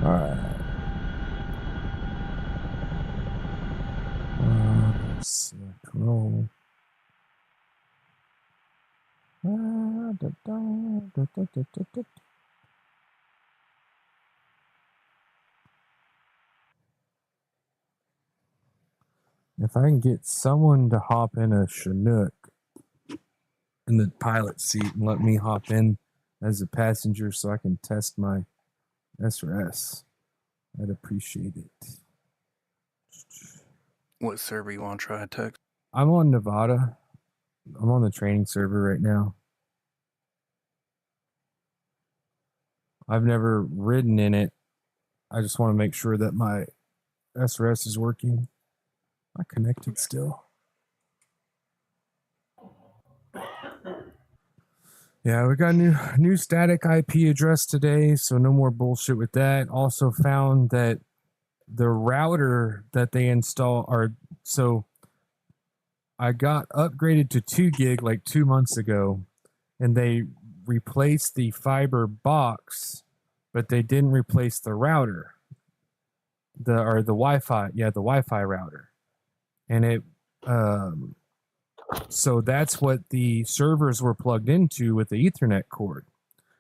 Alright. Let's roll. If I can get someone to hop in a Chinook in the pilot seat and let me hop in as a passenger so I can test my SRS, I'd appreciate it. What server you want to try, Tex? I'm on Nevada. I'm on the training server right now. I've never ridden in it. I just want to make sure that my SRS is working. Am I connected still? Yeah, we got a new static IP address today, so no more bullshit with that. Also found that the router that they install so I got upgraded to 2 gig like 2 months ago, and they replaced the fiber box, but they didn't replace the router. The Wi-Fi, the Wi-Fi router. And it so that's what the servers were plugged into with the Ethernet cord.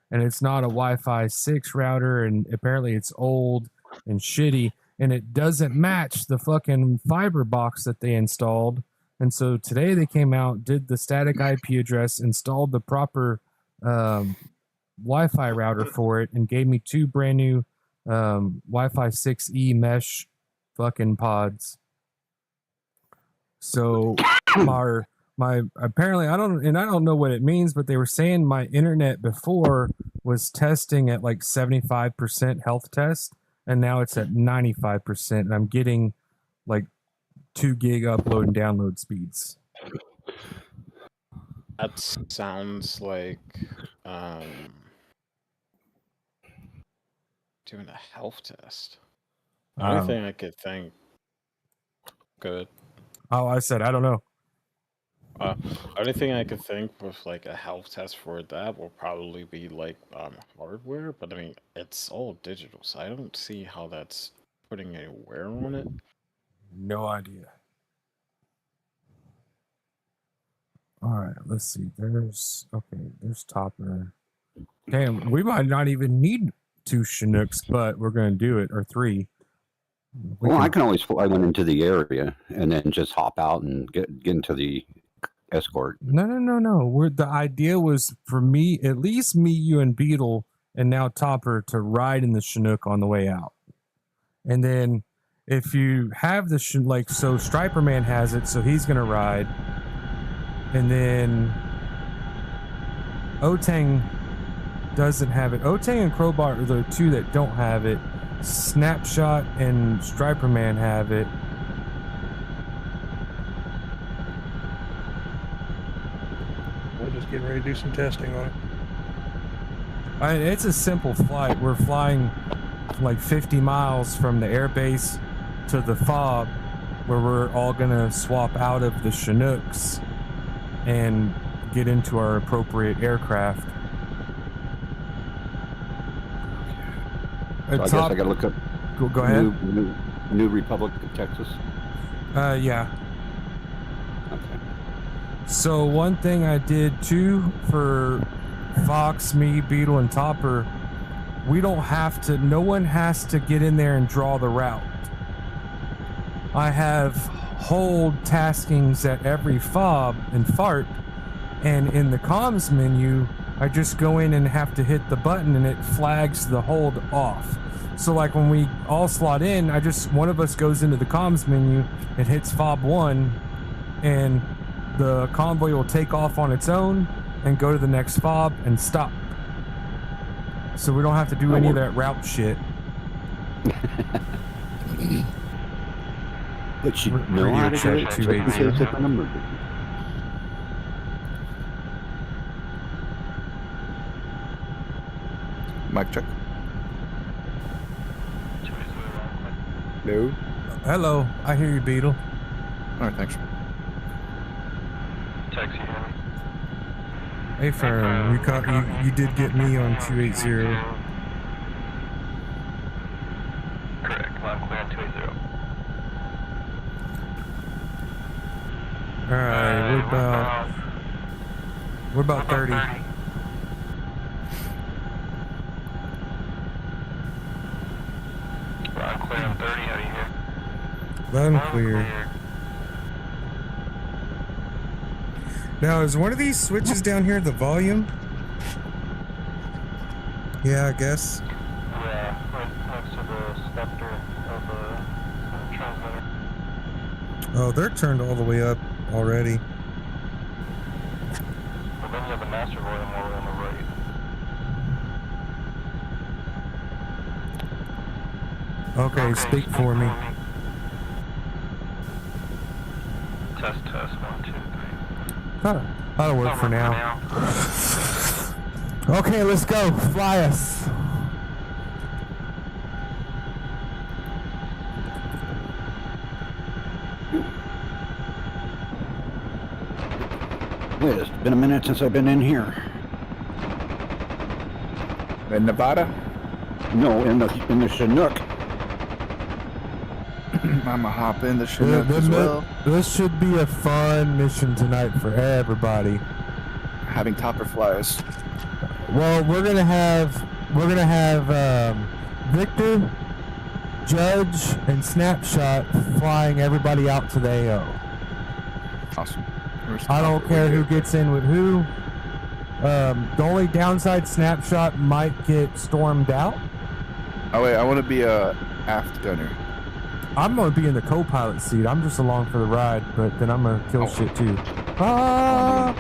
And it's not a Wi-Fi 6 router, and apparently it's old and shitty, and it doesn't match the fucking fiber box that they installed. And so today they came out, did the static IP address, installed the proper Wi-Fi router for it, and gave me 2 brand new Wi-Fi 6E mesh fucking pods. So my apparently I don't know what it means, but they were saying my internet before was testing at like 75% health test, and now it's at 95%, and I'm getting like 2 gig upload and download speeds. That sounds like doing a health test. The only thing I could think. Good. Oh, I said I don't know. Only thing I could think with like a health test for that will probably be like hardware, but I mean it's all digital, so I don't see how that's putting any wear on it. No idea. All right, let's see. There's Topper. Damn, we might not even need 2 Chinooks, but we're gonna do it, or 3. I can always fly one into the area and then just hop out and get into the escort. No. The idea was for me, at least me, you, and Beetle, and now Topper to ride in the Chinook on the way out. And then if you have the so Striper Man has it, so he's gonna ride. And then Otang doesn't have it. Otang and Crowbar are the 2 that don't have it. Snapshot and Striper Man have it. We're just getting ready to do some testing on it. It's a simple flight. We're flying like 50 miles from the airbase to the FOB, where we're all gonna swap out of the Chinooks and get into our appropriate aircraft. So I guess I gotta look up. Go ahead. New Republic of Texas. Yeah. Okay. So one thing I did too for Fox, me, Beetle, and Topper, we don't have to. No one has to get in there and draw the route. I have hold taskings at every fob and fart, and in the comms menu I just go in and have to hit the button and it flags the hold off. So like when we all slot in, one of us goes into the comms menu and hits fob 1, and the convoy will take off on its own and go to the next fob and stop. So we don't have to do any of that route shit. But you know how to do it. 280. Mic check. No. Hello, I hear you, Beetle. All right, thanks. Taxi him. Hey, Fern, you did get me on 280. Clear on 280. Alright, we're about 30. Clear on 30, how are you here? Loud and clear. Now, is one of these switches down here the volume? Yeah, I guess. Yeah, right next to the specter of the transmitter. Oh, they're turned all the way up already. Well, then you have the master volume all the way on the right. Okay, speak for me. Test, 1, 2, 3. That'll work for now. Okay, let's go. Fly us. Wait, it's been a minute since I've been in here. In Nevada? No, in the Chinook. I'ma hop in the Chinook as well. This should be a fun mission tonight for everybody. Having topper flies. Well, we're gonna have Victor, Judge, and Snapshot flying everybody out to the AO. Awesome. I don't care who gets in with who. The only downside, Snapshot might get stormed out. Oh wait, I want to be a aft gunner. I'm gonna be in the co-pilot seat. I'm just along for the ride, but then I'm gonna kill shit too. Ah!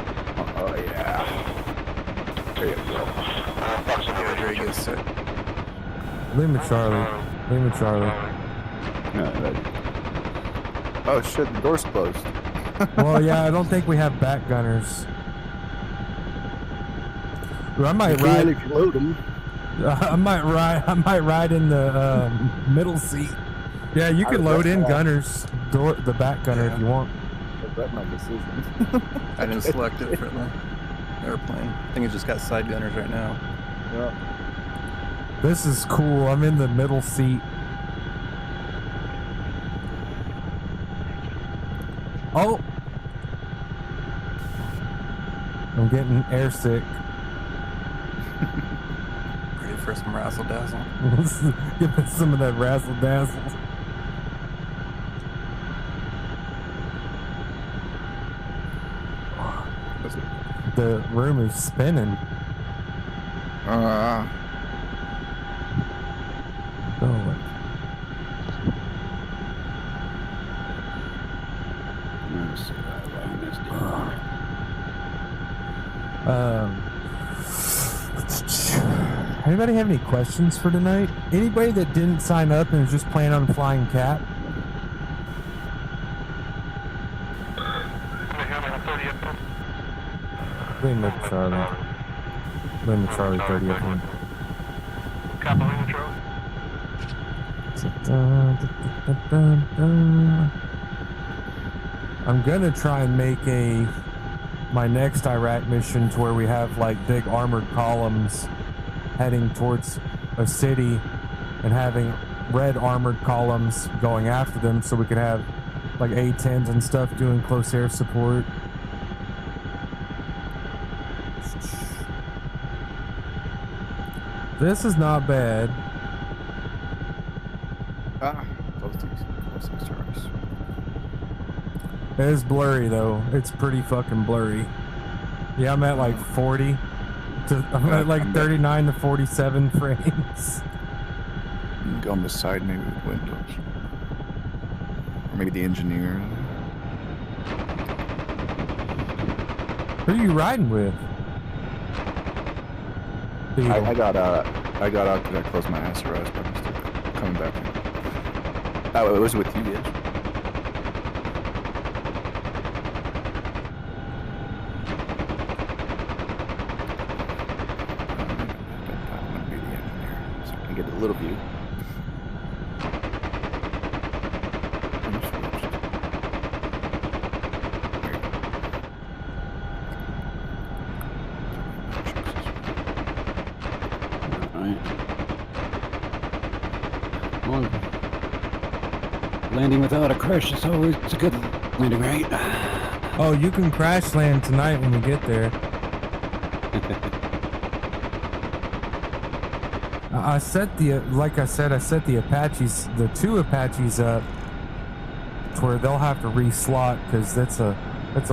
Oh yeah. There you go. Very good, sir. Leave me Charlie. Leave me Charlie. Oh shit, the door's closed. Well, yeah, I don't think we have back gunners. Well, I might ride. If you load them. I might ride in the middle seat. Yeah, you can load in gunners, the back gunner if you want. Regret my decision. I didn't select it for the airplane. I think it just got side gunners right now. Yeah. This is cool. I'm in the middle seat. Oh! I'm getting airsick. Ready for some razzle dazzle? Give me some of that razzle dazzle. The room is spinning. Uh, Oh, Let's see what I run this down. Anybody have any questions for tonight? Anybody that didn't sign up and is just planning on flying cat? Lima Charlie. Lima Charlie 30 up here. I'm gonna try and make my next Iraq mission to where we have like big armored columns heading towards a city and having red armored columns going after them so we can have like A-10s and stuff doing close air support. This is not bad. close these charges. It is blurry though. It's pretty fucking blurry. Yeah, I'm at like 40. I'm at like 39 to 47 frames. You can go on the side maybe with windows. Or maybe the engineer. Who are you riding with? I got out because I closed my ass eyes, but I'm still coming back. Oh, it was with you guys. So I can get a little view. Landing without a crash is always a good landing, right? Oh, you can crash land tonight when we get there. I set the, like I said, I set the Apaches, the 2 Apaches up to where they'll have to reslot because that's a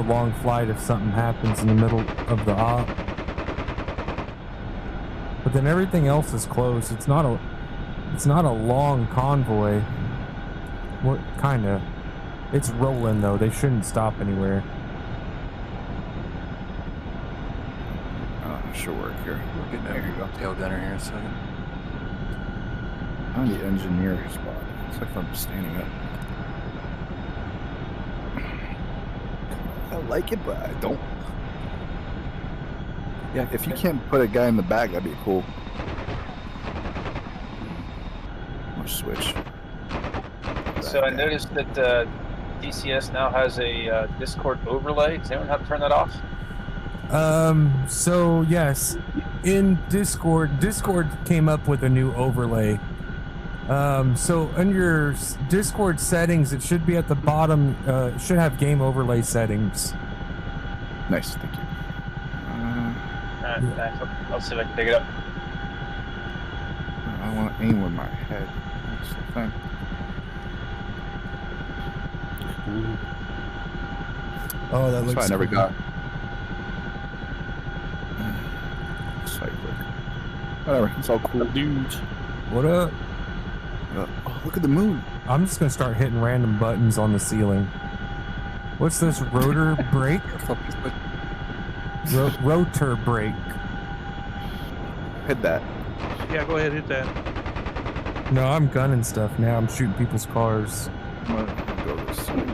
long flight if something happens in the middle of the op. But then everything else is closed. It's not a long convoy. What kind of? It's rolling though. They shouldn't stop anywhere. Should work here. We're getting There you go. tail gunner here in a second. On the engineer spot. It's like I'm standing up. I like it, but I don't. Yeah, if you can't put a guy in the back, that'd be cool. I'll switch. So I noticed that DCS now has a Discord overlay. Does anyone have to turn that off? So yes, in Discord came up with a new overlay. So in your Discord settings, it should be at the bottom, it should have game overlay settings. Nice, thank you. Alright, thanks. I'll see if I can pick it up. I want to aim with my head. That's the thing. Oh, that That's looks why I never cool. got. Cyclic. Whatever, it's all cool. Dudes. What up? Oh, look at the moon. I'm just gonna start hitting random buttons on the ceiling. What's this rotor brake? Rotor brake. Hit that. Yeah, go ahead, hit that. No, I'm gunning stuff now. I'm shooting people's cars. I'm gonna go this way.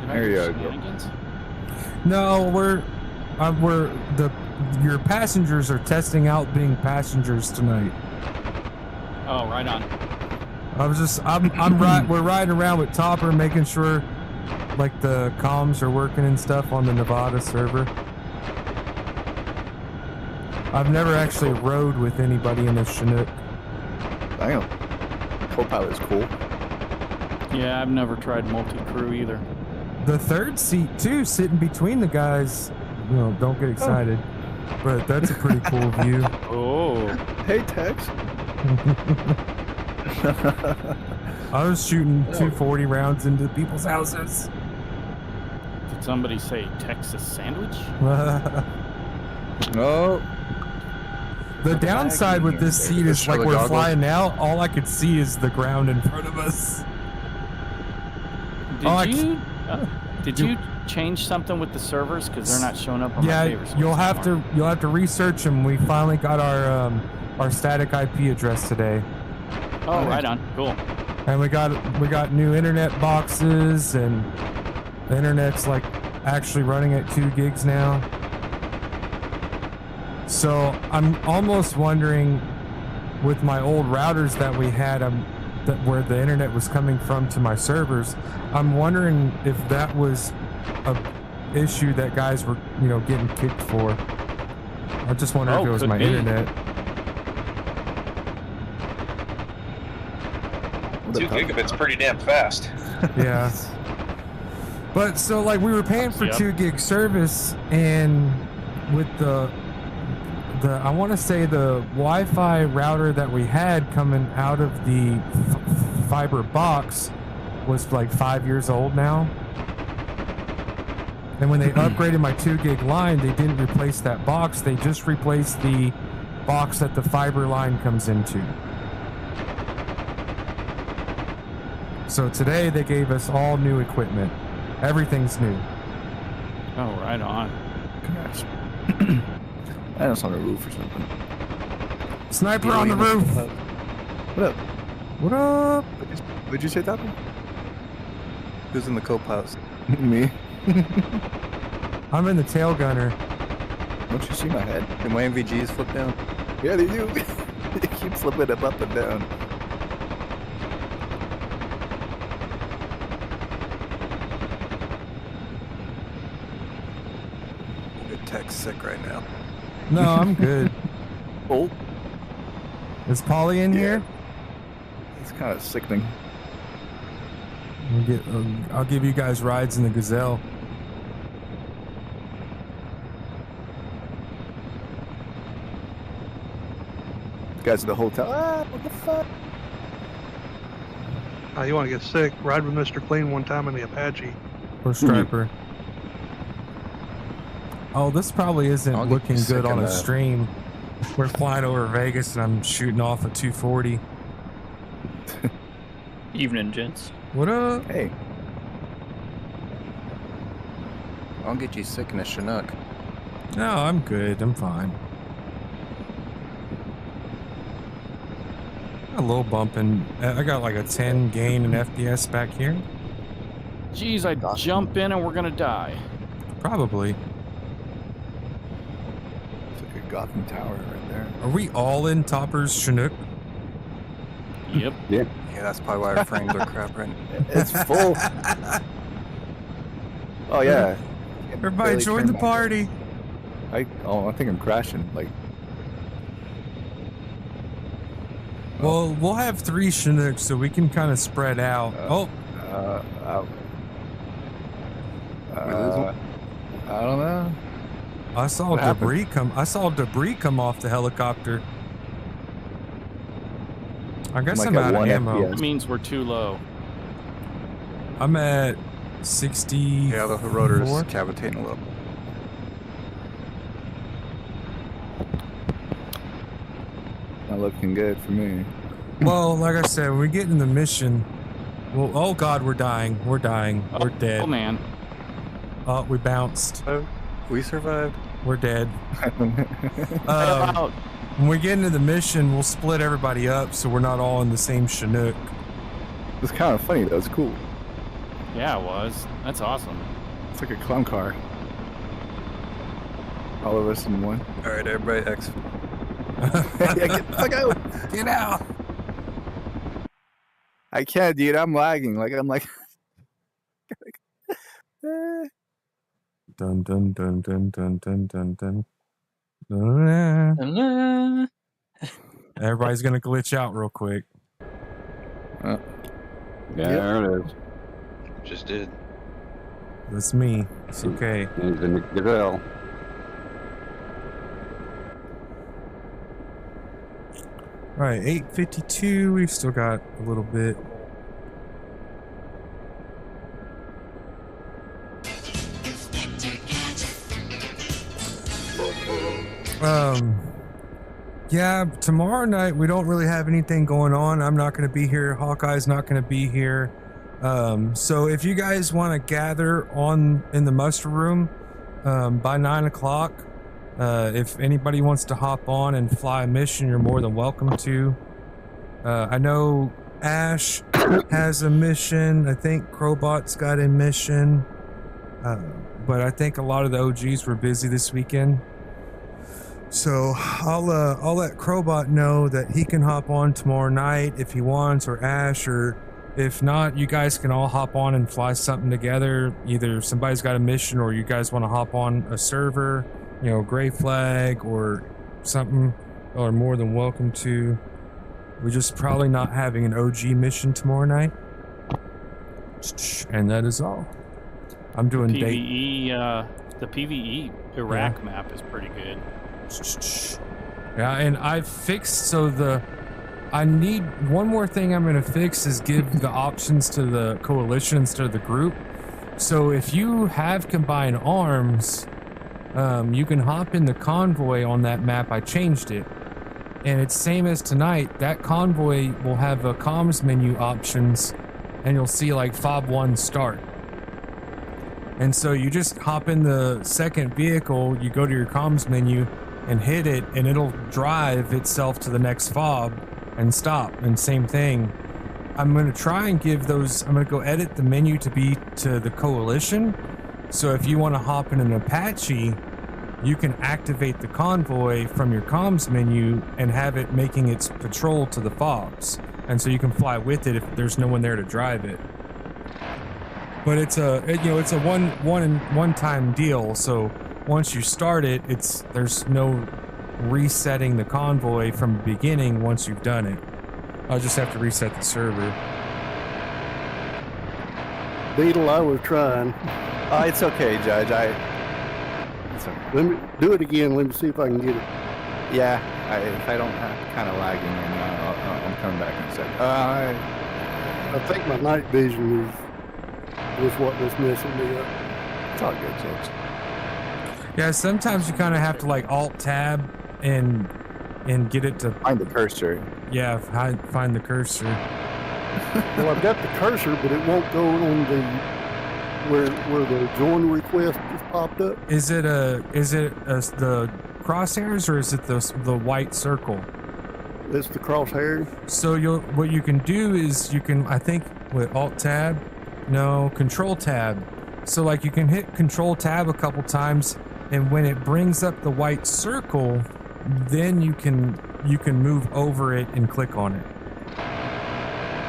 There you go. No, your passengers are testing out being passengers tonight. Oh, right on. We're riding around with Topper, making sure like the comms are working and stuff on the Nevada server. I've never actually rode with anybody in this Chinook. Damn. Co-pilot's cool. Yeah, I've never tried multi-crew either. The third seat too, sitting between the guys. You know, don't get excited, but that's a pretty cool view. Oh. Hey, Tex. I was shooting 240 rounds into people's houses. Did somebody say Texas sandwich? No. The downside with this seat is like we're flying now, all I could see is the ground in front of us. Did you change something with the servers because they're not showing up on my favorites? you'll have to research them. We finally got our static IP address today. Oh, right on. Cool. And we got new internet boxes, and the internet's like actually running at 2 gigs now. So I'm almost wondering, with my old routers that we had, where the internet was coming from to my servers, I'm wondering if that was a issue that guys were, getting kicked for. I just wonder if it was my internet. 2 gigabits pretty damn fast. Yeah. But so like we were paying for 2 gig service, and with the I want to say the Wi-Fi router that we had coming out of the fiber box was like 5 years old now. And when they upgraded my 2 gig line, they didn't replace that box. They just replaced the box that the fiber line comes into. So today they gave us all new equipment. Everything's new. Oh, right on. Congrats. I know it's on the roof or something. Sniper on the roof. What up? What up? What'd you say, Tappy? Who's in the co-pilot? Me. I'm in the tail gunner. Don't you see my head? Do my MVGs flip down? Yeah, they do. They keep flipping them up and down. Good Tech's sick right now. No, I'm good. Oh, Is Polly in here? it's kind of sickening. I'll give you guys rides in the Gazelle. Guys at the hotel. Ah, what the fuck? You want to get sick? Ride with Mr. Clean one time in the Apache. Or Striper. Oh, this probably isn't I'll get looking you good sick on in a the- stream. We're flying over Vegas and I'm shooting off a 240. Evening, gents. What up? Hey. I'll get you sick in a Chinook. No, I'm good. I'm fine. A little bumping. I got like a 10 gain in FPS back here. Jeez, I jump in and we're gonna die. Probably. It's like a Gotham Tower right there. Are we all in Topper's Chinook? Yep. Yeah, that's probably why our frames are crap right now. It's full. Oh yeah. Everybody Barely join turned the back. party. I think I'm crashing. Like, Well, we'll have 3 Chinooks so we can kind of spread out. We lose one? I don't know. I saw What happened? debris come. I saw debris come off the helicopter. I guess Like I'm at out of 1 ammo. FPS. That means we're too low. I'm at 60. Yeah, the rotor's cavitating a little. Not looking good for me. Well, like I said, when we get in the mission, well, oh god, we're dying. We're dying. We're dead. Oh man. Oh, we bounced. We survived. We're dead. About When we get into the mission, we'll split everybody up so we're not all in the same Chinook. It's kind of funny though. It's cool. yeah, it was. That's awesome. It's like a clown car. All of us in one. All right, everybody, X. Yeah, get the fuck out! Get out! I can't, dude. I'm lagging. I'm like. Dun dun dun dun dun dun dun dun. Dun. Everybody's gonna glitch out real quick. There it is. Just did. That's me. It's okay. There's the Gazelle. All right, 8:52. We've still got a little bit. Yeah, tomorrow night we don't really have anything going on. I'm not going to be here. Hawkeye's not going to be here. So if you guys want to gather in the muster room by 9 o'clock, if anybody wants to hop on and fly a mission, you're more than welcome to. I know Ash has a mission. I think Crowbot's got a mission. But I think a lot of the OGs were busy this weekend. So I'll let Crowbot know that he can hop on tomorrow night if he wants, or Ash, or if not, you guys can all hop on and fly something together. Either somebody's got a mission or you guys want to hop on a server, Gray Flag or something, are more than welcome to. We're just probably not having an OG mission tomorrow night. And that is all. I'm doing PvE, the PvE Iraq map is pretty good. Yeah, and I've fixed I need one more thing I'm gonna fix is give the options to the coalition instead of the group. So if you have combined arms, you can hop in the convoy on that map. I changed it. And it's same as tonight. That convoy will have a comms menu options and you'll see like Fob 1 start. And so you just hop in the second vehicle, you go to your comms menu and hit it, and it'll drive itself to the next fob and stop. And same thing. I'm going to try and give those, I'm going to go edit the menu to be to the coalition. So if you want to hop in an Apache, you can activate the convoy from your comms menu and have it making its patrol to the fobs. And so you can fly with it if there's no one there to drive it. But it's a one-time deal. So once you start it, there's no resetting the convoy from the beginning once you've done it. I'll just have to reset the server. Beetle, I was trying. It's okay, Judge. It's okay. Let me do it again. Let me see if I can get it. Yeah, if I don't have kind of lagging right now, I'm coming back in a second. I think my night vision was what was messing me up. It's all good, Judge. Yeah, sometimes you kind of have to like Alt Tab and get it to Find the cursor. yeah find the cursor. Well, I've got the cursor, but it won't go on the where the join request just popped up. Is it the crosshairs or is it the white circle? It's the crosshair. So what you can do is you can, I think with Alt Tab, no, Control Tab. So like you can hit Control Tab a couple times, and when it brings up the white circle, then you can move over it and click on it.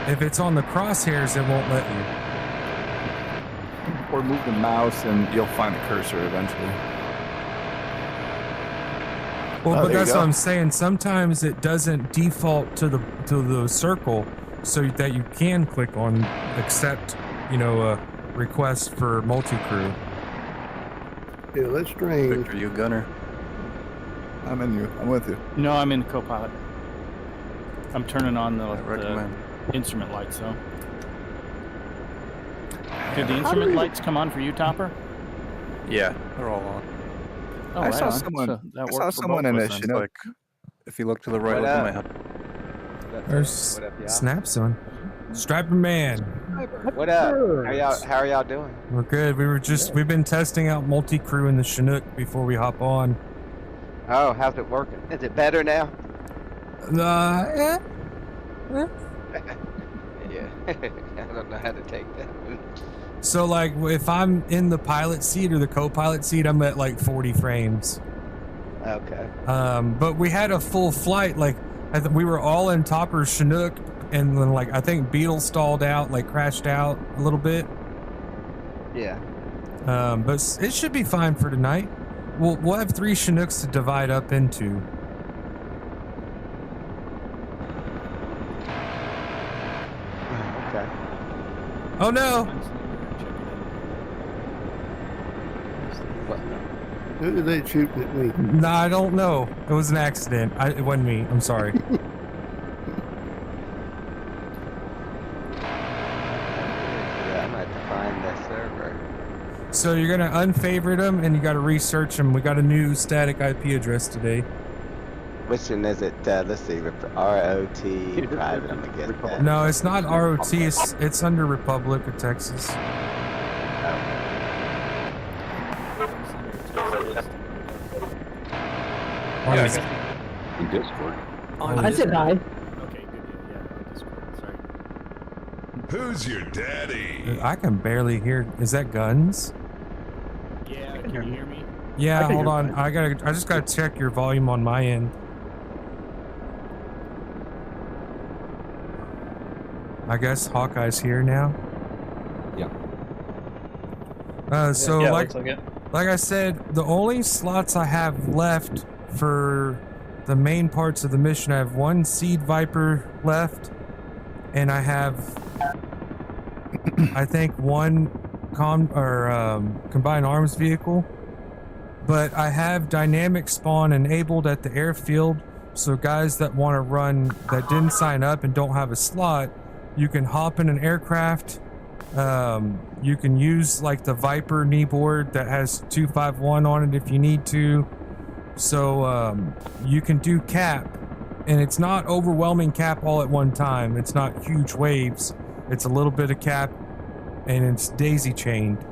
If it's on the crosshairs, it won't let you. Or move the mouse and you'll find the cursor eventually. Well, but there you that's go. what I'm saying. Sometimes it doesn't default to the circle, so that you can click on accept, a request for multi-crew. Yeah, that's strange. Victor, you gunner. I'm with you. No, I'm in co-pilot. I'm turning on I the recommend. instrument lights, though. Did the instrument lights come on for you, Topper? Yeah, they're all on. Oh, I right saw on. someone. So that I worked saw for someone both in of a us then. Chinook. Like, if you look to the right, What look at up? my help. There's What up, y'all? Snaps on. Striper Man. What up? How are y'all doing? We're good. We've been testing out multi-crew in the Chinook before we hop on. Oh, how's it working? Is it better now? Yeah. Yeah. I don't know how to take that. So like if I'm in the pilot seat or the co-pilot seat, I'm at like 40 frames. Okay. But we had a full flight. Like we were all in Topper's Chinook, and then like I think Beetle stalled out, like crashed out a little bit. Yeah. But it should be fine for tonight. We'll have 3 Chinooks to divide up into. Okay. Oh no! What? Who are they shooting at me? No, I don't know. It was an accident. It wasn't me. I'm sorry. Yeah, I might have to find that server. So you're gonna unfavorite them, and you got to research them. We got a new static IP address today. Which one is it? Let's see. ROT private. I'm gonna get that. No, it's not ROT. It's under Republic of Texas. In Discord. I said hi. Okay, good deal. Yeah, Discord. Sorry. Who's your daddy? I can barely hear. Is that guns? Yeah, can you hear me? Yeah, hold on. I just gotta check your volume on my end. I guess Hawkeye's here now. Yeah. So Yeah, like looks like it. like I said, the only slots I have left for the main parts of the mission, I have 1 Seed Viper left, and I have, I think, 1 combined arms vehicle. But I have dynamic spawn enabled at the airfield, so guys that want to run that didn't sign up and don't have a slot, you can hop in an aircraft. You can use like the Viper kneeboard that has 251 on it if you need to. So you can do cap, and it's not overwhelming cap all at one time. It's not huge waves. It's a little bit of cap, and it's daisy chained.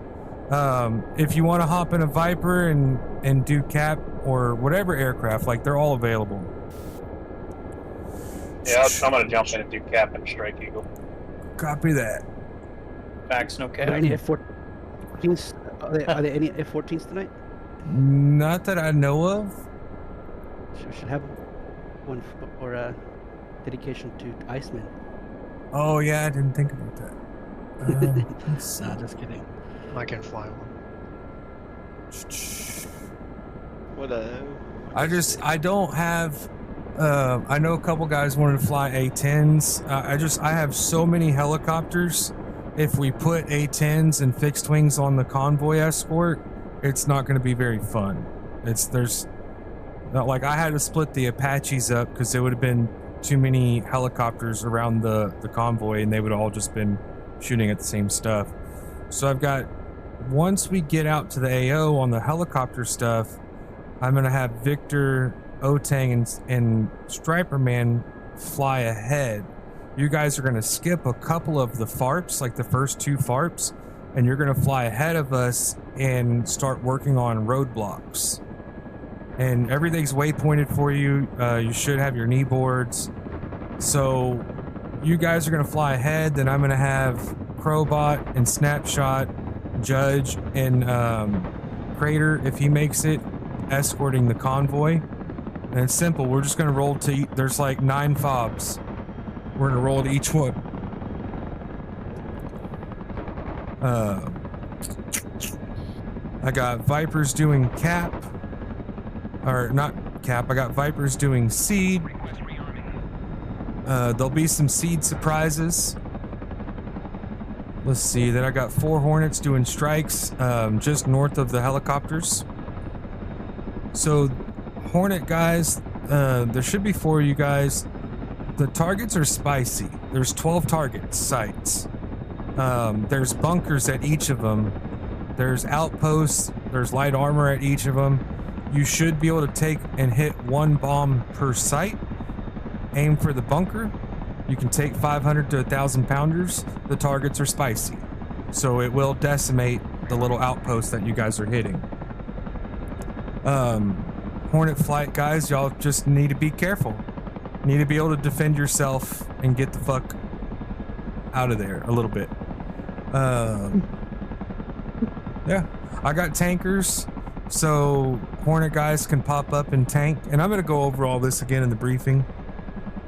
If you want to hop in a Viper and do cap or whatever aircraft, like they're all available. Yeah, I'm gonna jump in and do cap and strike eagle. Copy that. Max, no Are cap. there any F-14s? Are there any F-14s tonight? Not that I know of. Should have one for dedication to Iceman. Oh yeah, I didn't think about that. Let's see. Nah, just kidding. I can fly one. What up? I don't have. I know a couple guys wanted to fly A-10s. I have so many helicopters. if we put A-10s and fixed wings on the convoy escort, it's not going to be very fun. There's like I had to split the Apaches up because there would have been too many helicopters around the convoy and they would all just been shooting at the same stuff. So I've got, once we get out to the AO on the helicopter stuff, I'm going to have Victor, Otang, and Striper Man fly ahead. You guys are going to skip a couple of the FARPs, like the first 2 FARPs, and you're going to fly ahead of us and start working on roadblocks. And everything's waypointed for you. You should have your knee boards. So you guys are going to fly ahead. Then I'm going to have Crowbot and Snapshot, Judge, and Crater, if he makes it, escorting the convoy. And it's simple. We're just going to roll to, there's like 9 fobs. We're going to roll to each one. I got Vipers doing cap. Or not cap. I got Vipers doing seed. There'll be some seed surprises. Let's see. Then I got 4 Hornets doing strikes just north of the helicopters. So Hornet guys, there should be 4 of you guys. The targets are spicy. There's 12 target sites. There's bunkers at each of them. There's outposts. There's light armor at each of them. You should be able to take and hit 1 bomb per site. Aim for the bunker. You can take 500 to 1,000 pounders. The targets are spicy, so it will decimate the little outpost that you guys are hitting. Hornet flight guys, y'all just need to be careful. Need to be able to defend yourself and get the fuck out of there a little bit. Yeah, I got tankers, so Hornet guys can pop up and tank. And I'm going to go over all this again in the briefing.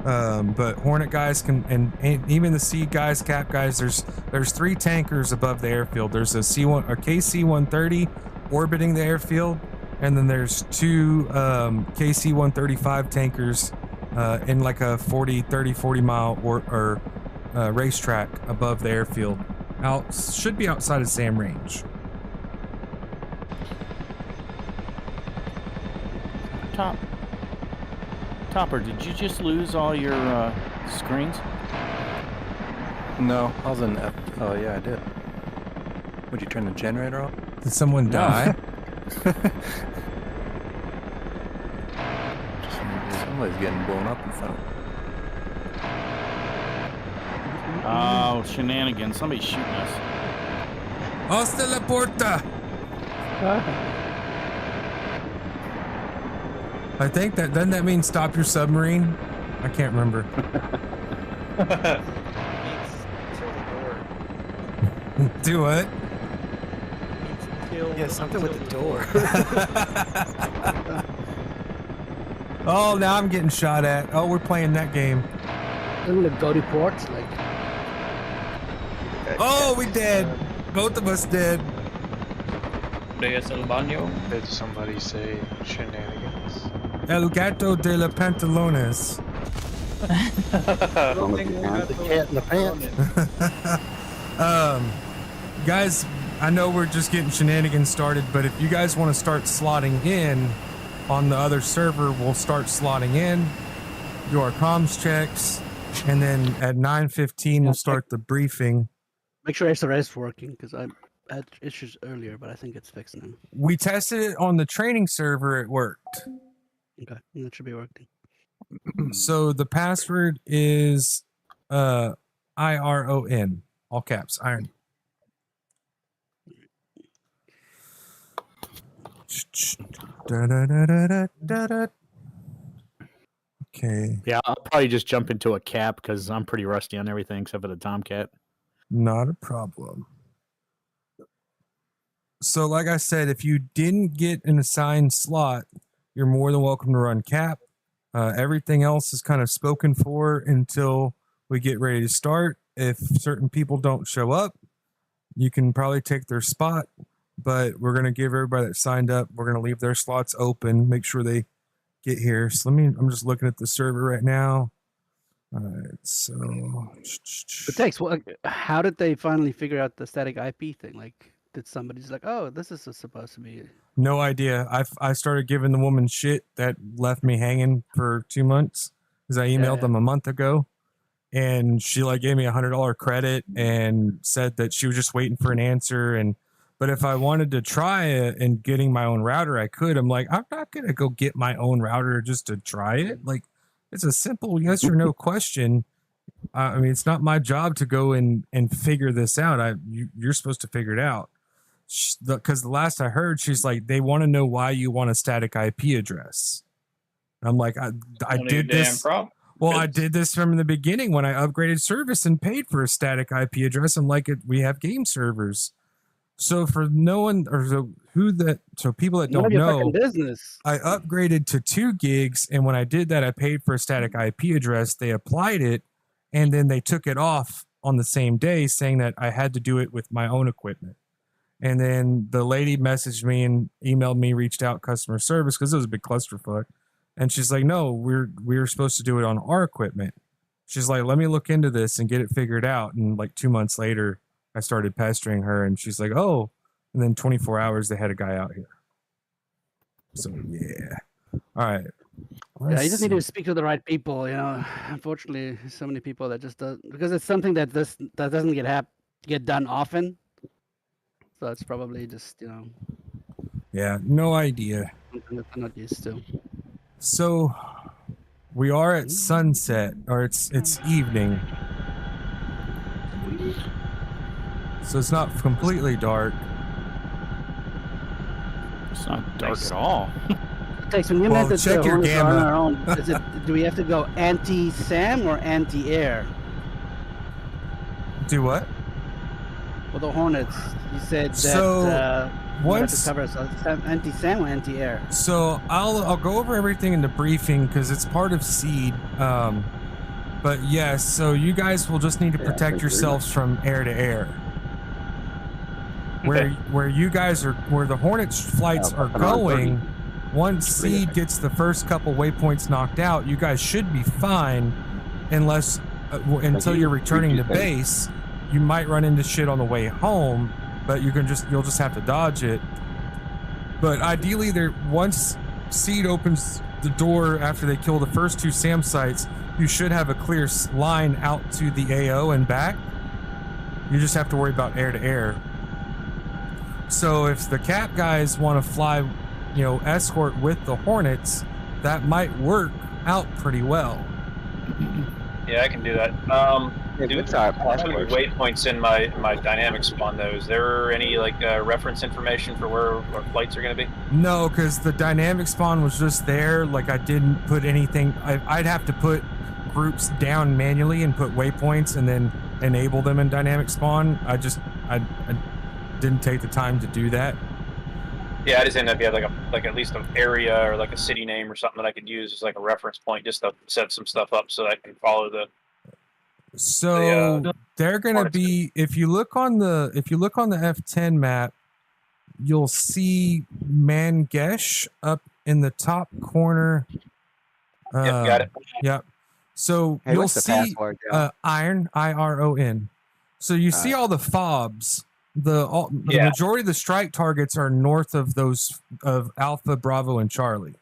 But Hornet guys can, and even the Seed guys, Cap guys, there's 3 tankers above the airfield. There's a KC-130 orbiting the airfield, and then there's 2 KC-135 tankers in like a 40 mile or racetrack above the airfield. Should be outside of SAM range. Topper, did you just lose all your screens? No, I was in F. Oh, yeah, I did. Would you turn the generator off? Did someone die? Somebody's getting blown up in front of me. Oh, shenanigans. Somebody's shooting us. Hasta la puerta! I think that, doesn't that mean stop your submarine? I can't remember. Do what? Yeah, something with the door. Oh, now I'm getting shot at. Oh, we're playing that game. Doesn't it go to ports? Like... Oh, we dead. Both of us dead. Reyes El Baño. Did somebody say shenanigans? El gato de la pantalones. The cat in the pants. Guys, I know we're just getting shenanigans started, but if you guys want to start slotting in on the other server, we'll start slotting in, do our comms checks, and then at 9:15 we'll start the briefing. Make sure SRS is working, because I had issues earlier, but I think it's fixed now. We tested it on the training server, it worked. Okay, that should be working. So the password is IRON, all caps, iron. Okay. Yeah, I'll probably just jump into a cap because I'm pretty rusty on everything except for the Tomcat. Not a problem. So like I said, if you didn't get an assigned slot, you're more than welcome to run cap. Everything else is kind of spoken for until we get ready to start. If certain people don't show up, you can probably take their spot, but we're going to give everybody that signed up, we're going to leave their slots open, make sure they get here. So I'm just looking at the server right now. All right, so. But Tex, how did they finally figure out the static IP thing? Like, did somebody just like, oh, this is supposed to be? No idea. I started giving the woman shit that left me hanging for 2 months because I emailed them a month ago, and she like gave me $100 credit and said that she was just waiting for an answer. But if I wanted to try it and getting my own router, I could. I'm like, I'm not gonna go get my own router just to try it. Like, it's a simple yes or no question. I mean, it's not my job to go and figure this out. You're supposed to figure it out. Because the last I heard, she's like, they want to know why you want a static IP address. I'm like, I did this. Well, I did this from the beginning when I upgraded service and paid for a static IP address. I'm like, we have game servers. So for no one or so people that don't know, I upgraded to 2 gigs, and when I did that, I paid for a static IP address. They applied it, and then they took it off on the same day, saying that I had to do it with my own equipment. And then the lady messaged me and emailed me, reached out customer service because it was a big clusterfuck. And she's like, no, we're supposed to do it on our equipment. She's like, let me look into this and get it figured out. And like 2 months later, I started pestering her, and she's like, oh, and then 24 hours, they had a guy out here. So, yeah. All right. Yeah, you just need to speak to the right people, you know. Unfortunately, so many people that just doesn't, because it's something that doesn't get done often. So it's probably just, you know. Yeah, no idea. Something that I'm not used to. So we are at sunset, or it's evening. So it's not completely dark. It's not dark at all. Takes when you meant that check the your Hornets are on gamma. our own. Do we have to go anti-SAM or anti-air? Do what? Well, the Hornets, you said that So, once to cover us anti-SAM or anti-air. So I'll go over everything in the briefing because it's part of seed. But yes, so you guys will just need to protect yourselves from air to air. Where you guys are, where the Hornets flights are going, once seed gets the first couple waypoints knocked out, you guys should be fine, unless until you're returning to base. You might run into shit on the way home, but you'll just have to dodge it. But ideally, once seed opens the door after they kill the first 2 SAM sites, you should have a clear line out to the AO and back. You just have to worry about air to air. So if the Cap guys want to fly, escort with the Hornets, that might work out pretty well. Yeah, I can do that. How many waypoints in my dynamic spawn though? Is there any reference information for where our flights are going to be? No, because the dynamic spawn was just there. Like, I didn't put anything. I'd have to put groups down manually and put waypoints and then enable them in dynamic spawn. I didn't take the time to do that. Yeah, I just ended up having like at least an area or like a city name or something that I could use as like a reference point just to set some stuff up so that I can follow the. So they're gonna be, if you look on the F10 map, you'll see Mangesh up in the top corner. Yep, got it. Yep. So you'll see Iron, IRON. So you see all the fobs. The majority of the strike targets are north of those of Alpha, Bravo, and Charlie.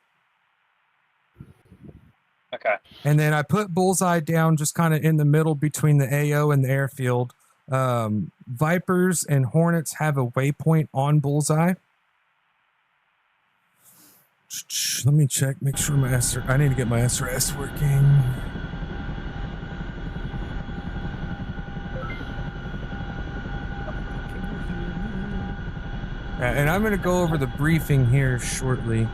Okay. And then I put Bullseye down just kind of in the middle between the AO and the airfield. Vipers and Hornets have a waypoint on Bullseye. Let me check, make sure I need to get my SRS working. And I'm going to go over the briefing here shortly.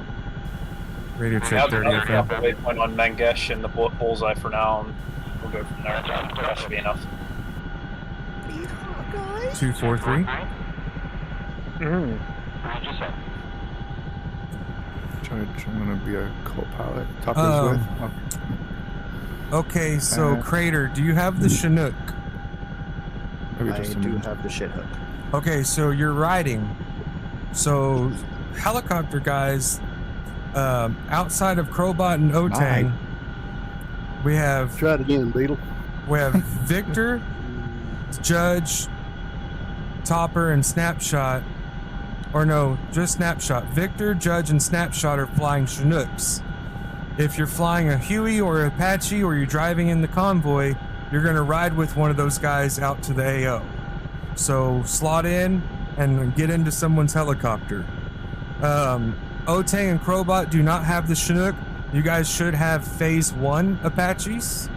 Radio check 30. I'll have a waypoint on Mangesh and the Bullseye for now, and we'll go from there. That should be enough. 243. I'm going to be a co-pilot. Talk with. Okay, so Crater, do you have the Chinook? I do have the shit hook. Okay, so you're riding. So helicopter guys, outside of Crowbot and Otang, We have Try it again, Beetle. We have Victor, Judge, Topper, and Snapshot. Or no, just Snapshot. Victor, Judge, and Snapshot are flying Chinooks. If you're flying a Huey or Apache or you're driving in the convoy, you're going to ride with one of those guys out to the AO. So slot in and get into someone's helicopter. Otang and Crowbot do not have the Chinook. You guys should have Phase 1 Apaches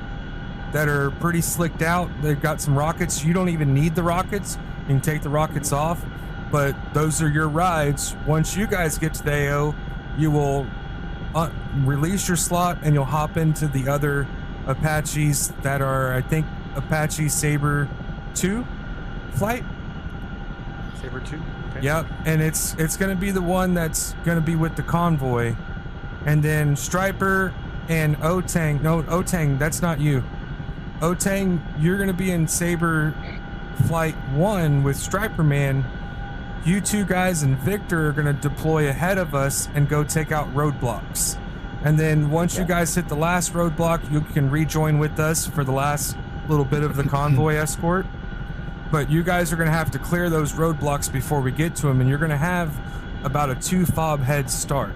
that are pretty slicked out. They've got some rockets. You don't even need the rockets. You can take the rockets off, but those are your rides. Once you guys get to the AO, you will release your slot and you'll hop into the other Apaches that are, I think, Apache Saber 2 flight. Saber 2? Okay. Yep, and it's going to be the one that's going to be with the convoy. And then Striper and Otang. No, Otang, that's not you. Otang, you're going to be in Saber Flight 1 with Striper Man. You two guys and Victor are going to deploy ahead of us and go take out roadblocks. And then once you guys hit the last roadblock, you can rejoin with us for the last little bit of the convoy escort. But you guys are going to have to clear those roadblocks before we get to them, and you're going to have about a 2 fob head start.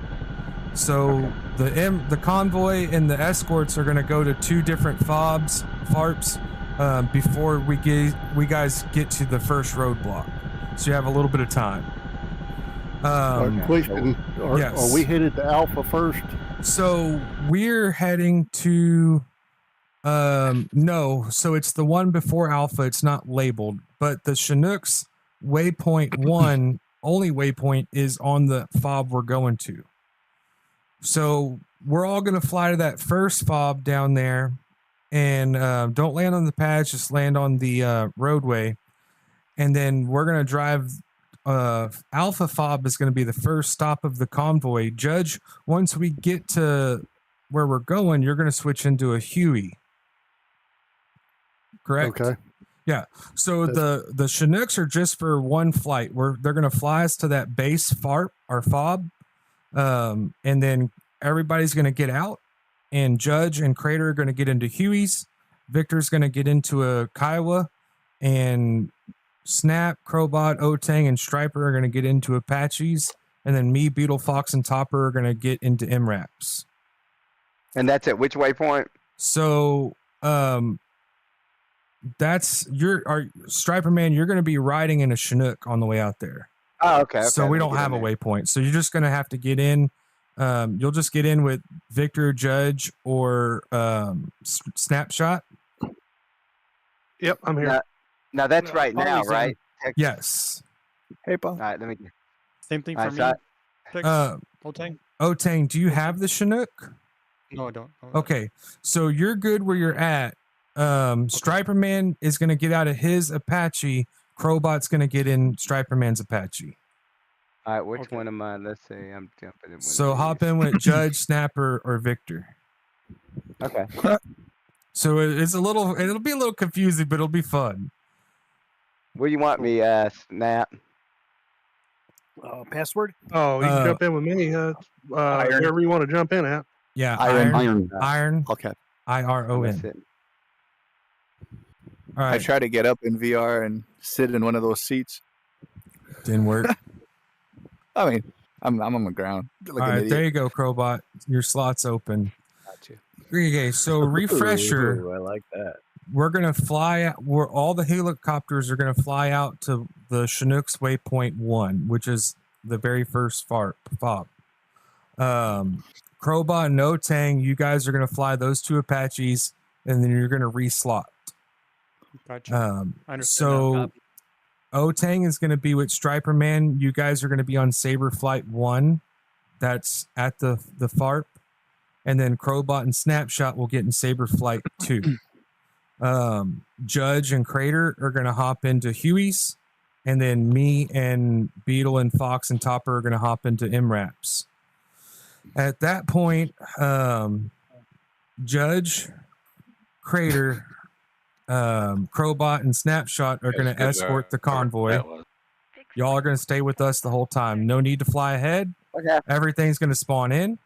So the convoy and the escorts are going to go to 2 different farps before we guys get to the first roadblock. So you have a little bit of time. Question: yes. Are we headed to Alpha first? So we're heading to no. So it's the one before Alpha. It's not labeled, but the Chinooks waypoint 1 only waypoint is on the fob we're going to. So we're all going to fly to that first fob down there, and don't land on the pads, just land on the roadway. And then we're going to drive, Alpha fob is going to be the first stop of the convoy. Judge, once we get to where we're going, you're going to switch into a Huey. Correct? Okay. Yeah. So the Chinooks are just for one flight. They're going to fly us to that base fob. And then everybody's going to get out, and Judge and Crater are going to get into Hueys. Victor's going to get into a Kiowa, and Snap, Crowbot, Otang, and Striper are going to get into Apaches. And then me, Beetle, Fox, and Topper are going to get into MRAPs. And that's at which waypoint? So, that's Striper Man. You're going to be riding in a Chinook on the way out there. Oh, okay. So we don't have a waypoint. So you're just going to have to get in. You'll just get in with Victor, Judge, or Snapshot. Yep, I'm here. Now that's right now, right? Yes. Hey, Paul. All right, let me. Same thing All for right, me. Otang? Otang, do you have the Chinook? No, I don't. Okay, so you're good where you're at. Striper Man is going to get out of his Apache. Crowbot's going to get in Striper Man's Apache. All right, which one am I? Let's see. I'm jumping in. So hop in with Judge, Snapper, or Victor. Okay. So it'll be a little confusing, but it'll be fun. Where you want me, Snap? Password? Oh, you can jump in with me. Wherever you want to jump in at. Yeah, Iron. Okay. IRON. All right. I tried to get up in VR and sit in one of those seats. Didn't work. I mean, I'm on the ground. All right, there you go, Crowbot. Your slot's open. Gotcha. Okay, so refresher. Ooh, I like that. We're gonna fly. All the helicopters are gonna fly out to the Chinooks waypoint 1, which is the very first fob. Crowbot and Otang, you guys are gonna fly those 2 Apaches, and then you're gonna reslot. Gotcha. So Otang is gonna be with Striper Man. You guys are gonna be on Saber Flight 1. That's at the FARP, and then Crowbot and Snapshot will get in Saber Flight 2. Judge and Crater are going to hop into Hueys, and then me and Beetle and Fox and Topper are going to hop into MRAPs. At that point, Judge, Crater, Crowbot, and Snapshot are going to escort the convoy. Y'all are going to stay with us the whole time. No need to fly ahead. Okay. Everything's going to spawn in.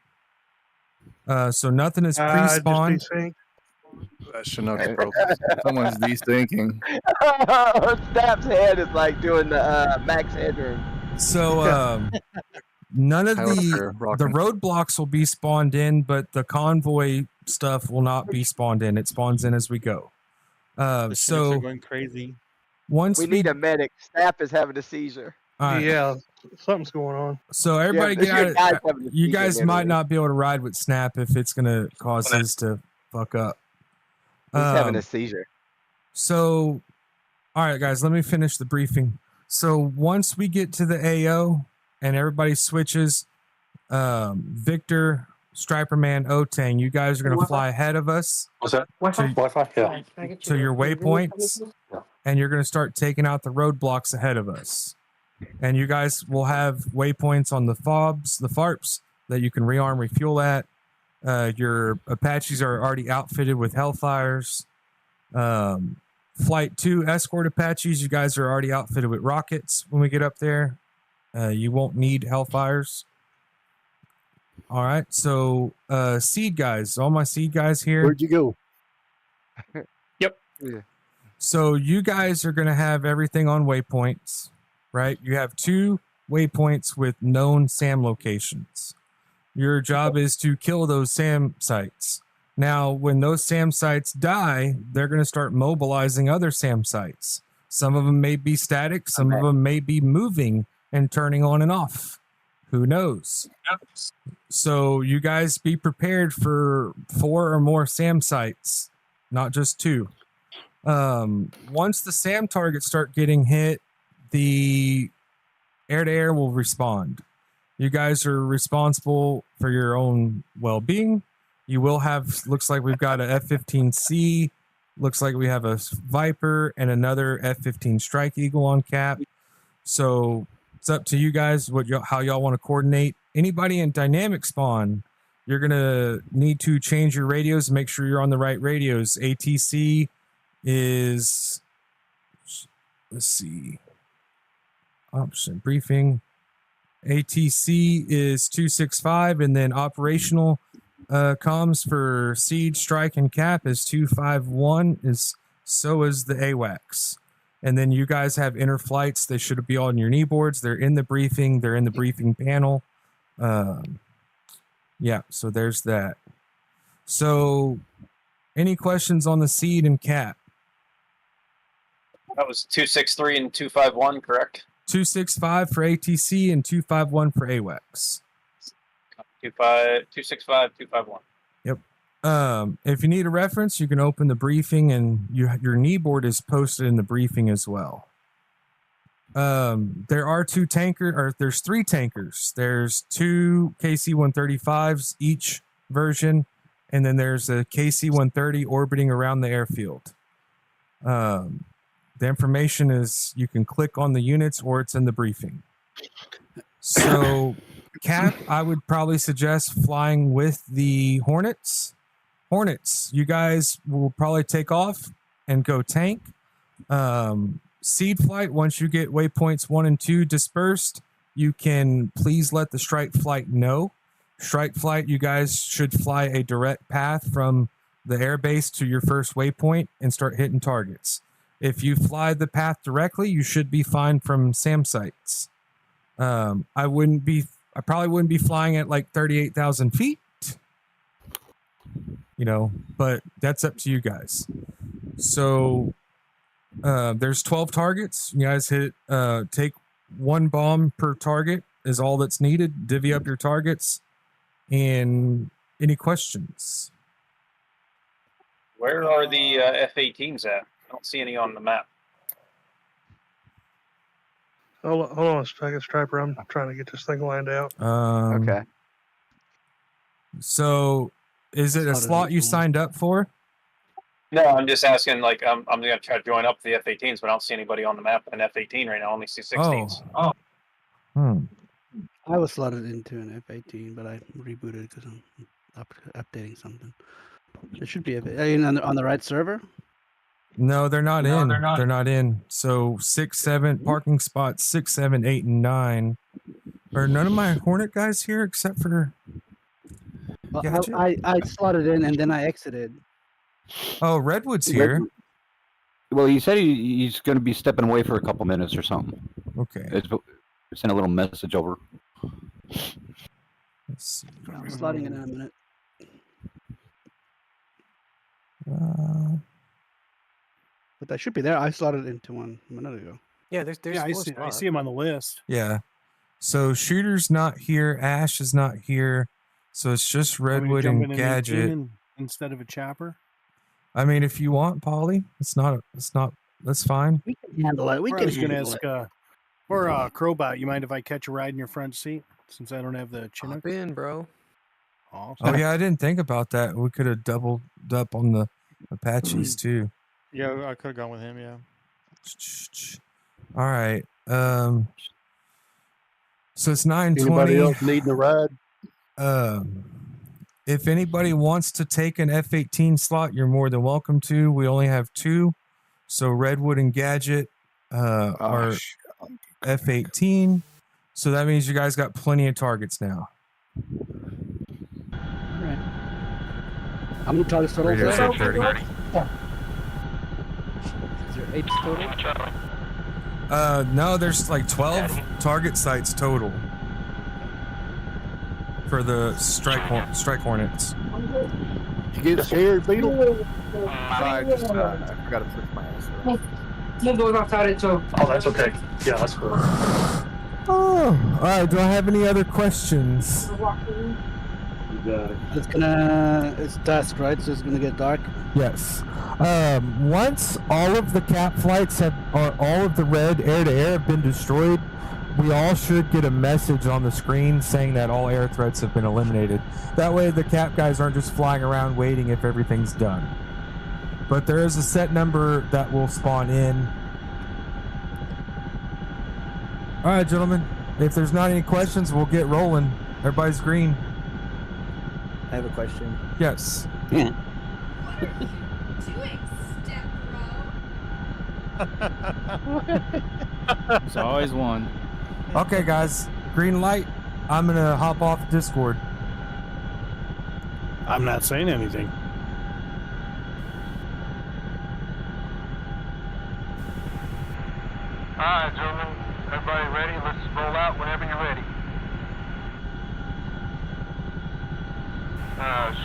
So nothing is pre-spawned. That Chinook broke. Someone's desynking. Snap's head is like doing the max headroom. So none of the roadblocks will be spawned in, but the convoy stuff will not be spawned in. It spawns in as we go. So are going crazy. Once we need a medic. Snap is having a seizure. Right. Yeah, something's going on. So everybody get out. You guys might not be able to ride with Snap if it's going to cause his to fuck up. He's having a seizure. So, all right, guys, let me finish the briefing. So once we get to the AO and everybody switches, Victor, Striperman, Otang, you guys are going to fly ahead of us. What's that? Wi-Fi? Yeah. To your waypoints, and you're going to start taking out the roadblocks ahead of us. And you guys will have waypoints on the FOBs, the FARPs, that you can rearm, refuel at. Your Apaches are already outfitted with Hellfires. Flight 2 escort Apaches, you guys are already outfitted with rockets when we get up there. You won't need Hellfires. All right, so seed guys, all my seed guys here. Where'd you go? Yep. Yeah. So you guys are going to have everything on waypoints, right? You have 2 waypoints with known SAM locations. Your job is to kill those SAM sites. Now, when those SAM sites die, they're going to start mobilizing other SAM sites. Some of them may be static. Some of them may be moving and turning on and off. Who knows? So you guys be prepared for 4 or more SAM sites, not just 2. Once the SAM targets start getting hit, the air-to-air will respond. You guys are responsible for your own well-being. You will have, looks like we've got a F-15C, looks like we have a Viper and another F-15 Strike Eagle on cap. So it's up to you guys how y'all want to coordinate. Anybody in dynamic spawn, you're going to need to change your radios and make sure you're on the right radios. ATC is, let's see, option briefing. ATC is 265, and then operational comms for Siege, Strike, and Cap is 251. So is the AWACS. And then you guys have inner flights. They should be on your knee boards. They're in the briefing. They're in the briefing panel. Yeah, so there's that. So any questions on the Seed and Cap? That was 263 and 251, correct? 265 for ATC and 251 for AWACS. 265, 251. Yep. If you need a reference, you can open the briefing, and your knee board is posted in the briefing as well. There are 2 tankers, or there's 3 tankers. There's 2 KC-135s each version, and then there's a KC-130 orbiting around the airfield. The information is, you can click on the units or it's in the briefing. So Cap, I would probably suggest flying with the Hornets. Hornets, you guys will probably take off and go tank. Seed flight, once you get waypoints 1 and 2 dispersed, you can please let the strike flight know. Strike flight, you guys should fly a direct path from the airbase to your first waypoint and start hitting targets. If you fly the path directly, you should be fine from SAM sites. I probably wouldn't be flying at like 38,000 feet, but that's up to you guys. So there's 12 targets. You guys take 1 bomb per target is all that's needed. Divvy up your targets. And any questions? Where are the F-18s at? I don't see any on the map. Hold on a second, Striper. I'm trying to get this thing lined out. Okay. So, is it a slot you signed up for? No, I'm just asking. Like, I'm going to try to join up the F-18s, but I don't see anybody on the map with an F-18 right now. I only see 16s. I was slotted into an F-18, but I rebooted because I'm updating something. It should be on the right server. No, they're not in. They're not in. So 6, 7 parking spots, 6, 7, 8, and 9. Are none of my Hornet guys here except for? Well, I slotted in and then I exited. Oh, Redwood's here. Well, he said he's going to be stepping away for a couple minutes or something. Okay. Send a little message over. Let's see. I'm slotting in a minute. But I should be there. I slotted into one a minute ago. Yeah, there's I see him on the list. Yeah. So Shooter's not here. Ash is not here. So it's just Redwood and Gadget. Instead of a chopper. I mean, if you want, Polly, it's not. That's fine. We can handle it. We can handle it. Or Crowbot, you mind if I catch a ride in your front seat since I don't have the Chinook? Hop in, bro. Oh yeah, I didn't think about that. We could have doubled up on the Apaches too. Yeah, I could have gone with him. Yeah. All right. So it's 9:20. Anybody else needing a ride? If anybody wants to take an F-18 slot, you're more than welcome to. We only have 2, so Redwood and Gadget are F-18. So that means you guys got plenty of targets now. All right. How many targets total? Radio 30. Is there 8 total? No, there's like 12 target sites total for the strike hornets. You get scared, Beetle? I forgot to switch my answer. Move those outside it too. Oh, that's okay. Yeah, that's cool. Oh, all right. Do I have any other questions? It's dusk, right? So it's gonna get dark. Yes. Once all of the cap flights all of the red air-to-air have been destroyed, we all should get a message on the screen saying that all air threats have been eliminated. That way the cap guys aren't just flying around waiting if everything's done. But there is a set number that will spawn in. All right, gentlemen. If there's not any questions, we'll get rolling. Everybody's green. I have a question. Yes. Yeah. There's always one. Okay, guys. Green light. I'm going to hop off Discord. I'm not saying anything. All right, gentlemen. Everybody ready? Let's roll out whenever you're ready.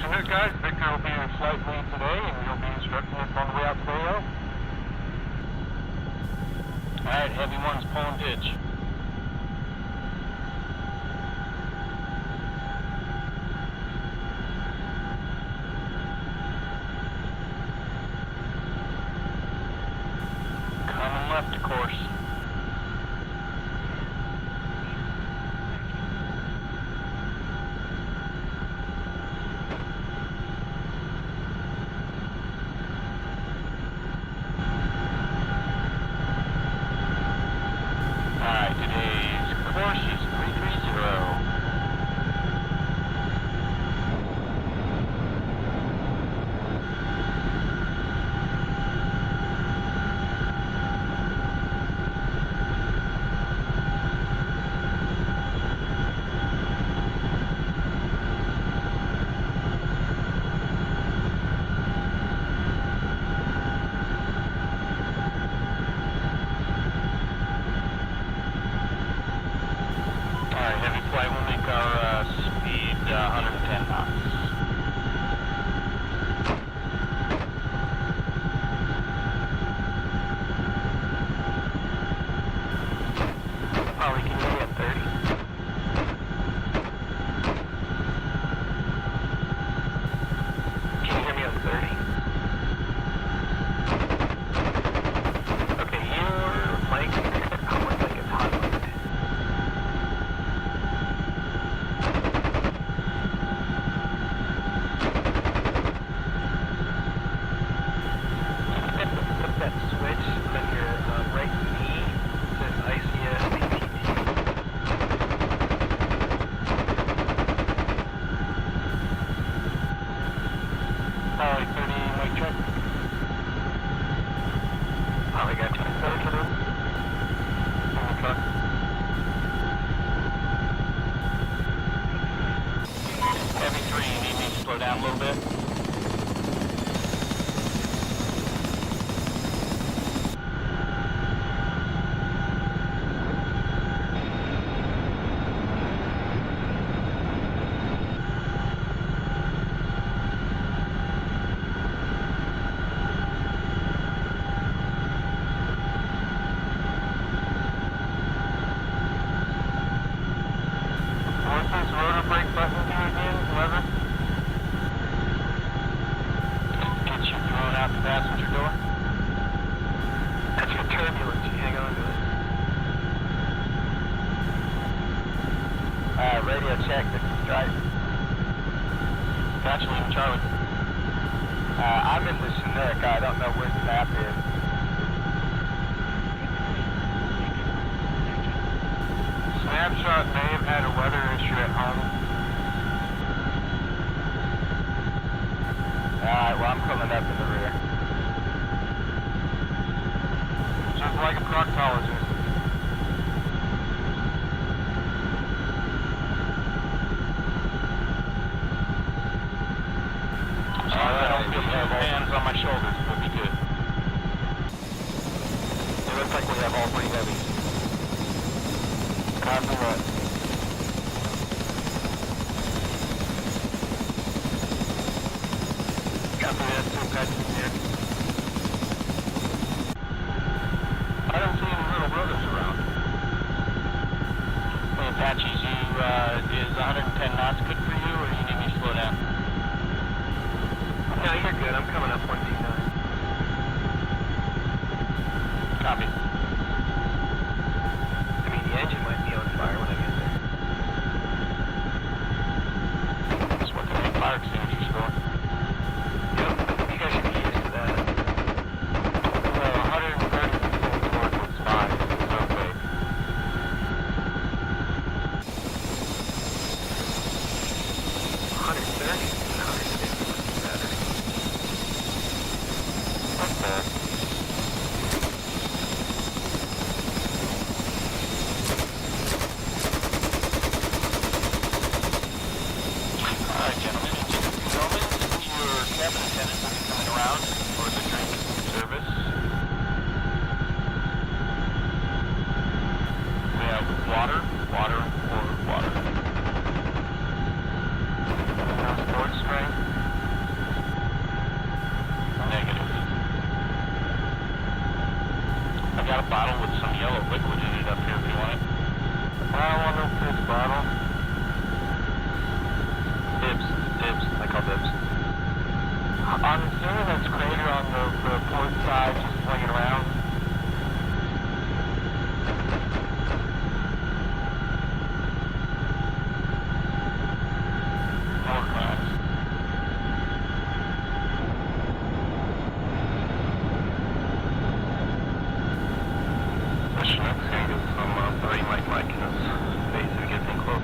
Chinook guys, Victor will be your flight lead today, and you'll be instructing us on the way out to Bayo. Alright, heavy one's pulling ditch. Coming left, of course. Alright, today's course is 330. Alright, heavy flight will make our speed 110 knots. Ollie, can you hear me at 30? Can you hear me at 30? Okay, your mic looks like it's hot. Flip that switch on your right knee. It says ICS PTT. Ollie, 30 mic check. Ollie, got you. In the truck. Heavy 3, you need me to slow down a little bit? Just like a proctologist. I don't feel hands on my shoulders. We'll be good. It looks like we have all three heavies. Copy that. Copy that. Two patches here. I don't see any little brothers around. Hey, Apaches, is 110 knots good for you, or you need me to slow down? No, you're good. I'm coming up 129. Copy. I mean, the engine might be on fire when I get there. That's what the main fire extinguisher's for. Yep, you guys should be used to that. 130 torque is fine. It's okay. 130? 150 would be better. What's that? Alright, gentlemen, in just a few moments, your cabin attendant will be coming around for the drink service. We have water, or water. No sports drink? Negative. I got a bottle with some yellow liquid in it up here if you want it. I want no piss bottle. Dibs. I call dibs. I'm assuming that's Crater on the port side, just swinging around. More class. The Chinook's gonna get some brain like Mike in his face if he gets in close.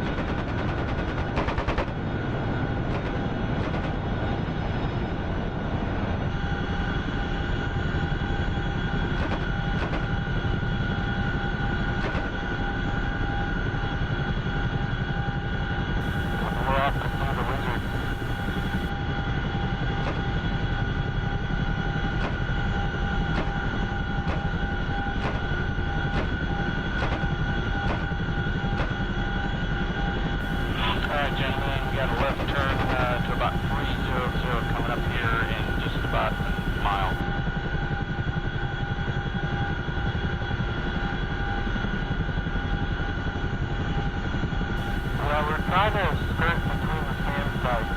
We're off to see the wizard. Alright, gentlemen, we got a left turn to about 300 coming up here in just about a mile. Yeah, we're trying to skirt between the sand sites.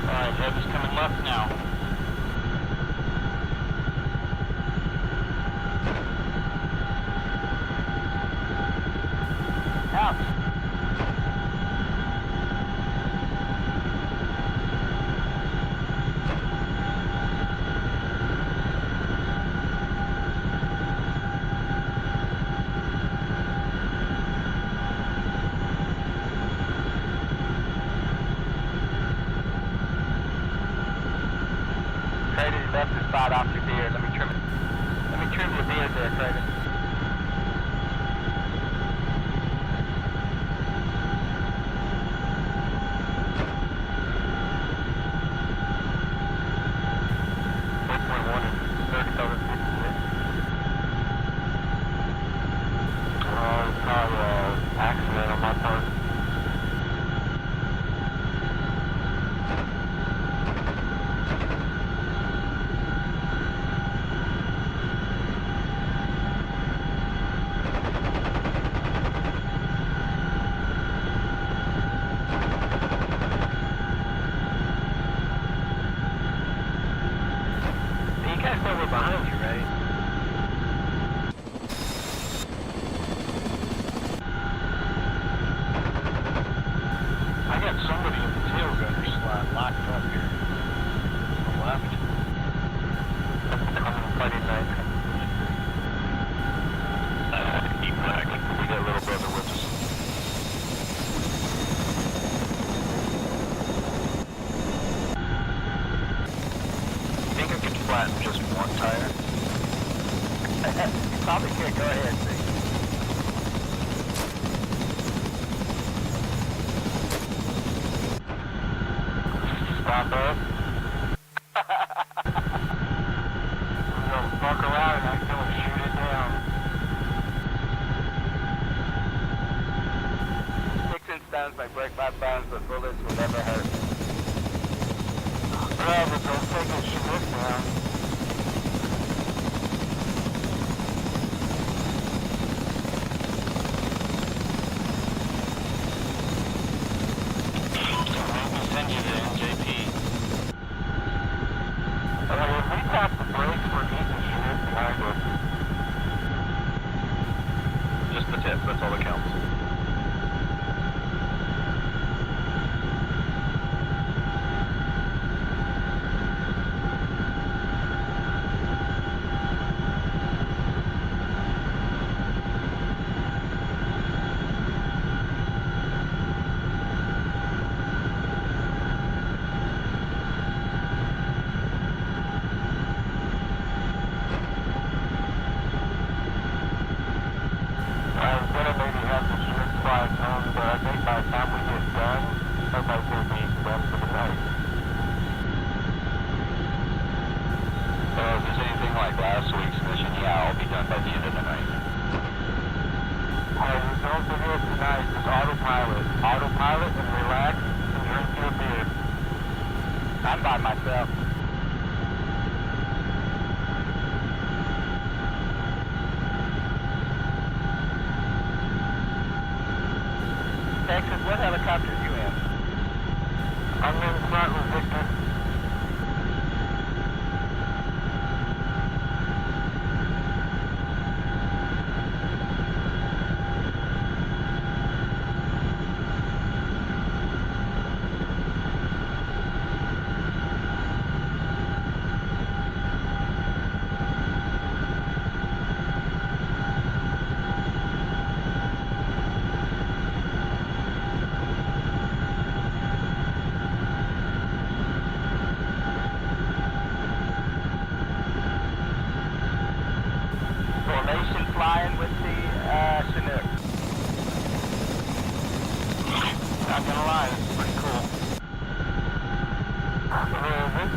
Alright, heavy's coming left now. Out. Crater, you left your spot off your beard. Let me trim it. Let me trim your beard there, Crater. Accident on my part. flatten just one tire? You probably could. Go ahead, see. Stop up. I'm gonna fuck around and accidentally shoot it down. 6 inch stones may break my bones, but bullets will never hurt. Yeah, but don't take a shit down. Send you the NJP. If we tap the brakes, we're eating shit behind us. Just the tip, that's all that counts. I'm gonna maybe have the short flight home, but I think by the time we get done, everybody's gonna be done for the night. If it's anything like last week's mission, yeah, I'll be done by the end of the night. Hey, don't forget tonight, just autopilot. Autopilot and relax and drink your beer. I'm by myself. Texas, what helicopter are you in? I'm in front with Victor. Formation flying with the Chinook. Not gonna lie, this is pretty cool.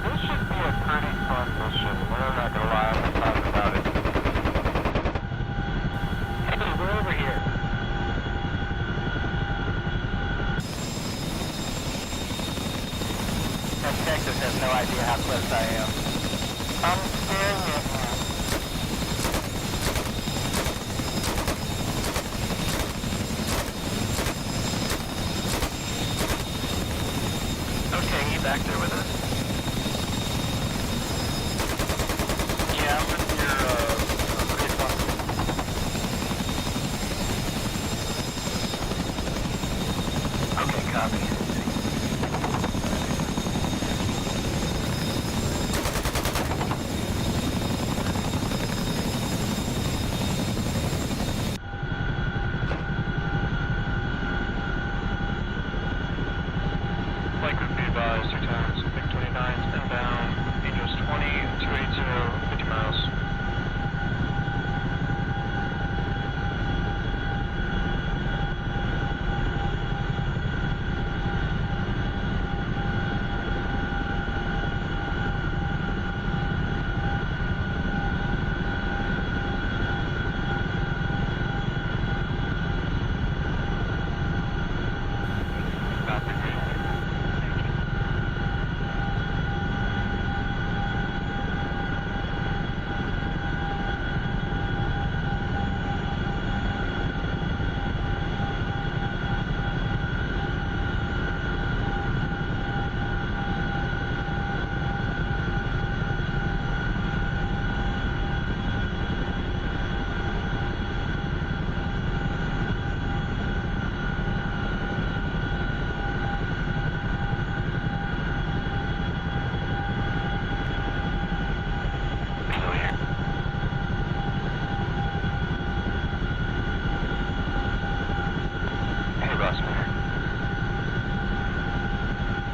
This should be a pretty fun mission. I'm not gonna lie, I'm excited about it. Hey, we're over here. That Texas has no idea how close I am. I'm staring at you. Okay, you back there with us? Yeah, I'm with your, okay, copy. Flight group be advised, 2 times, MiG-29 inbound, Angels 20, 280, 50 miles.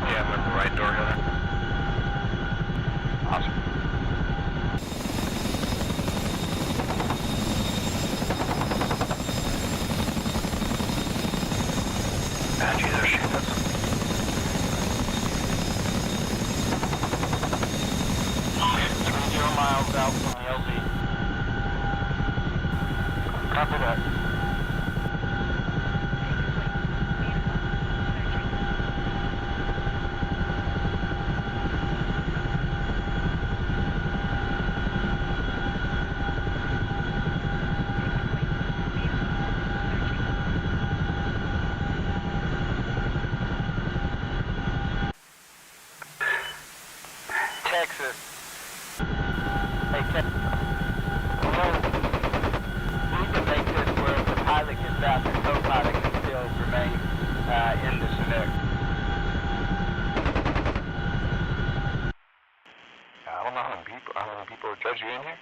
Yeah, I'm in the right door here. Awesome. Texas. Hey, Texas. We can make this where if the pilot gets out, the co-pilot can still remain in the Chinook. I don't know how many people judge you in here.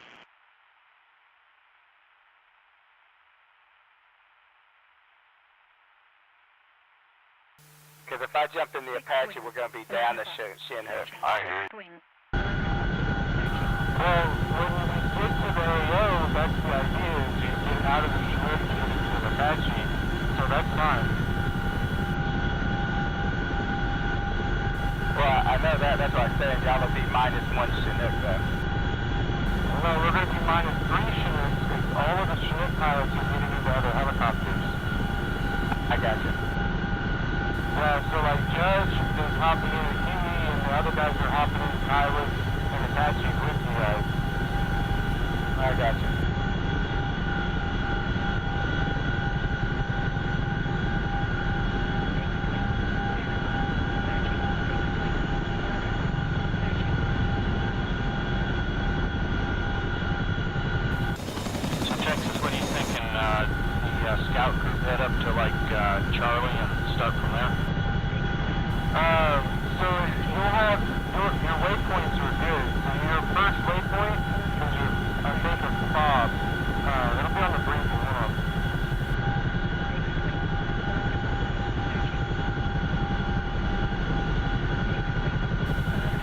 Because if I jump in the Apache, we're going to be down the Chinook. I hear you. Well, when we get to the AO, that's the idea, is you get out of the Chinook and get into the Apache. So that's fine. Well, I know that. That's what I'm saying. Y'all will be -1 Chinook, though. No, we're going to be -3 Chinooks because all of the Chinook pilots are getting into other helicopters. I got you. So like Judge is hopping in a Huey and the other guys are hopping in Kylus and Apache with you guys. I got you. So Texas, what are you thinking? The scout group head up to like Charlie and start from there? So you'll have your waypoints are good. So your first waypoint is your, I think, a fob. It'll be on the briefing hold.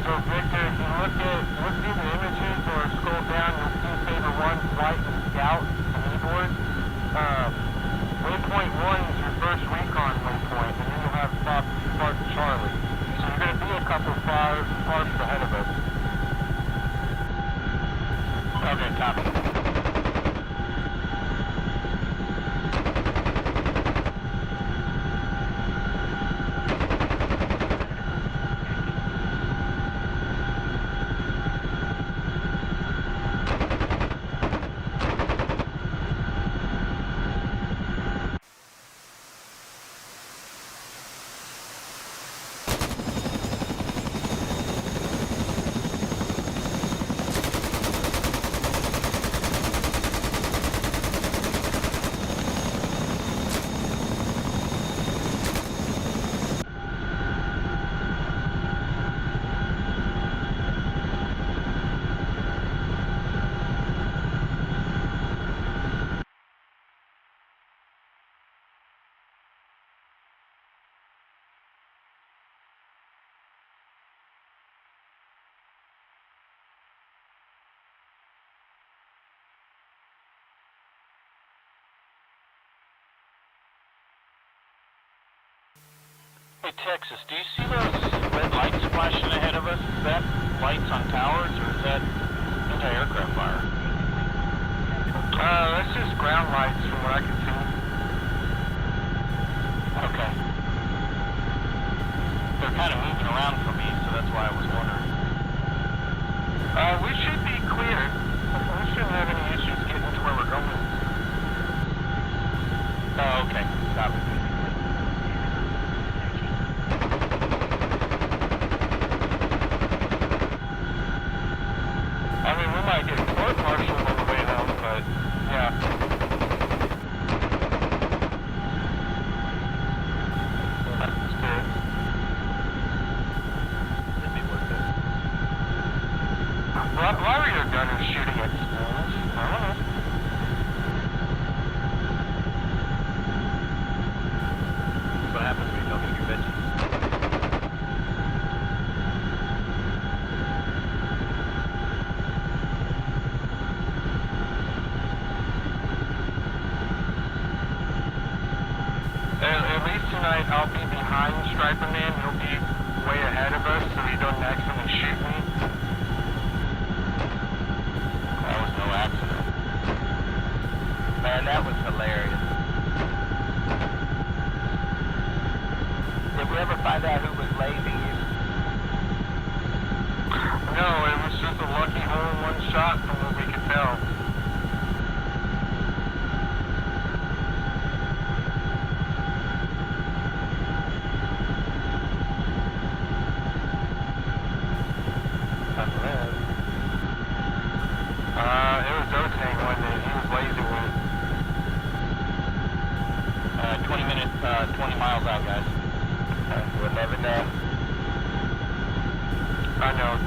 So Victor, if you look through the images or scroll down, you'll see Favor 1, Flight, and Scout, the keyboard. Waypoint 1 is your first recon waypoint, and then you'll have Fob Charlie. So you're going to be a couple far ahead of us. Okay, copy. Hey Texas, do you see those red lights flashing ahead of us? Is that lights on towers or is that anti-aircraft fire? That's just ground lights from what I can see. Okay. They're kind of moving around for me, so that's why I was wondering. We should be clear. We shouldn't have any issues getting to where we're going. Oh, okay. Stop it. I mean, we might get court-martialed on the way home, but, yeah. That's good. It'd be worth it. Why were your gunners shooting at schools? I don't know. That's what happens when you don't get your veggies. At least tonight I'll be behind Striper Man. He'll be way ahead of us so he doesn't accidentally shoot me.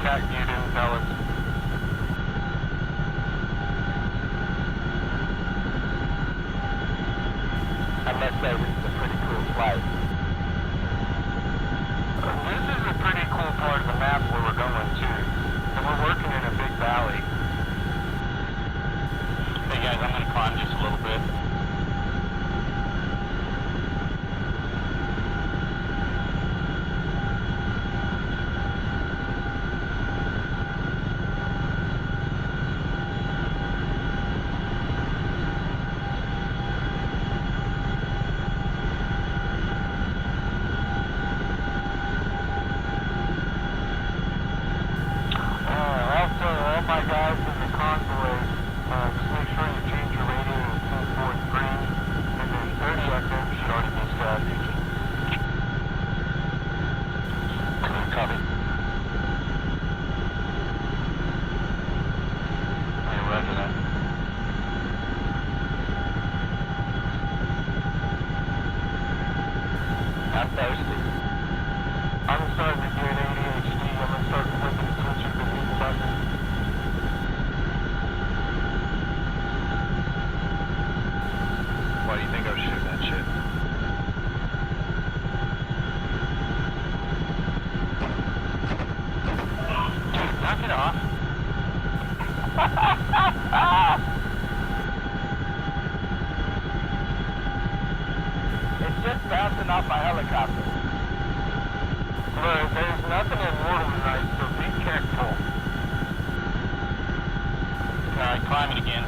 attack you didn't tell us. I must say, this is a pretty cool flight. This is a pretty cool part of the map where we're going to. And we're working in a big valley. Hey guys, I'm going to climb just a little bit. I'm thirsty. I'm starting to get ADHD. I'm gonna start flipping switches and hitting buttons. Why do you think I was shooting that shit? Dude, knock it off. It's just bouncing off my helicopter. Look, there's nothing immortal tonight, so be careful. Alright, climbing again.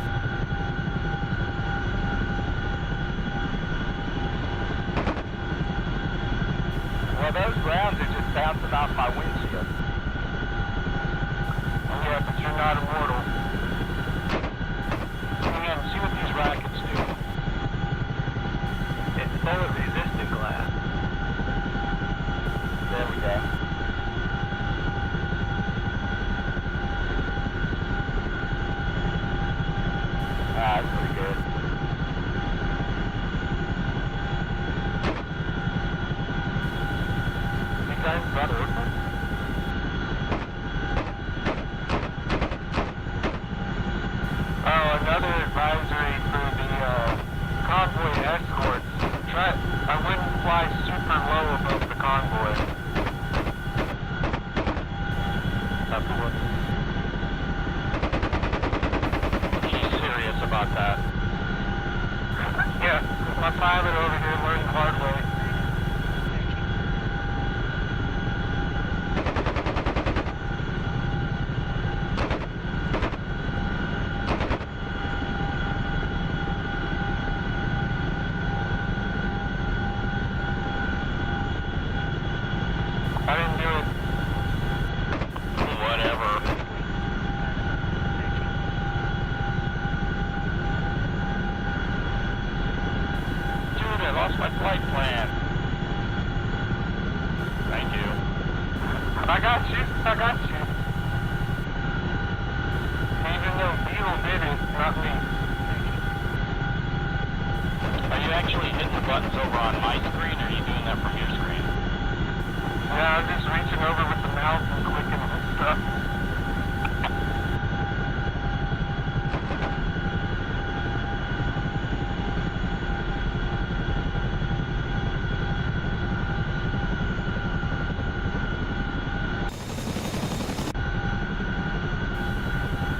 Well, those rounds are just bouncing off my windshield. Yeah, but you're not immortal. Man, see what these rockets do. It's bullet resistant glass. There we go. Ah, that's pretty good. You guys got it open? Oh, another advisory for the convoy escorts. I wouldn't fly super low above the convoy. He's serious about that. Yeah, my pilot over here learned the hard way. I didn't do it. Whatever. Dude, I lost my flight plan. Thank you. I got you. I got you. Even though Beetle did it, not me. Are you actually hitting the buttons over on my screen, or are you doing that from your screen? Yeah, I'm just reaching over with the mouse and clicking and stuff.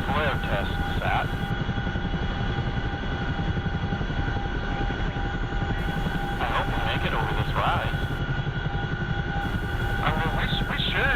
Flare test sat. I hope we make it over this rise. I mean, we should.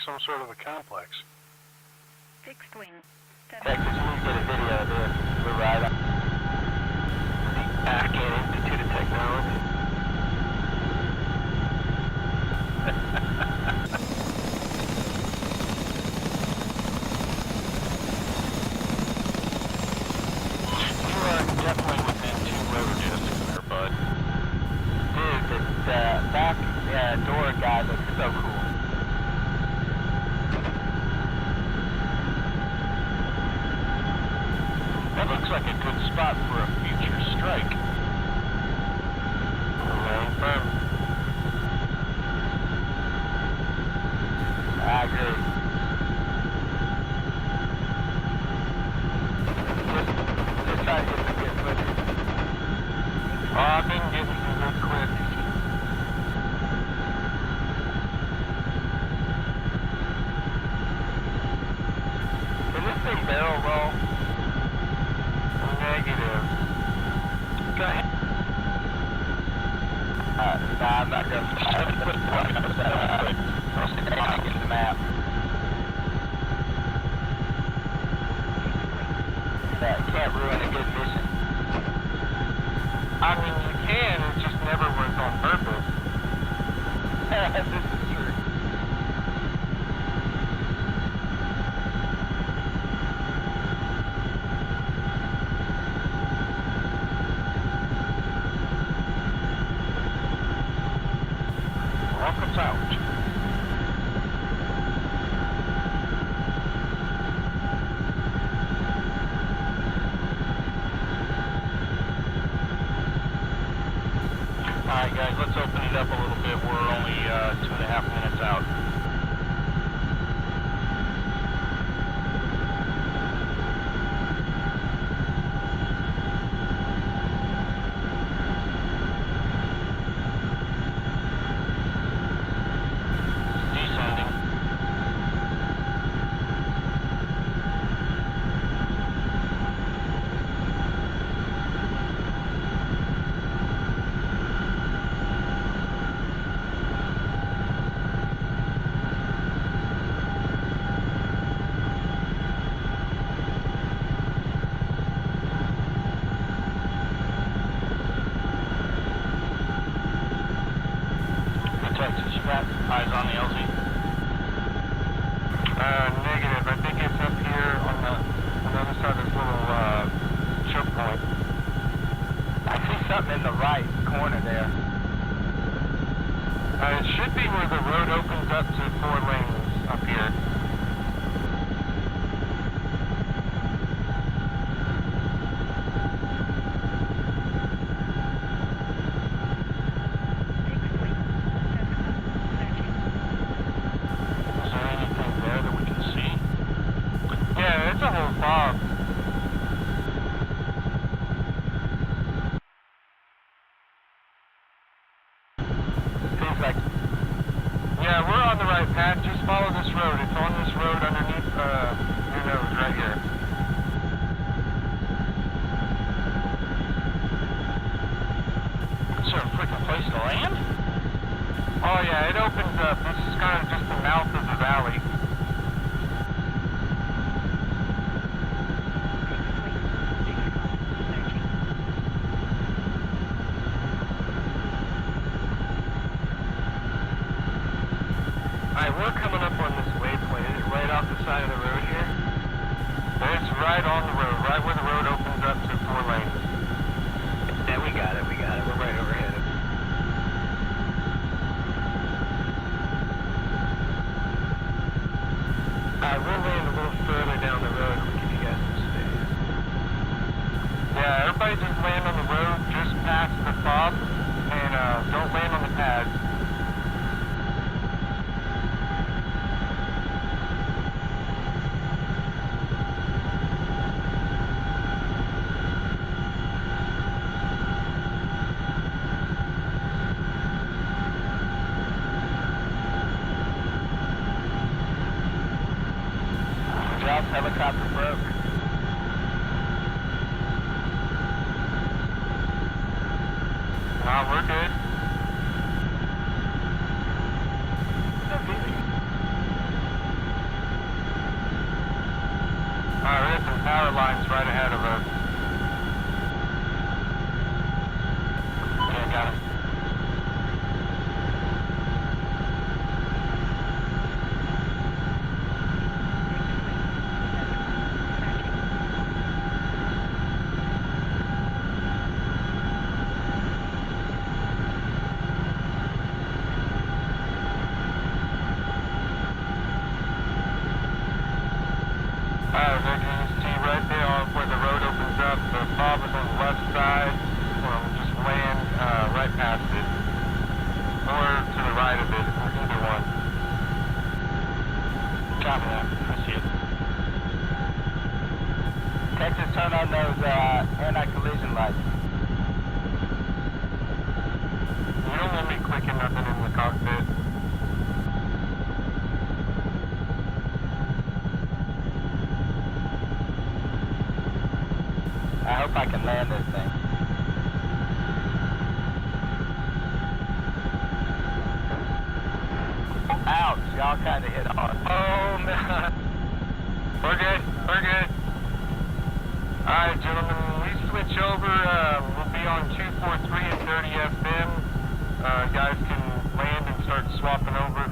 some sort of a complex. Fixed wing. Texas, you need to get a video of this. We're right up. Back in Institute of Technology. You are definitely within 2 road distance there, bud. Dude, this back door guy looks so cool. That looks like a good spot for a future strike. Firm. I agree. Just try to get some good footage. Oh, I've been getting some good clips. Can this thing barrel roll? Negative. Go ahead. Nah, I'm not gonna put in the map. That can't ruin a good mission. I mean, you can, it just never was on purpose. This is true. Rockets out. Alright guys, let's open it up a little bit. We're only 2.5 minutes out. Descending. Texas, you got eyes on the LZ? Negative. I think it's up here on the other side of this little choke point. I see something in the right corner there. It should be where the road opens up to 4 lanes up here. Is there anything there that we can see? Yeah, it's a whole fog. Seems like Yeah, we're on the right path. Just follow this road. It's on this road underneath your nose right here. Is there a freaking place to land? Oh yeah, it opens up. This is kind of just the mouth of the valley. Alright, we're coming up on this waypoint. Is it right off the side of the road here? It's right on the road, right where the road opens up to 4 lanes. yeah, we got it. We're right overhead of it. We'll land a little further down the road and give you guys some space. Yeah, everybody just land on the road just past the fob and don't land on the pads. Helicopter broke. We're good. power lines right ahead of us. Yeah, got it. Victor, you see right there where the road opens up, the fob is on the left side. Well, just land right past it. Or to the right of it, or either one. Copy that. I see it. Texas, turn on those anti-collision lights. You don't want me clicking nothing in the cockpit. I hope I can land this thing. Ouch, y'all kind of hit hard. Oh, man. We're good. We're good. Alright, gentlemen, when we switch over, we'll be on 243 and 30 FM. Guys can land and start swapping over.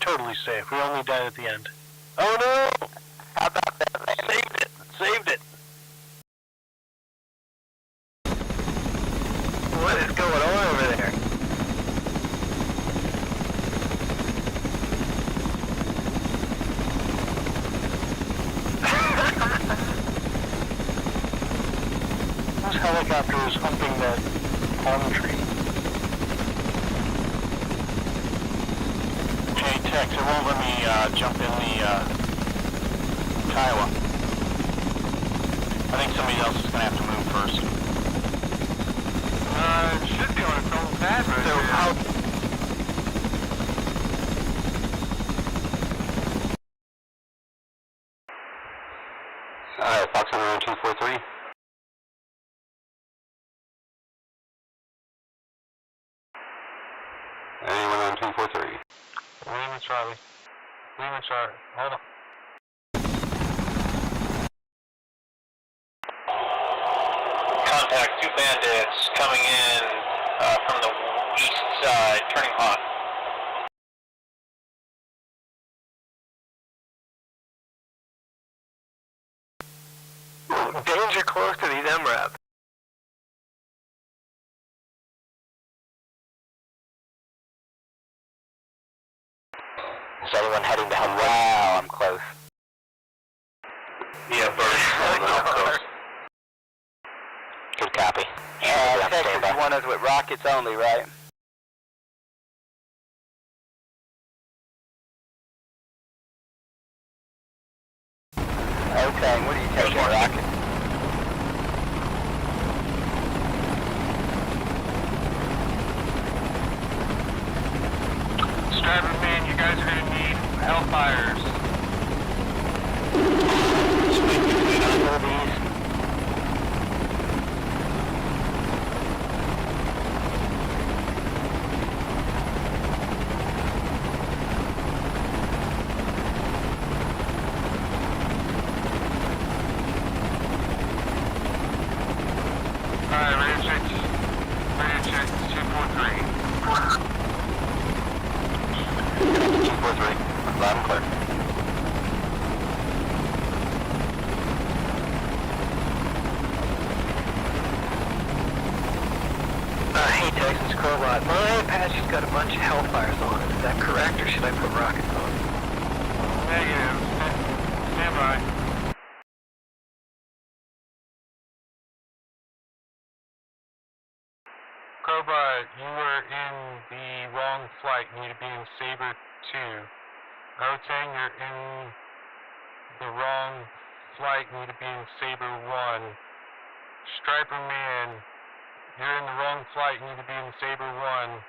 Totally safe. We only died at the end. Oh no! How about that, man? Saved it! Saved it! What is going on over there? This helicopter is humping that palm tree. Hey, Tex, it won't let me jump in the Kiowa. I think somebody else is going to have to move first. It should be on its own pad right So there. how... Fox on 243. Anyone on 243? Lima Charlie. Lima Charlie. Hold on. Contact 2 bandits coming in from the east side, turning hot. Danger close to these MRAP. Is anyone heading to help? Wow, I'm close. Yeah, Bird. Close. Good copy. Texas, you want us with rockets only, right? Okay, what are you taking, rocket? Striver man, you guys are going to need Hellfires. Alright, ready to check 243. 243, loud and clear. Hey Texas Crowbot, my Apache's got a bunch of Hellfires on it. Is that correct, or should I put rockets on? Negative. Stand by. Crowbot, you were in the wrong flight. You need to be in Saber 2. Otang, you're in the wrong flight. You need to be in Saber 1. Striper Man, you're in the wrong flight. You need to be in Saber 1.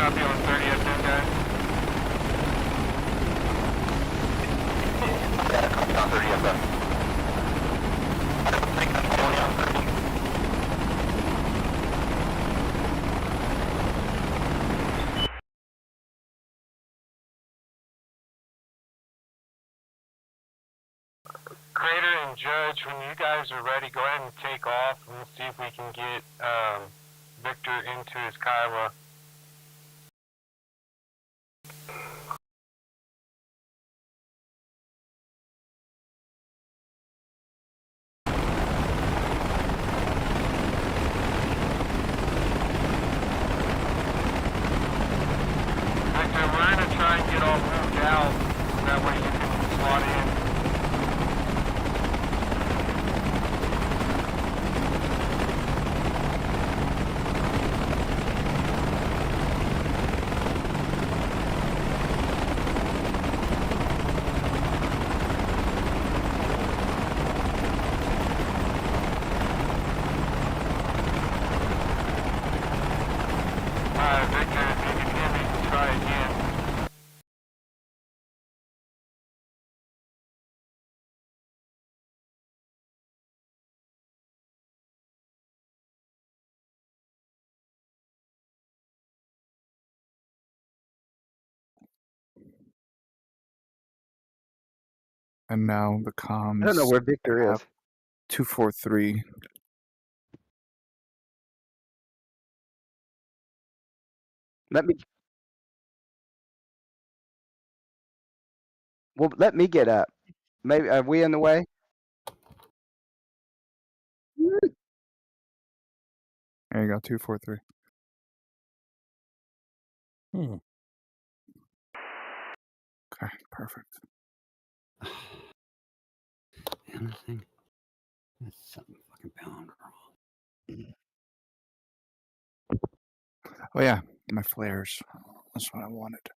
copy on 30 FM, guys. Yeah, copy on 30 FM. I don't think I'm only on 30. Crater and Judge, when you guys are ready, go ahead and take off, and we'll see if we can get Victor into his Kiowa. Victor, we're going to try and get all moved out, so that way you can slot in. Victor, if you can hear me, try again. And now the comms. I don't know where Victor is. 243. Let me get up. Maybe are we in the way? There you go, 243. Okay, perfect. Anything? That's something fucking pound wrong. Oh yeah, my flares. That's what I wanted.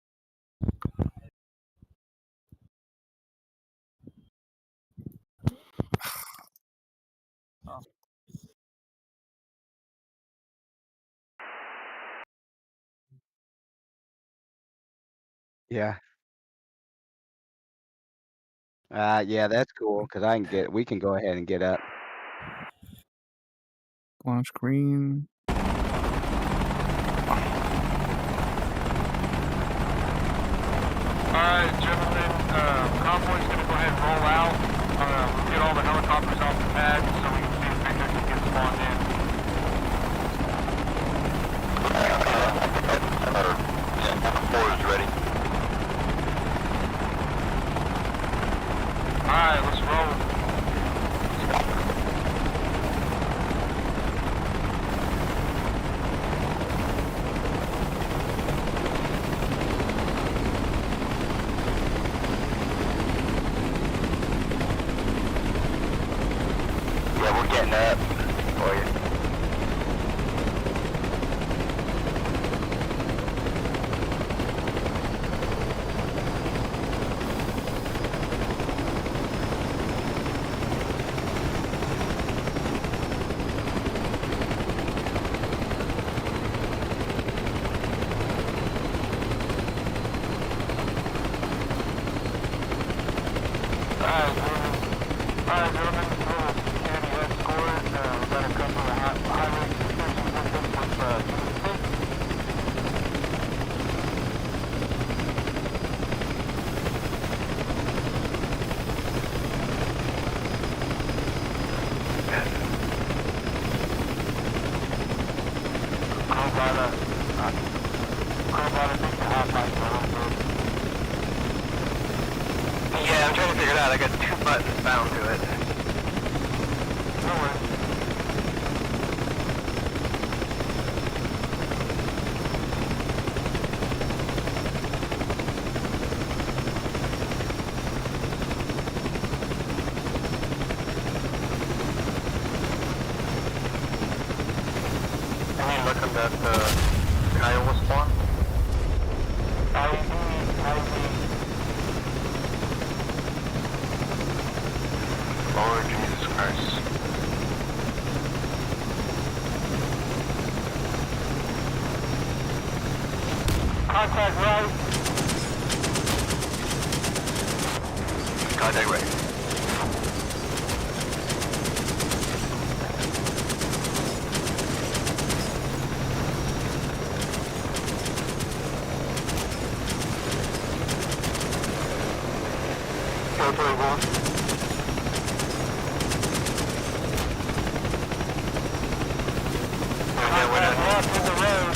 Yeah. Yeah, that's cool because we can go ahead and get up. Launch green. Alright, gentlemen, convoy's gonna go ahead and roll out. We'll get all the helicopters off the pad so we can see if Victor can get spawned in. Four is ready. Alright, let's roll. Yeah, we're getting up for you. Alright, gentlemen, security escort. We've got a couple of highway suspension systems with Yeah, I'm trying to figure it out. I got two buttons bound to it. No worries. I mean, look at that Kiowa spawn. Lord Jesus Christ. Contact right. Contact right. Territory 1. Left in the road.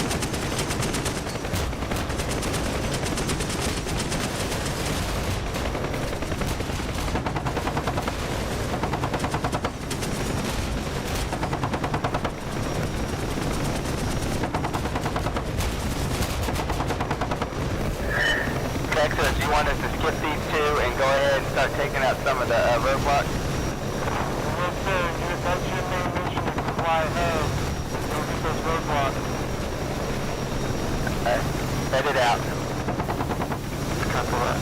Texas, you want us to skip these two and go ahead and start taking out some of the roadblocks? Yes, sir. That's your main mission is to fly ahead. Go get those roadblocks. Head it out. Copy that.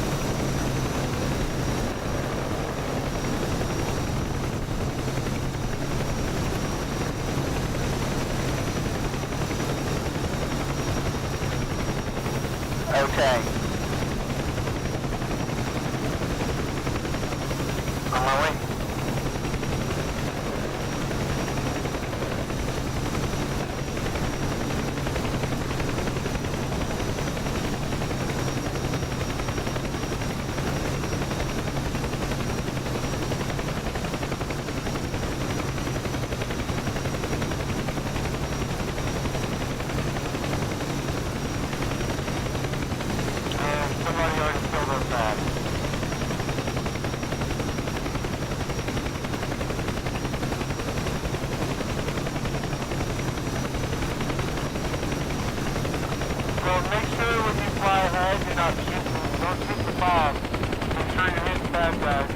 Okay. On my way. Somebody already killed us back. So make sure when you fly ahead you're not shooting. Don't shoot the bomb. Make sure you're hitting bad guys.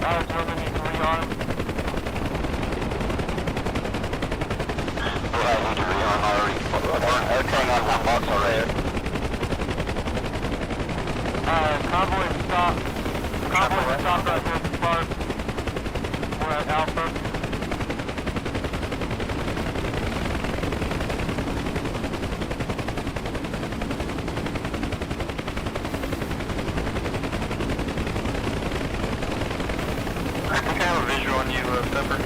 Alright, gentlemen, you can rearm. I need to rearm already. Okay, on my box already. Convoy stop. Convoy stop right there at the park. We're at Alpha. I think I have a visual on you, Pepper.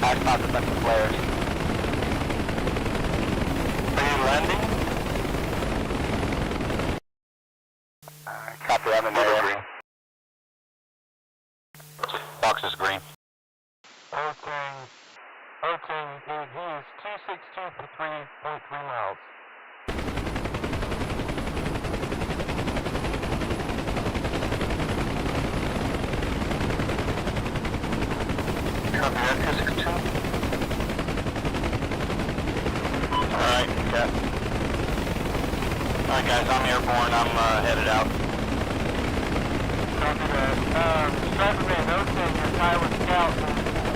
I spot the bunch of flares. Are you landing? Copy, I'm in there. Green. Box is green. Okay, he is 262 for 3.3 miles. Copy that, 262. Alright, got. Alright guys, I'm airborne, I'm headed out. Copy that. Striper Man, okay, your Kiowa Scout is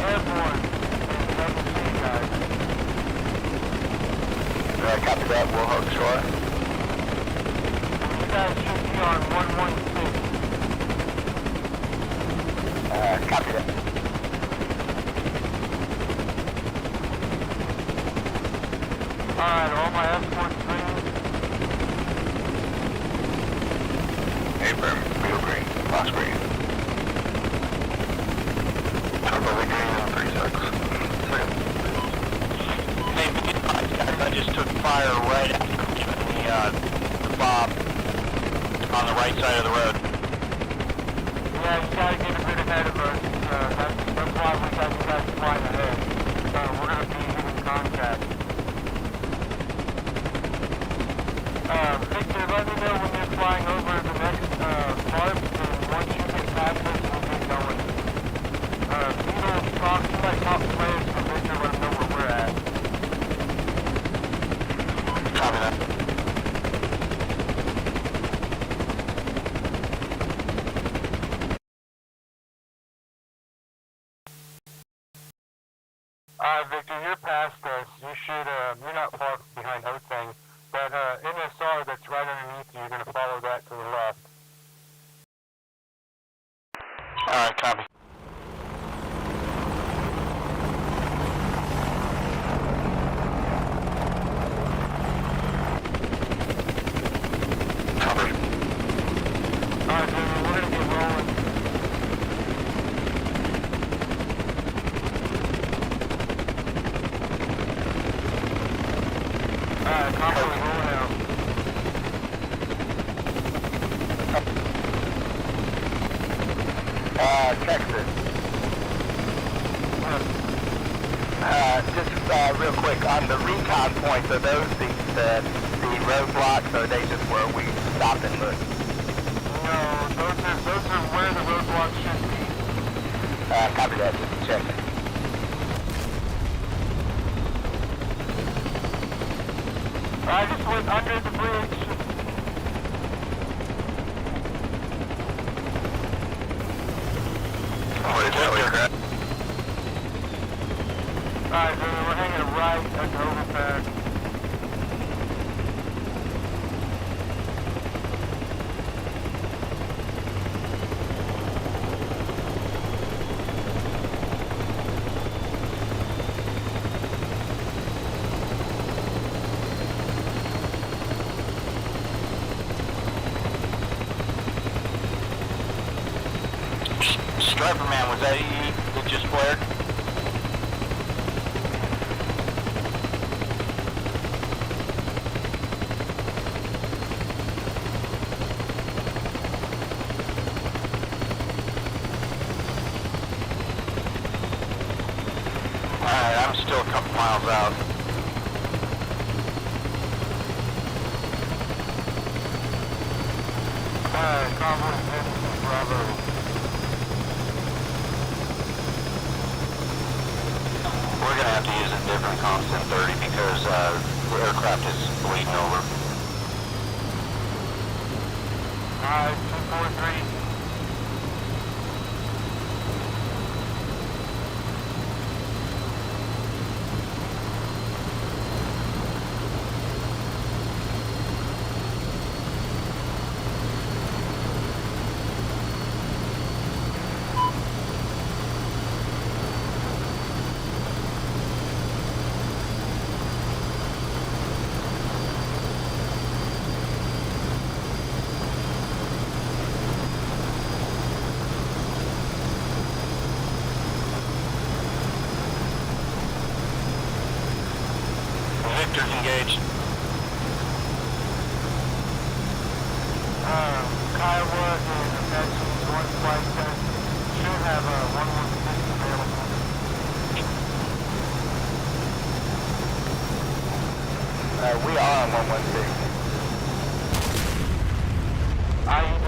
airborne. Double C, guys. Alright, copy that, we'll hold short. You guys should be on 116. Copy that. Alright, all my escorts green. Abram, real green, box green. Turbo green in 3 seconds. Hey, guys, I just took fire right after giving the bob on the right side of the road. Yeah, you gotta get a bit ahead of us. That's why we got you guys flying ahead. We're gonna be in contact. Victor, let me know when you're flying over the next part, and once you get past us, we'll get going. Beetle, somebody talk players for Victor, let them know where we're at. Copy that. Victor, you're past us. You should, you're not far behind Hosang. But NSR that's right underneath you, you're going to follow that to the left. Alright, copy. Texas. Just real quick, on the recon points, are those the roadblocks, or are they just where we stop and look? No, those are where the roadblocks should be. Copy that, just checking. I just went under the bridge. Alright, we're hanging right at the overpass. Striper man, was that EE that just flared? Alright, I'm still a couple miles out. Alright, convoy Bravo. We're gonna have to use a different constant 30 because the aircraft is bleeding over. Alright, 243. Victor's engaged. Kiowa is attaching to one flight test. Should have a 116 available. We are on 116. IED.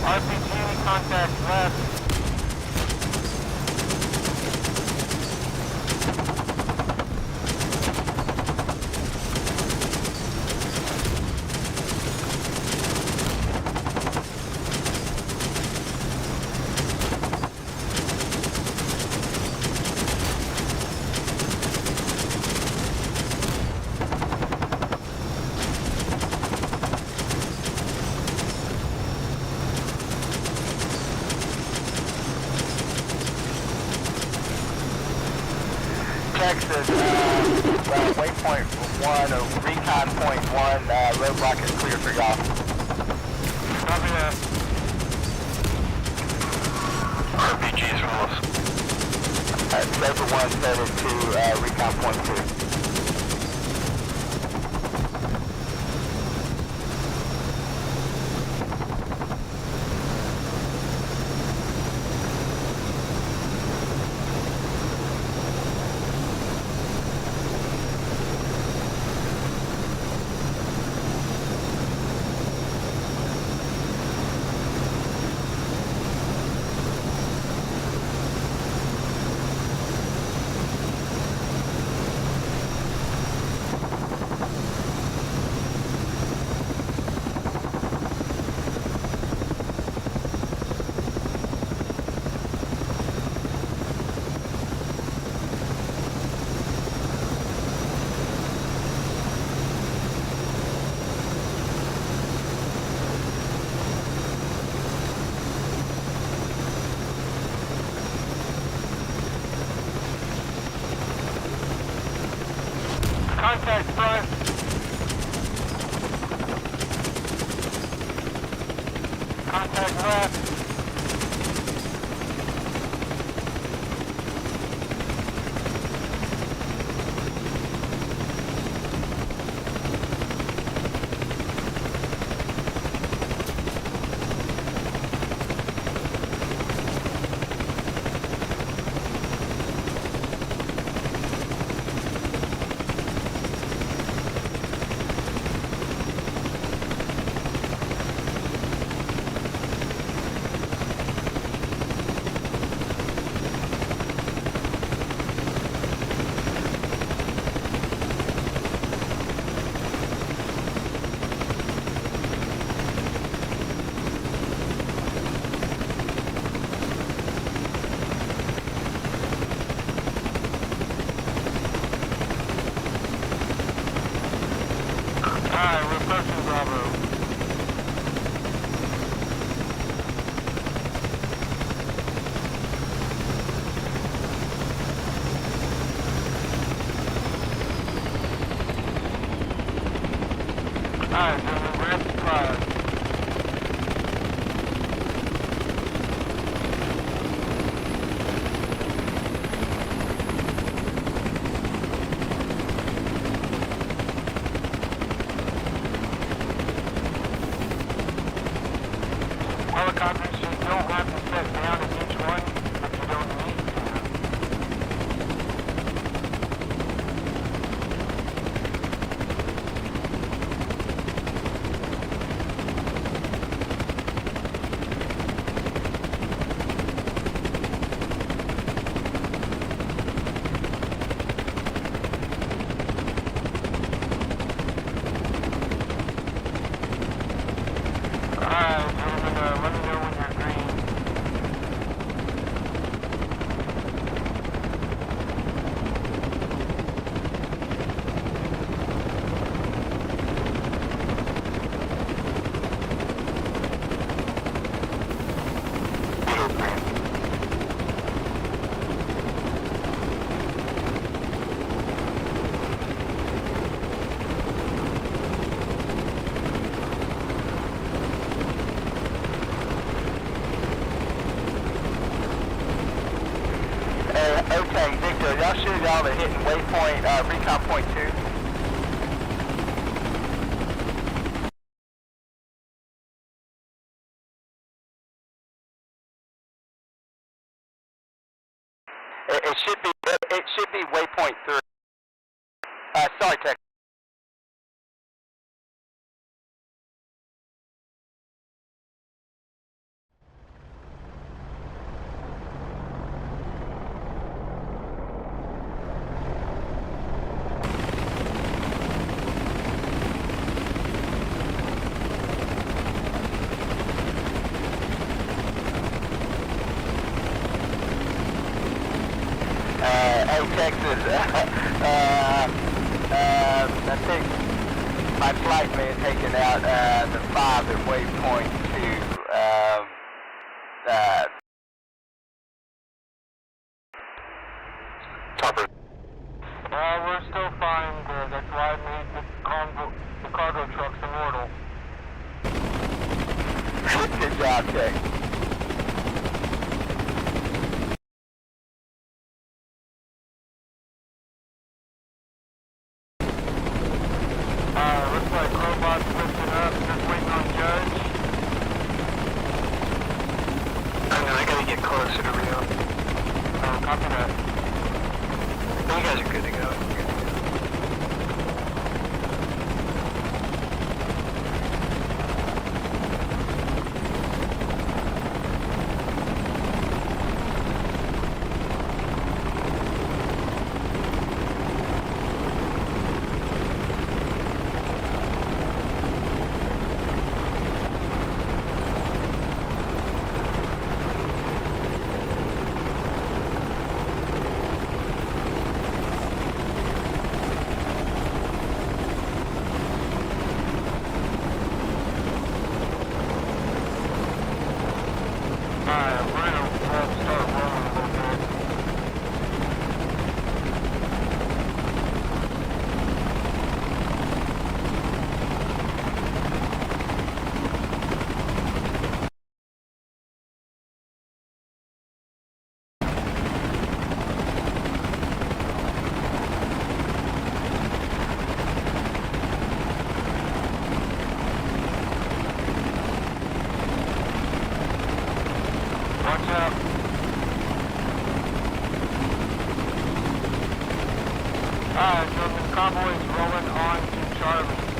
RPG contact left. Texas, waypoint 1, or recon point 1, roadblock is clear for y'all. Copy that. RPG's from us. Saber 1 headed to recon point 2. Contact front. contact left. Alright, we're approaching Bravo. Alright, gentlemen, we're at the prize. Helicopters, you don't have to set down in each one if you don't need to. Alright, gentlemen, let me know when you're green. Okay, Victor, y'all sure y'all are hitting waypoint, recon point 2? It should be waypoint 3. Sorry, Tech. Hey, Texas, I think my flight may have taken out the 5 at waypoint 2. Topper. We're still fine there. That's why I made the cargo trucks immortal. Good job, Tex. Looks like robots lifted up, just waiting on Judge. I gotta get closer to Rio. Copy that. You guys are good to go. Charlie.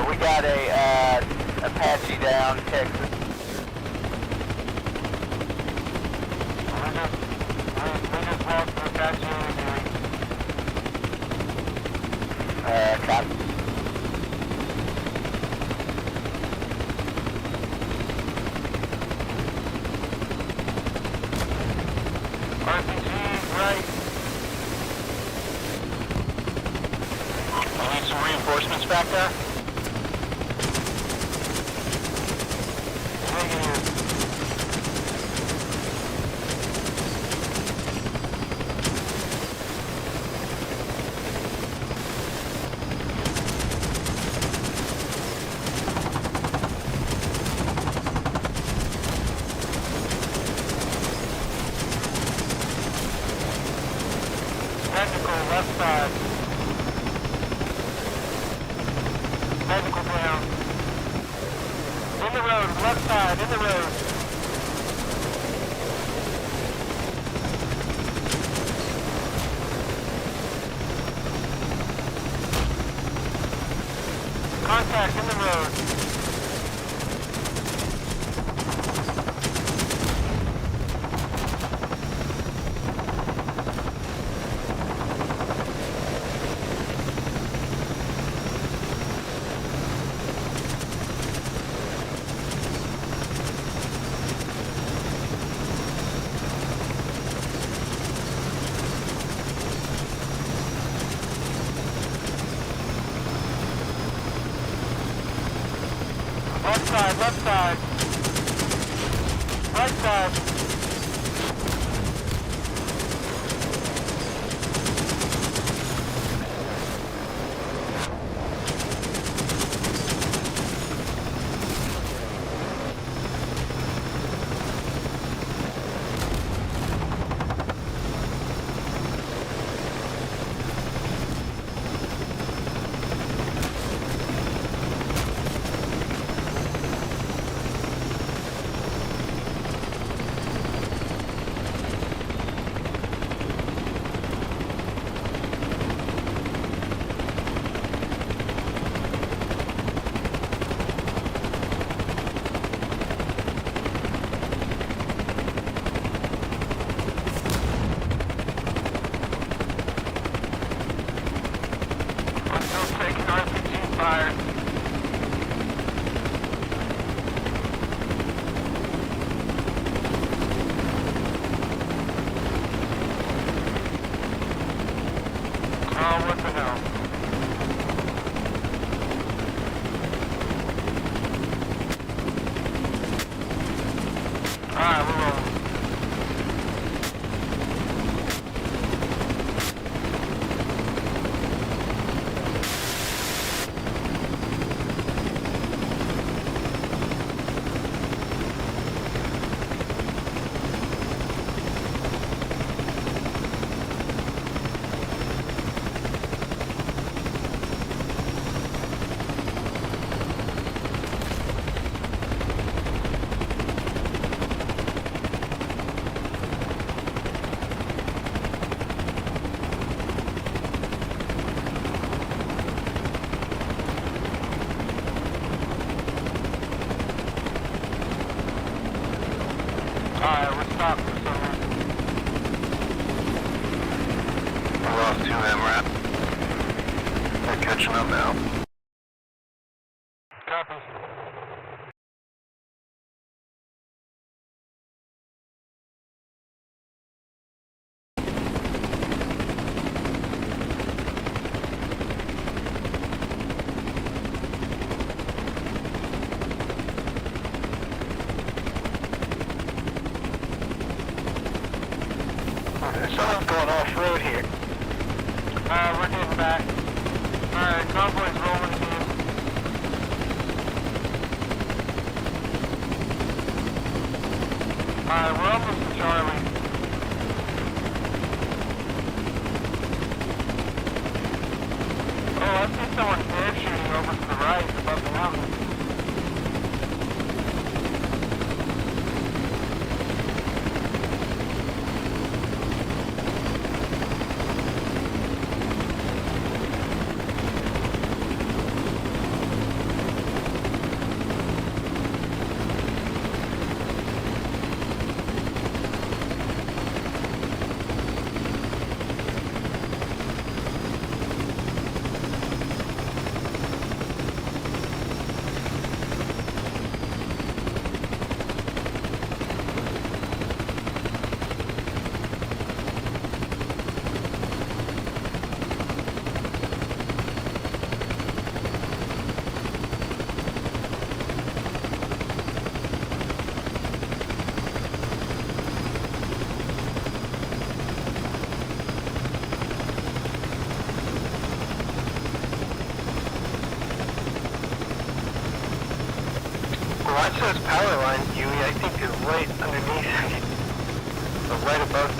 We got a Apache down, Texas. We just lost the Apache Copy. RPG, right. We need some reinforcements back there. Technical, left side. Technical down. In the road, left side, in the road. Contact in the road. Left side, left side. Right side. Alright, we're stopped for some reason. We're off to MRAP. We're catching up now. Copy. Someone's going off-road here. We're getting back. Alright, convoy's rolling in. Alright, we're almost to Charlie. Oh, I see someone parachuting over to the right above the mountain. Well, that says power line, Huey. I think you're right underneath. Or right above.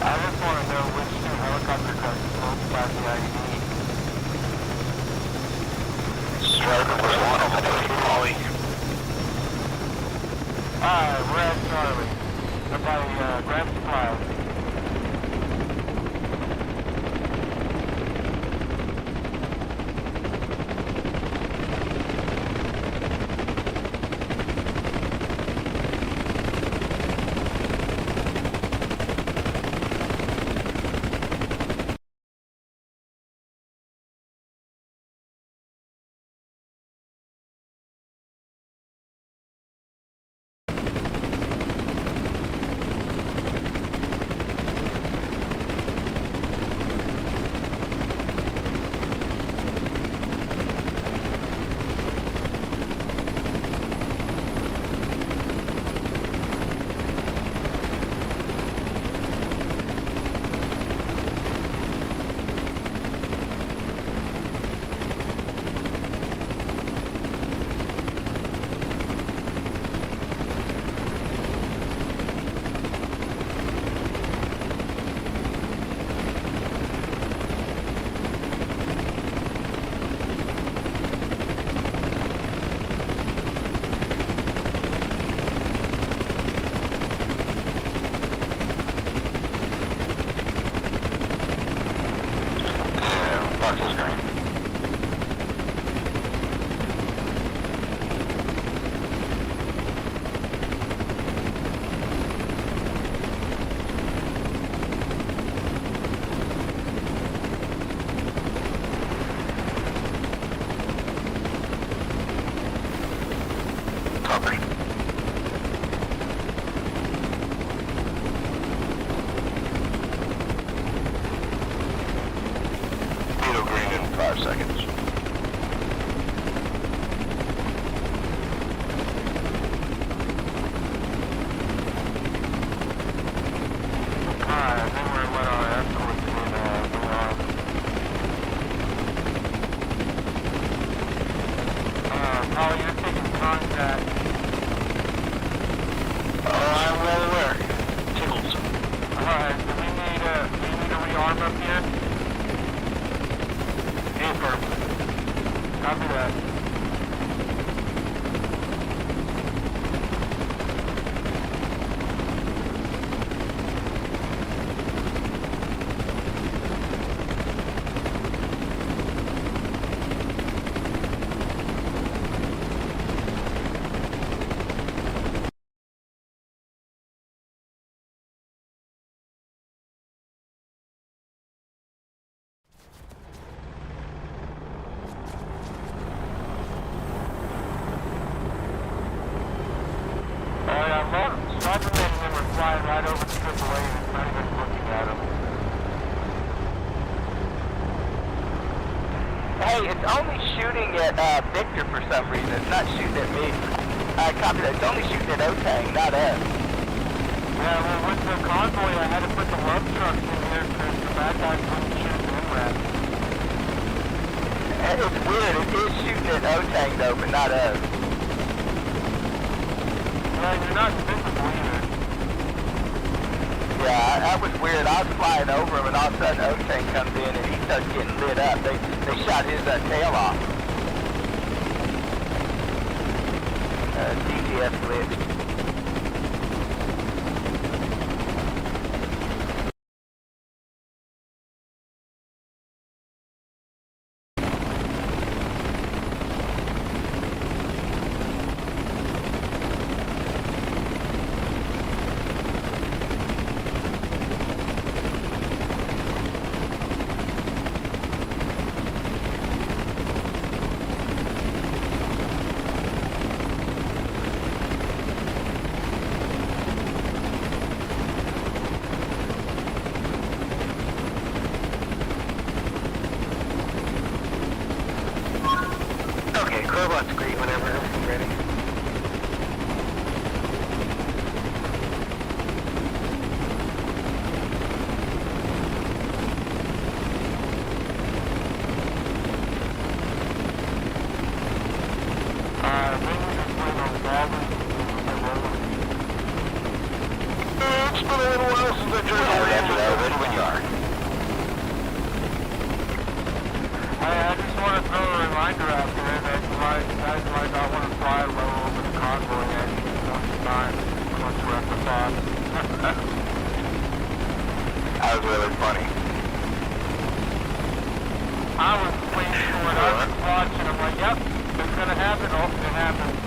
I just want to know which two helicopter crash both got the IED. Striker was one of them. Molly. Alright, we're at Charlie. We're by Grand Supply. strip away and it's not even looking at him. Hey, it's only shooting at Victor for some reason. It's not shooting at me. Copy that. It's only shooting at Otang, not us. Yeah, well, with the convoy, I had to put the love trucks in here because the bad guys wouldn't shoot the MRAP. And it's weird. It is shooting at Otang, though, but not us. Yeah, you're not visible either. Yeah, that was weird. I was flying over him, and all of a sudden Otang comes in, and he starts getting lit up. They shot his tail off. DCS glitch. Okay, Crowbot's great whenever you're ready. It's been a little while since I turned on the engine. Ready when you are. I just want to throw a reminder out there that guys might not want to fly low over the convoy at one time. Once we're at the top. That was really funny. I was waiting for it. I was watching. I'm like, yep, it's going to happen. Oh, it happened.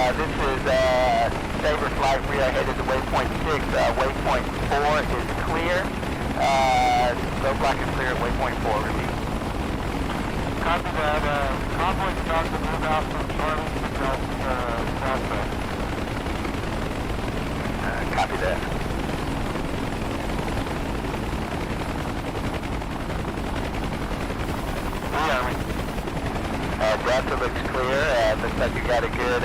This is Saber Flight. We are headed to waypoint 6. Waypoint 4 is clear. Roadblock is clear at waypoint 4. Release. Copy that. Convoy starts to move out from Charlie to southwest. Copy that. Delta looks clear. Looks like you got a good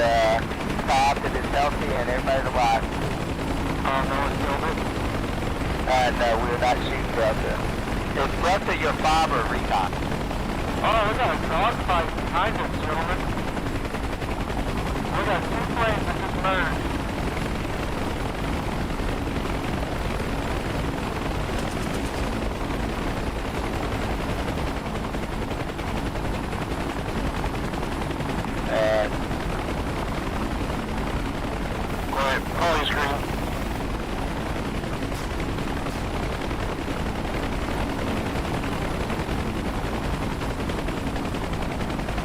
top that is healthy and everybody's alive. No one killed it? No, we're not shooting Delta. Is Delta your fob or recon? Oh, we got a dogfight behind us, gentlemen. We got two planes that just merged. Poly screen.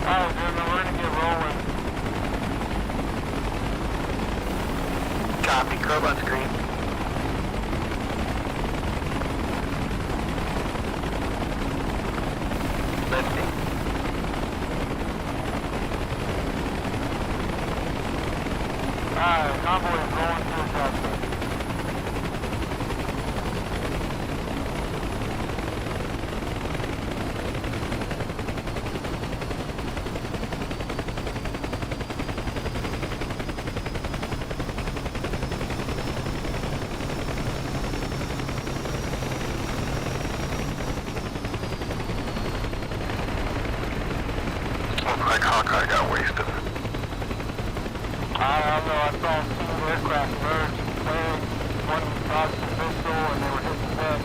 Alright, then we're going to get rolling. Copy, curve on screen. Lifting. Alright, convoy is rolling through Delta. Looks like Hawkeye got wasted. I don't know, I saw two aircraft merge and plane. One dodged the pistol and they were hitting the head.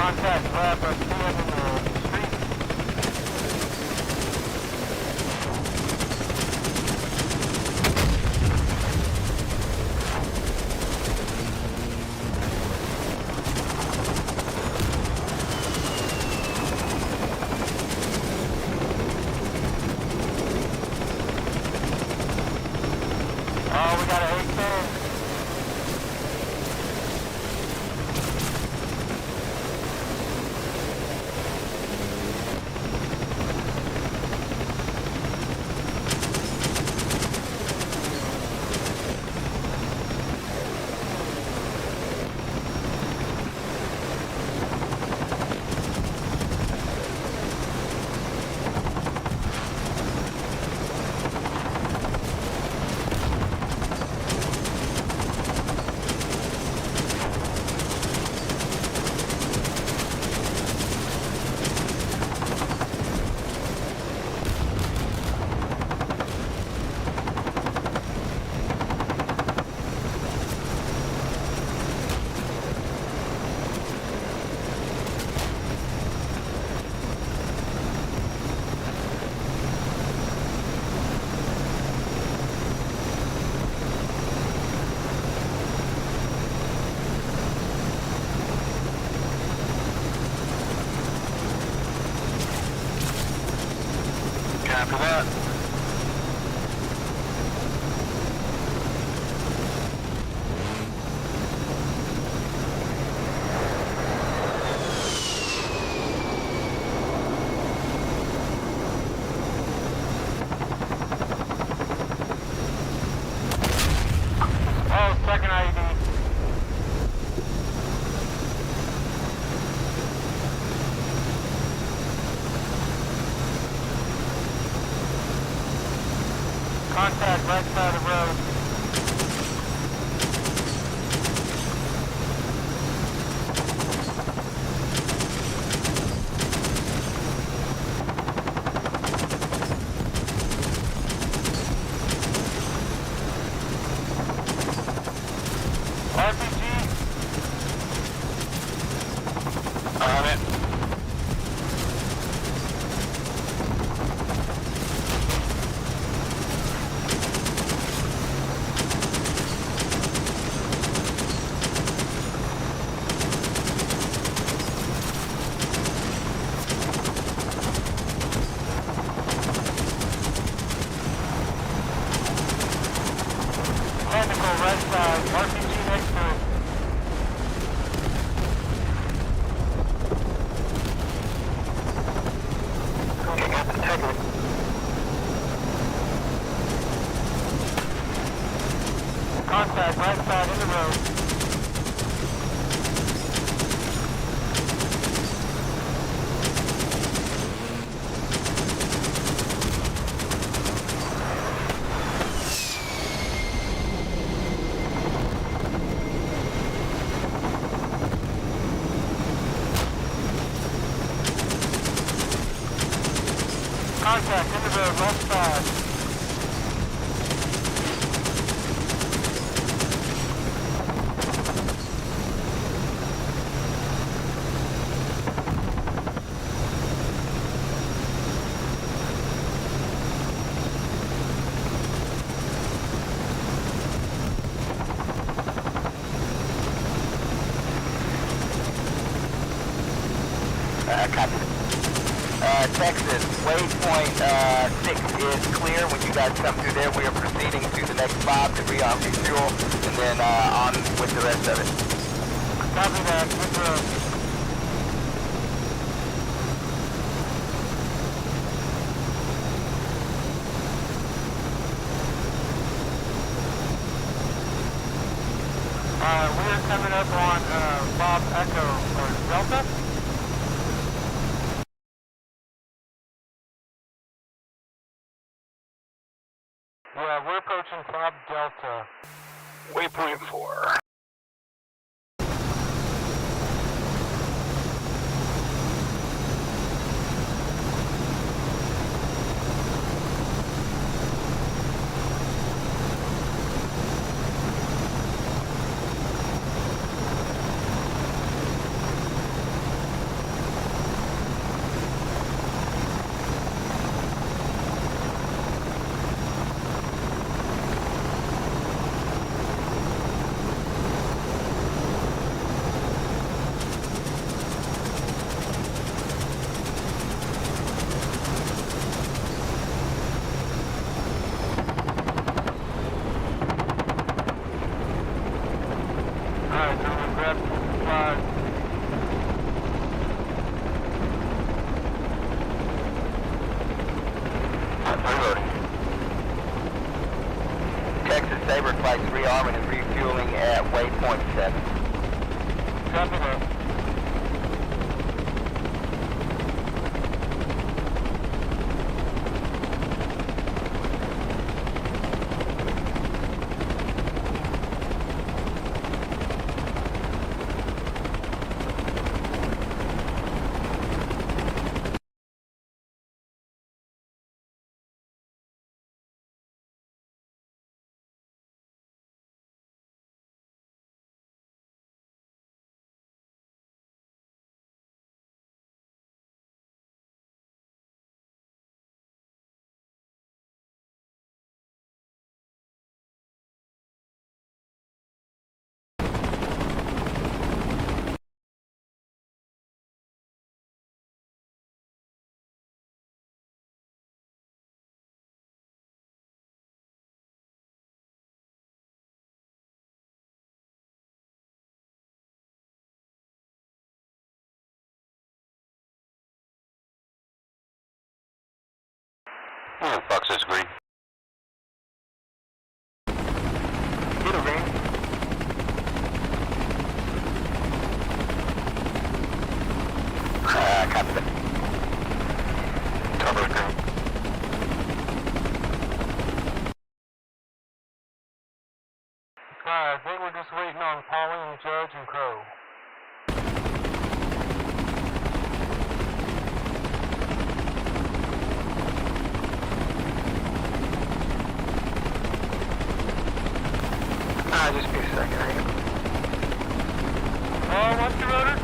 Contact lab of PM in the street. Oh, we got an 810. After that. Oh, second ID. Contact right side of the road. RPG. On it. Technical right side, RPG next to it. Okay, got the technical. Contact right side in the road. Contact in the road, left side. Copy. Texas, waypoint 6 is clear. When you guys come through there, we are proceeding to the next spot to re-arm, refuel, and then on with the rest of it. Copy that. Good road. We're coming up on Bob Echo or Delta. Yeah, we're approaching Bob Delta. Waypoint 4. grab some supplies. Reloading. Texas Saber Flight 3 arming and refueling at waypoint 7. Copy that. Oh, Fox is green. Little green. Copy that. Cover green. I think we're just waiting on Pauline, Judge, and Crow. Just be a second. Hang on. What's your order?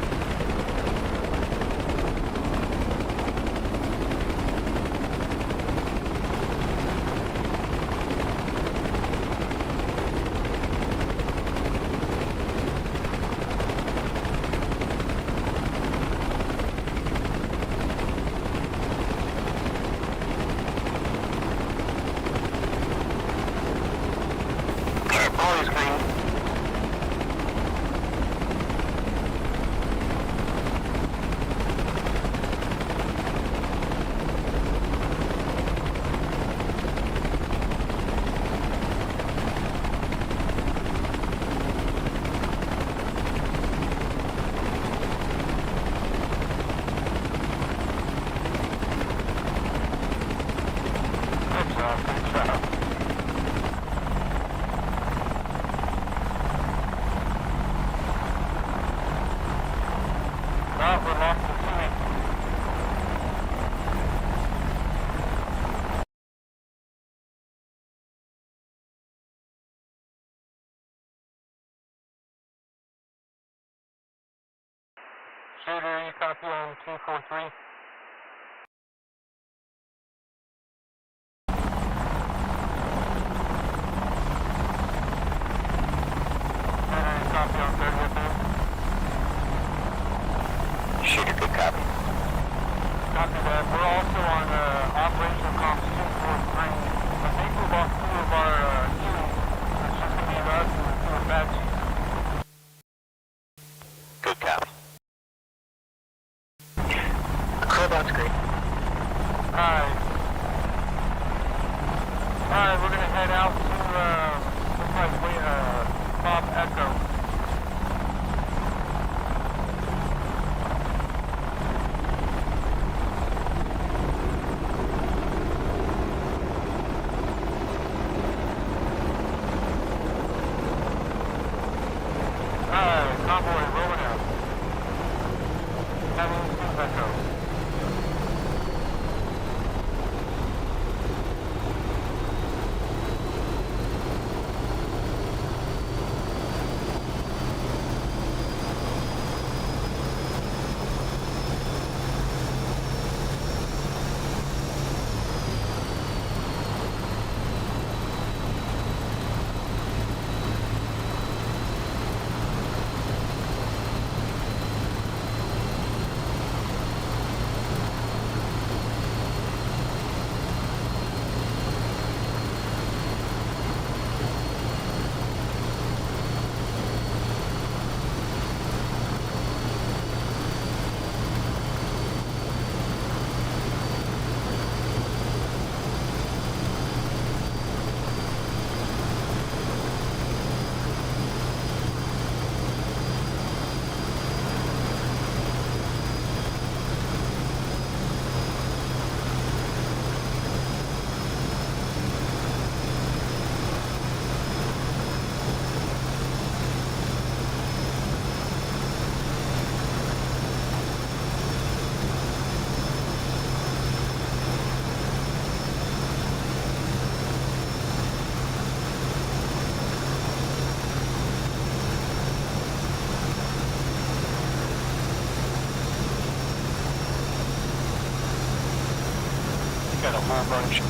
Paulie's green. Shooter, you copy on 243? Shooter, you copy on 30th? Shooter, good copy. Copy that. We're also on operational comms 243. I think we lost two of our units. It's just going to be us and the two Apaches. Good copy. Got a whole bunch.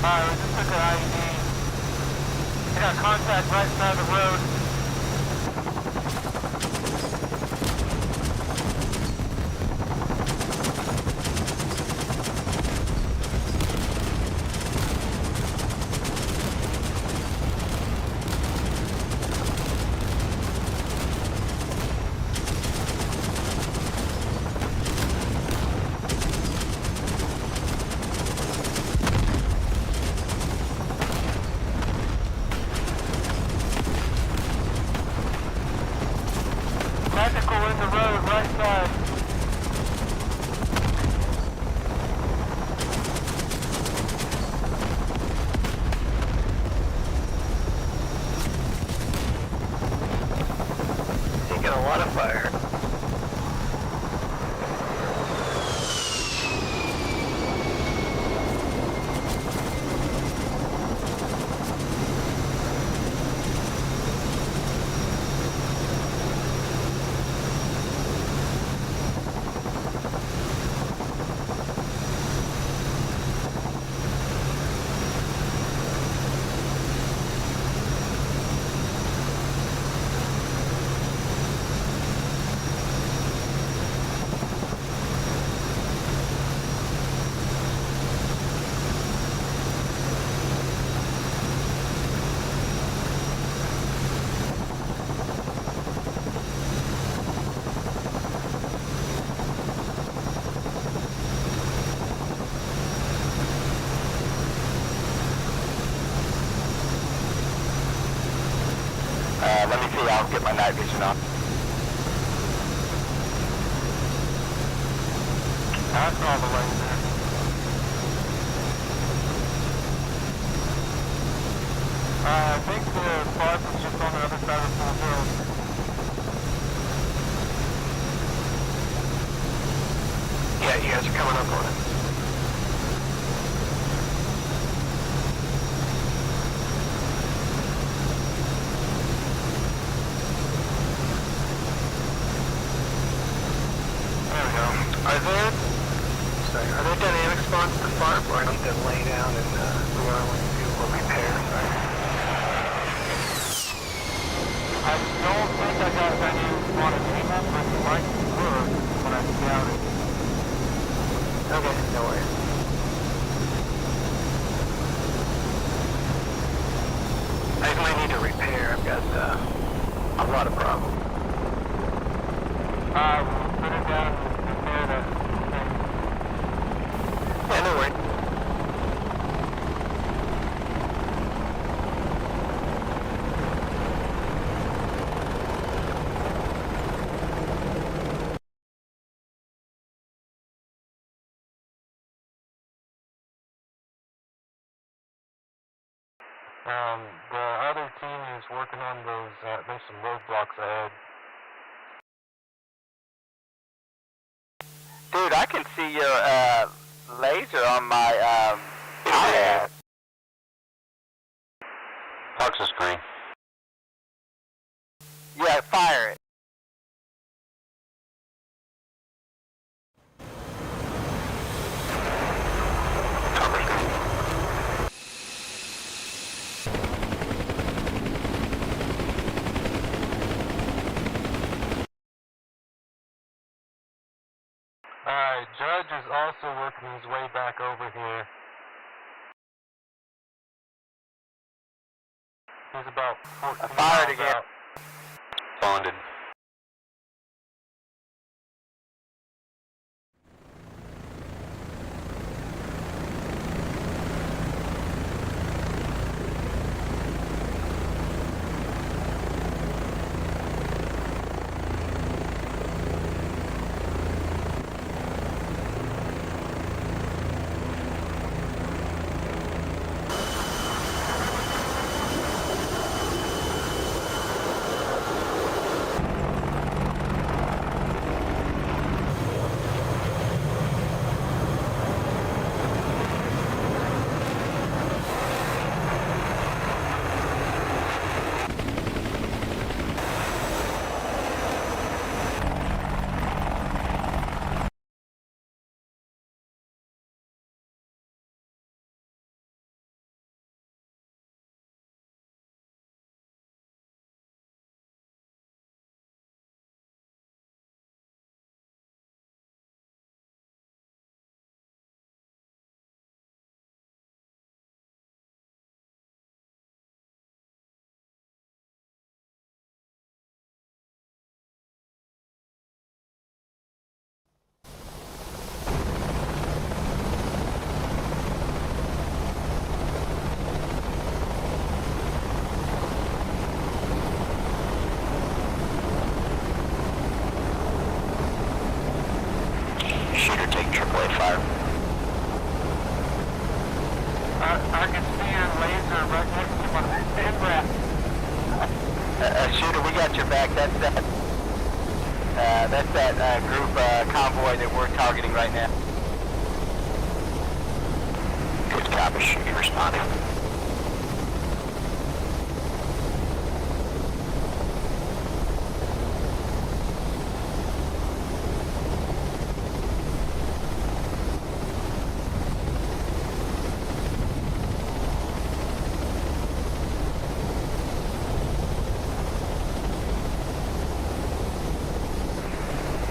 Alright, we just took an IED. I got contact right side of the road. Tactical in the road, right side. Taking a lot of fire. Let me see, I'll get my night vision on. That's all the way there. I think the park was just on the other side of the full hill. Yeah, you guys are coming up on it. Are there dynamic spawns to the farm, or I need to lay down and do a repair? I don't think I got dynamic spawn at table, but you might look when I scout it. Okay, no worries. I just might need to repair. I've got a lot of problems. We'll put it down and repair that. Yeah, no worries. The other team is working on those, there's some roadblocks ahead. Dude, I can see your, laser on my, iPad. Parks the screen. Yeah, fire it. Alright, Judge is also working his way back over here. He's about 14 miles fired again. out. Bonded. fire. I can see your laser right next to my MRAP. Shooter, we got your back. That's that group convoy that we're targeting right now. Good copy, shooter responding.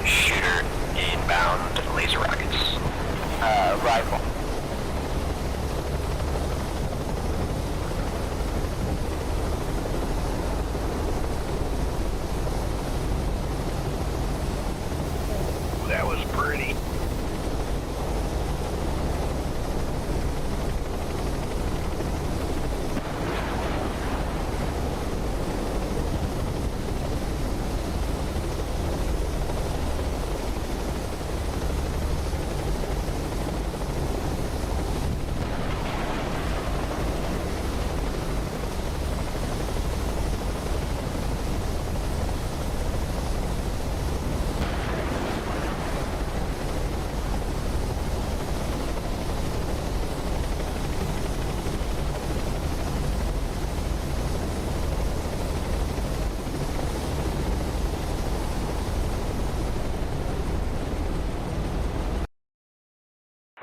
Shooter inbound laser rockets. Rifle. That was pretty.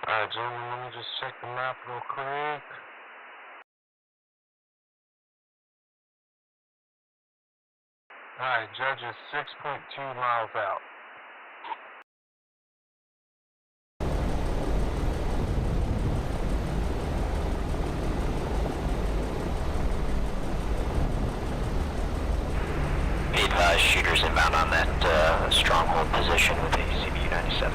Alright, gentlemen, let me just check the map real quick. Alright, Judge is 6.2 miles out. Be advised, shooters inbound on that stronghold position with a CBU-97.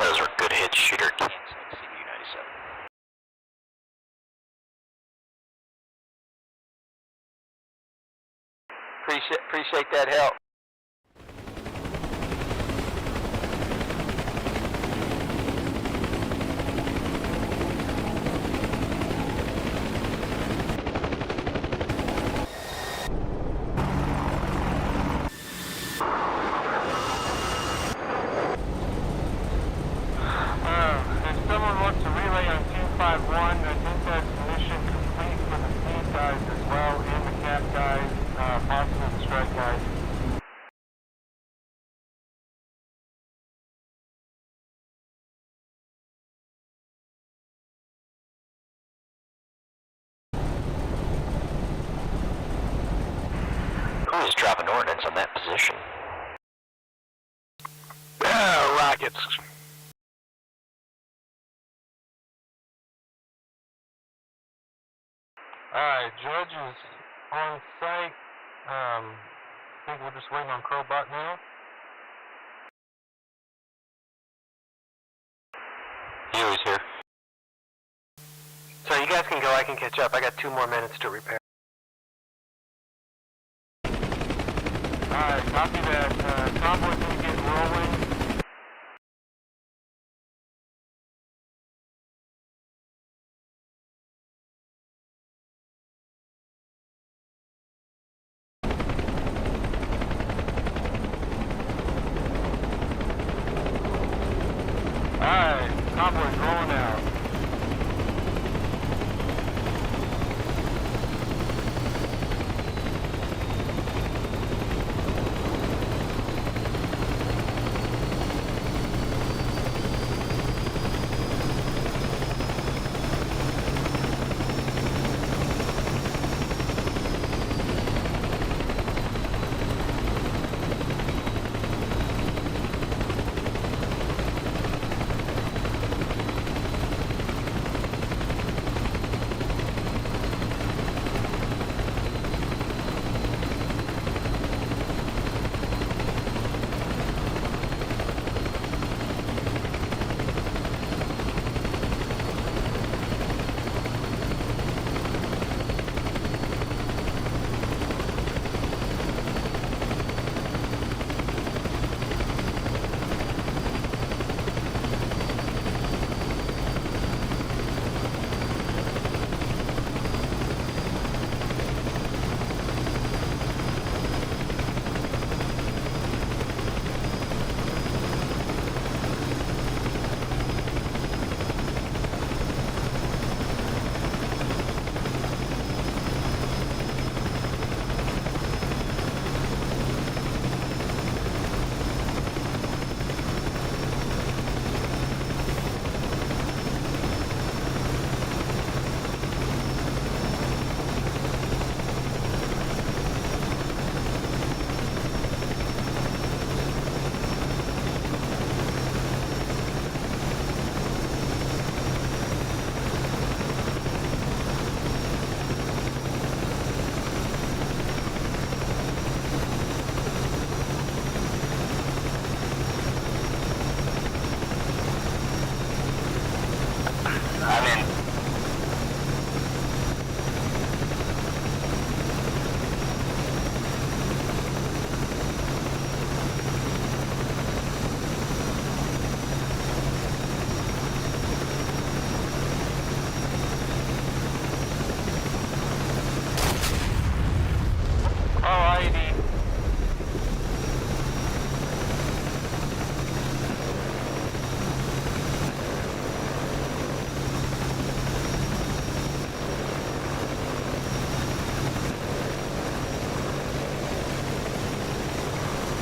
Those were good hits, shooter. Canceling CBU-97. Appreciate that help. If someone wants to relay on 251, I think that's mission complete for the speed guys as well, and the cap guys, possible the strike guys. Who is dropping ordnance on that position? Rockets. Alright, Judge is on site. I think we're just waiting on Crowbot now. Huey's here. So you guys can go, I can catch up. I got 2 more minutes to repair. Alright, copy that. Convoy's gonna get rolling. Alright, convoy's rolling out.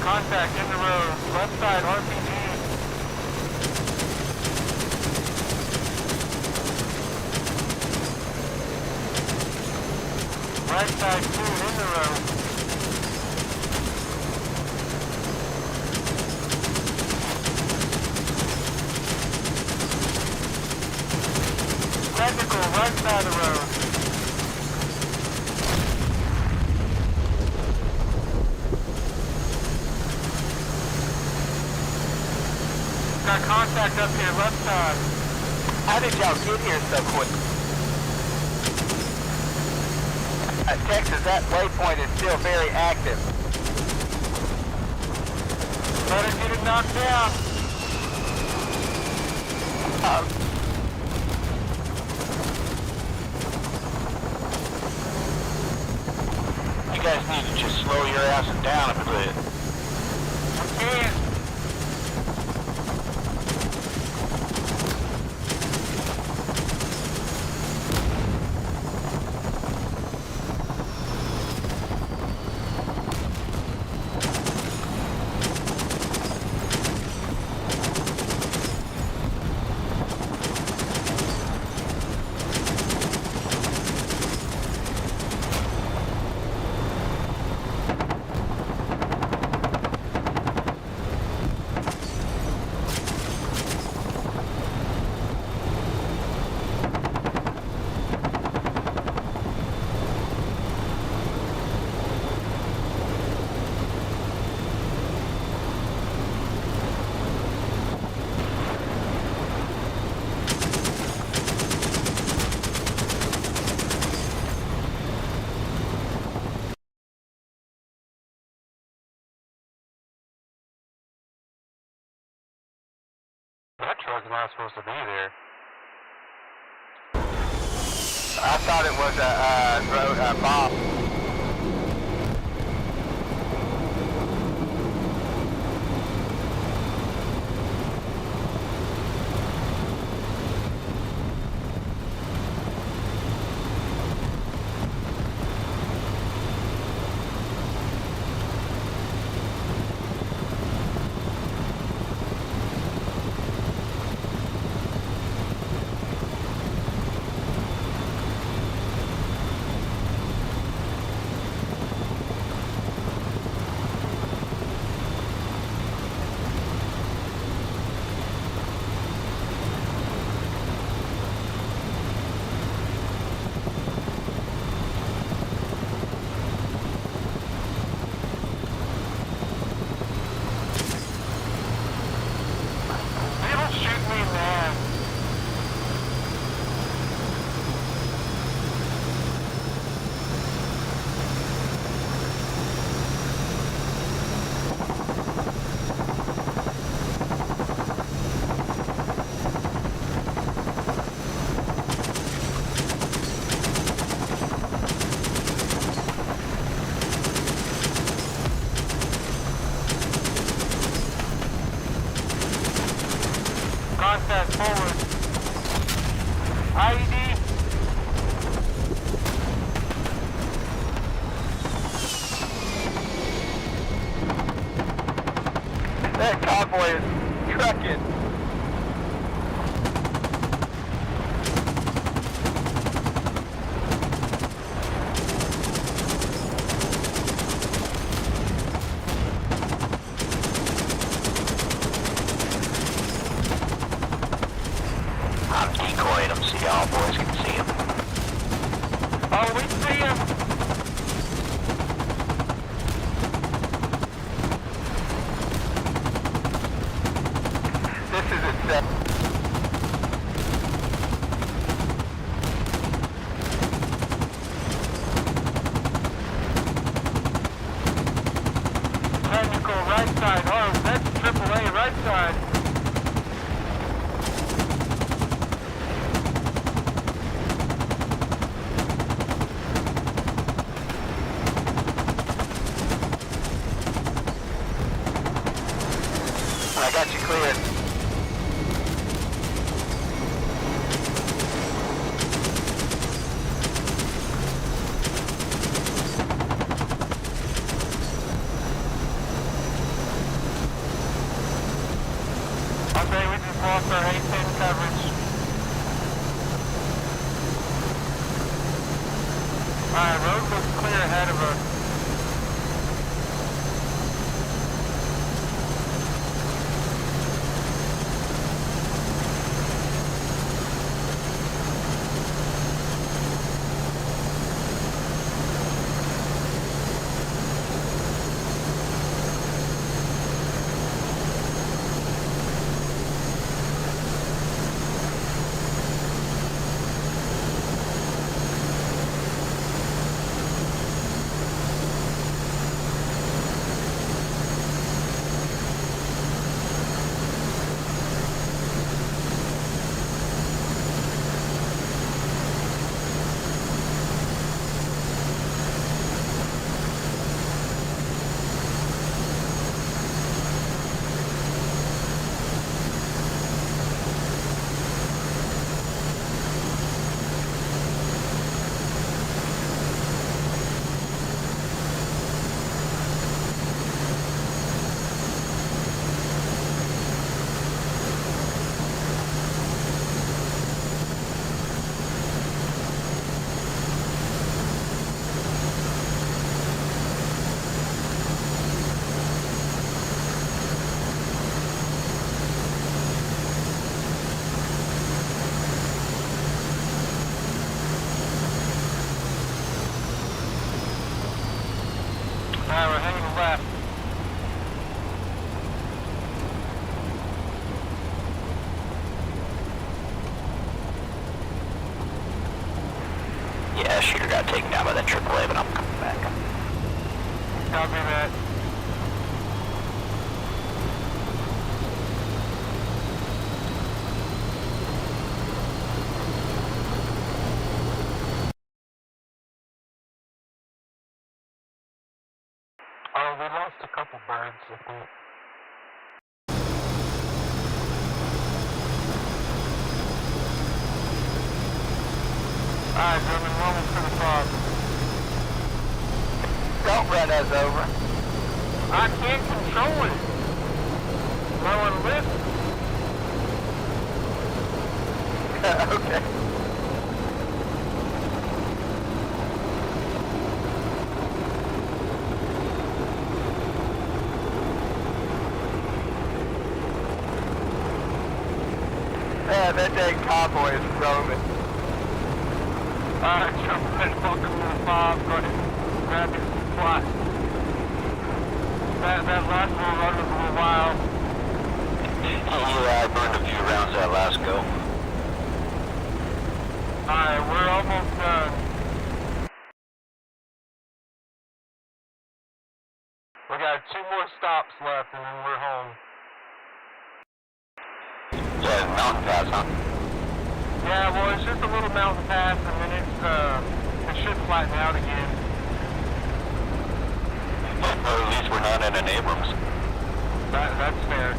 contact in the road. Left side RPG. Right side 2 in the road. Technical, right side of the road. Got contact up here, left side. How did y'all get here so quick? Texas, that waypoint is still very active. Better get it knocked down. You guys need to just slow your asses down a bit. We can. That truck's not supposed to be there. I thought it was a bomb. Contact forward. IED. That convoy is trucking. I'm decoying them so y'all boys can see them. Oh, we see him. This is a set. Technical right side. Oh, that's AAA right side. I got you cleared. lost our 810 coverage. Alright, road looks clear ahead of us. Alright, we're heading left. Yeah, shooter got taken down by that AAA, but I'm coming back. Copy that. Oh, we lost a couple birds, I think. Alright, German, rolling to the fog. Don't run us over. I can't control it. No one listens. Okay. Yeah, that dang cowboy is roaming. Alright, German, welcome to the fog. Go ahead and grab your supply. That last one run was a little wild. Yeah, I burned a few rounds that last go. Alright, we're almost done. We got 2 more stops left and then we're home. Yeah, mountain pass, huh? Yeah, well, it's just a little mountain pass and then it should flatten out again. Or at least we're not in an Abrams. That's fair.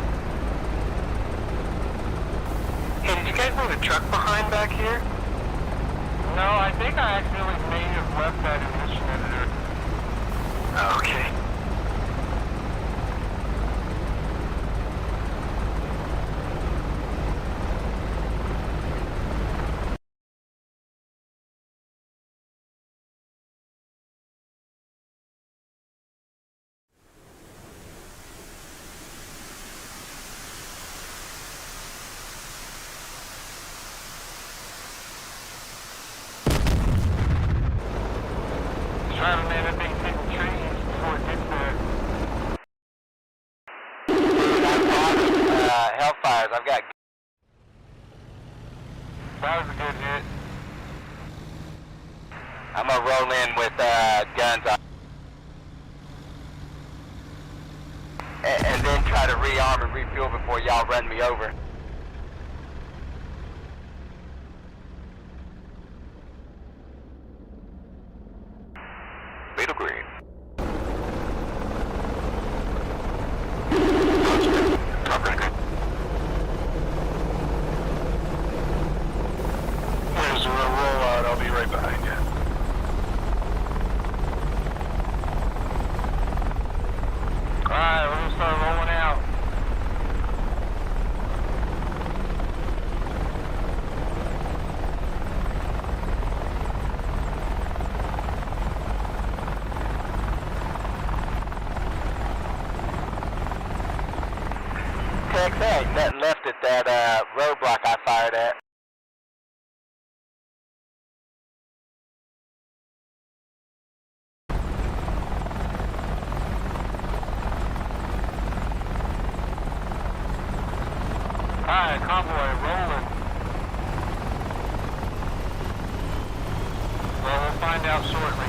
Hey, did you guys leave a truck behind back here? No, I think I accidentally may have left that in mission editor. Okay. Trying to man that thing hitting trees before it gets there. Hellfires, I've got... That was a good hit. I'm gonna roll in with guns on. And then try to rearm and refuel before y'all run me over. Middle green. Top record. There's a rollout. I'll be right behind you. Alright, we're gonna start rolling out. Rex, there ain't nothing left at that roadblock I fired at. Alright, convoy, rolling. Well, we'll find out shortly.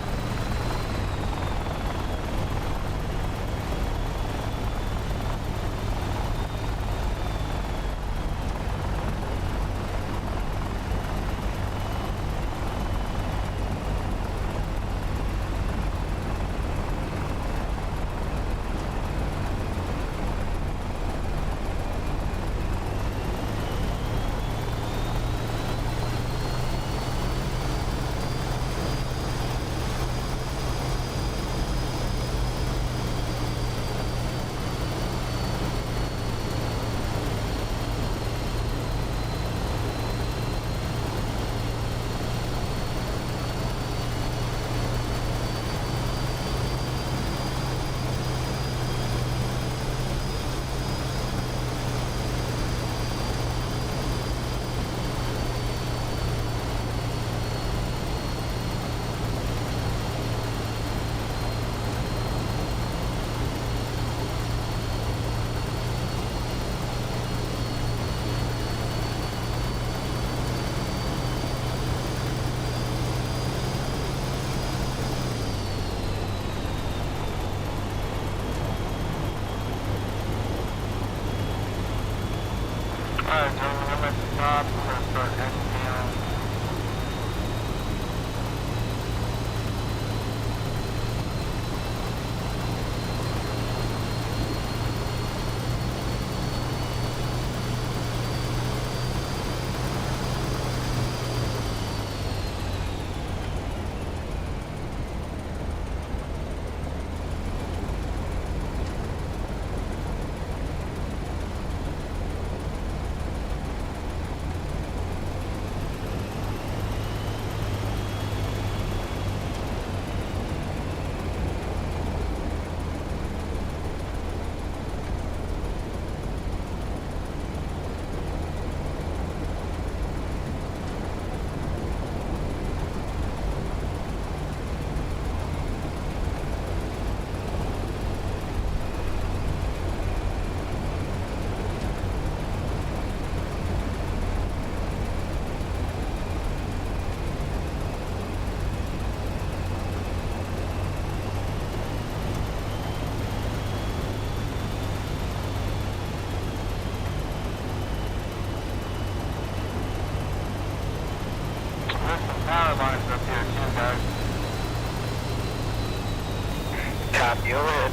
Alright, gentlemen, I'm at the top. We're going to start heading down. There's some power lines up here too, guys. Copy, overhead.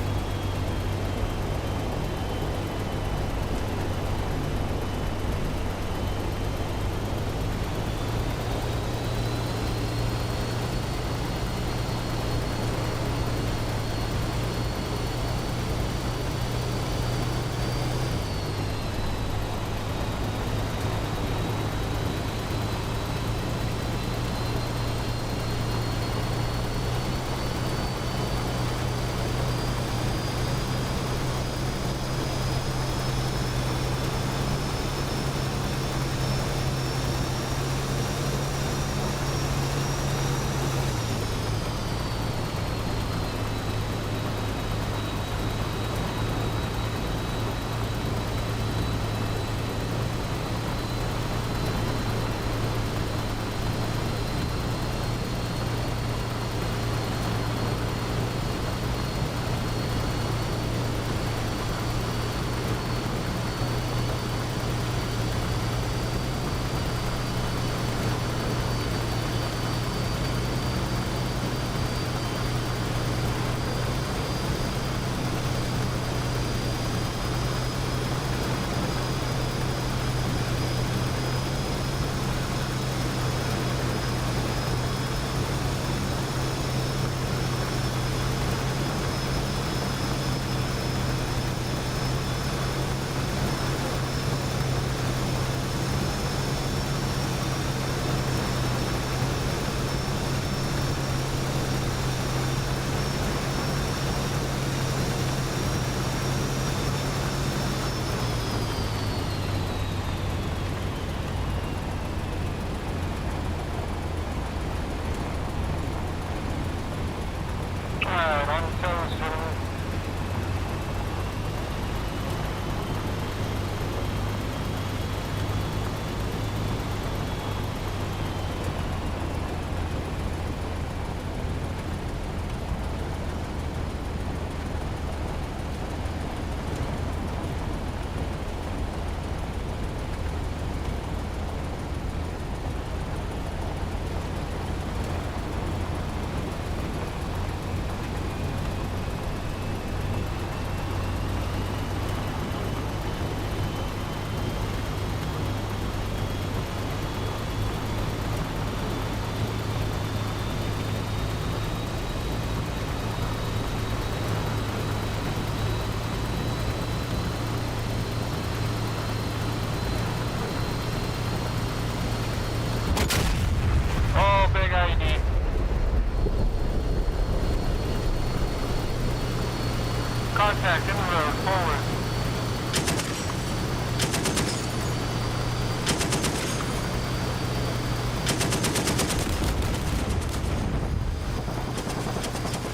contact in the road, forward.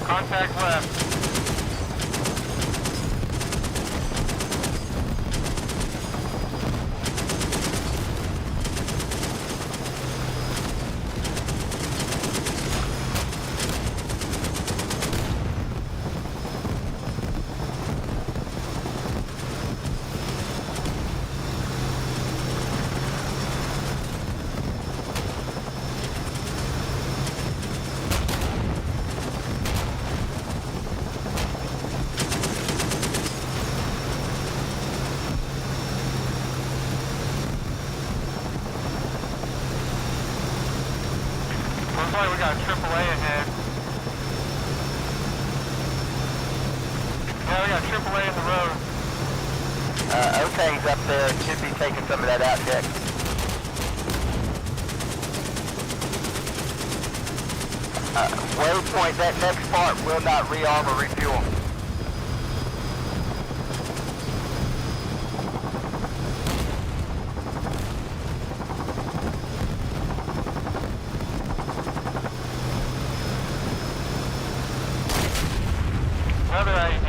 Contact left. Looks like we got AAA ahead. Yeah, we got AAA in the road. Okay's up there. Should be taking some of that out, Jack. Waypoint, that next part will not rearm or refuel. Another ID.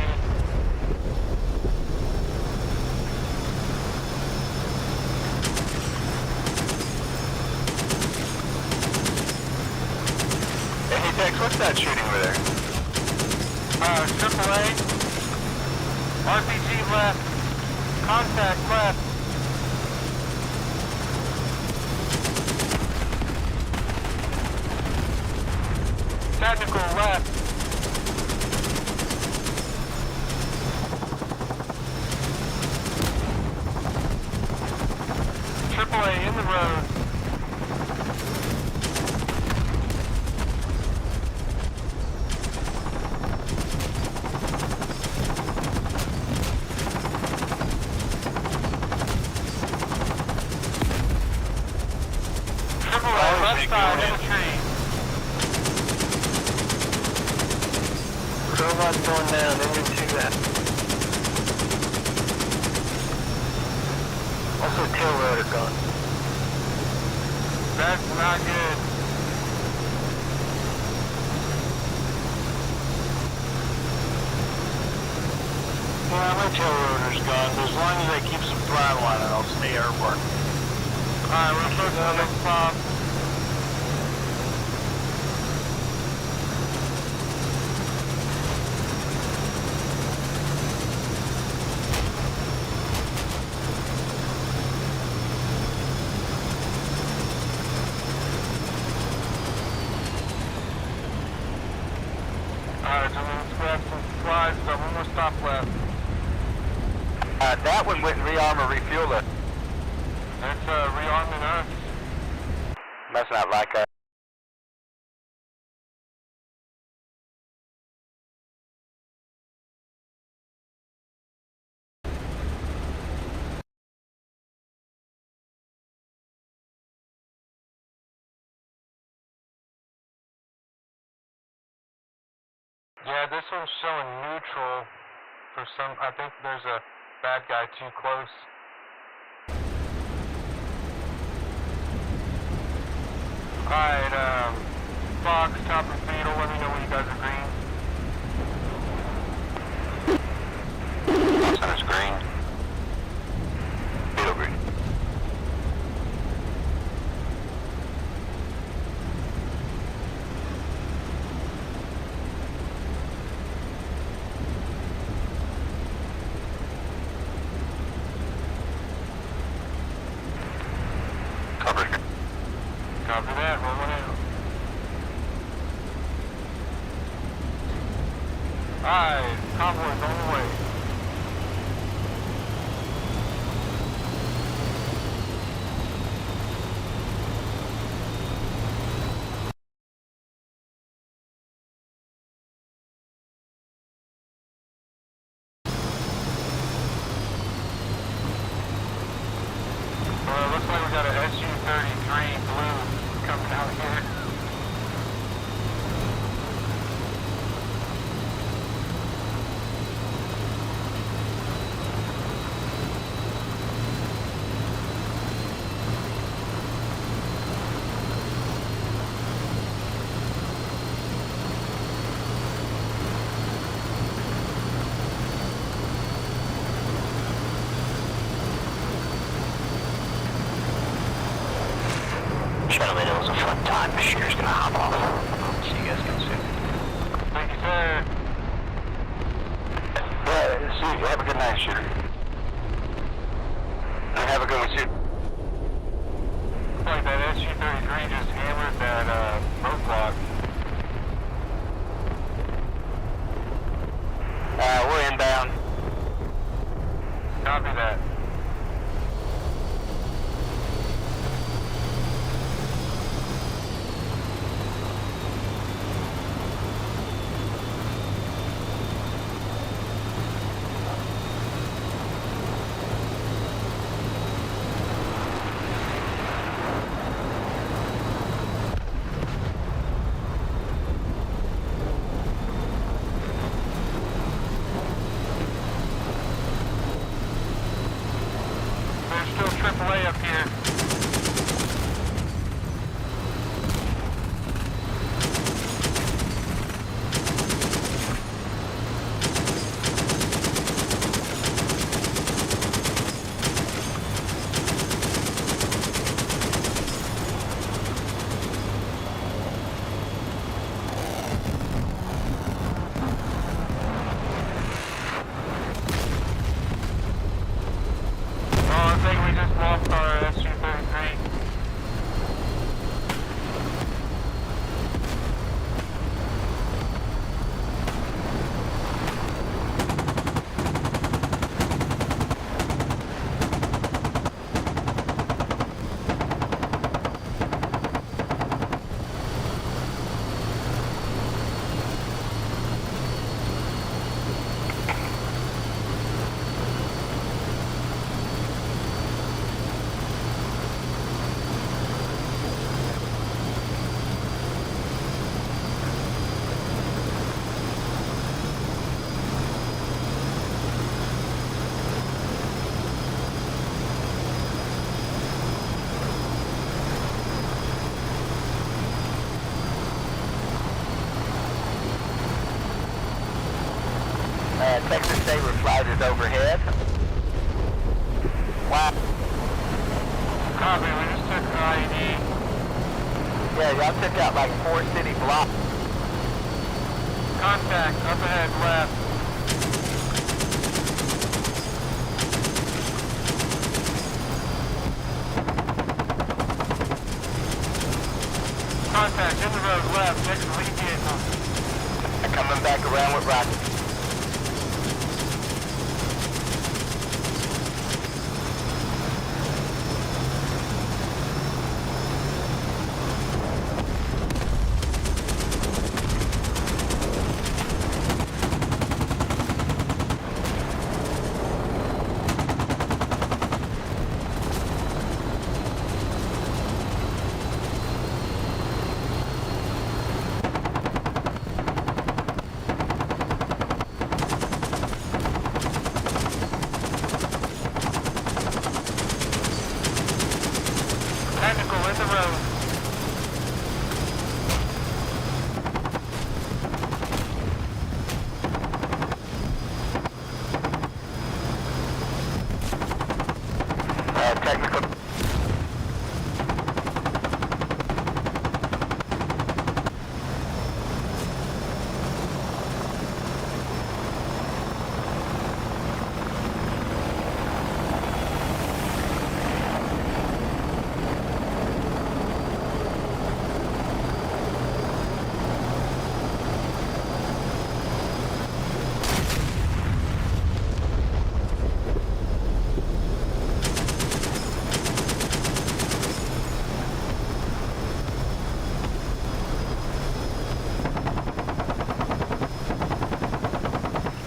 Hey, Dex, what's that shooting over there? AAA. RPG left. Contact left. Technical left. AAA in the road. AAA left side in the tree. Robot's going down into that. Also tail rotor gone. That's not good. Yeah, my tail rotor's gone, but as long as I keep some throttle on it, I'll stay airborne. Alright, we're supposed to the next pop. Alright, so let's grab some slides, so one more stop left. That one wouldn't rearm or refuel it. That's rearming us. Must not like us. Yeah, this one's showing neutral for some. I think there's a bad guy too close. Alright, Fox, Chopper, Beetle, let me know when you guys are green. Fox is green. Beetle green. Covered. Copy that, rolling out. Alright, convoy's on the way. Looks like we got a SU-33 blue coming out here. See you. Have a good night, shooter. Have a good one, shooter. Like that SU-33 just hammered that roadblock. We're inbound. Copy that. AAA up here. Texas Sabre flight is overhead. Wow. Copy, we just took IED. Yeah, y'all took out like 4 city blocks. Contact, up ahead, left. Contact, in the road, left, next to lead vehicle. Coming back around with rockets.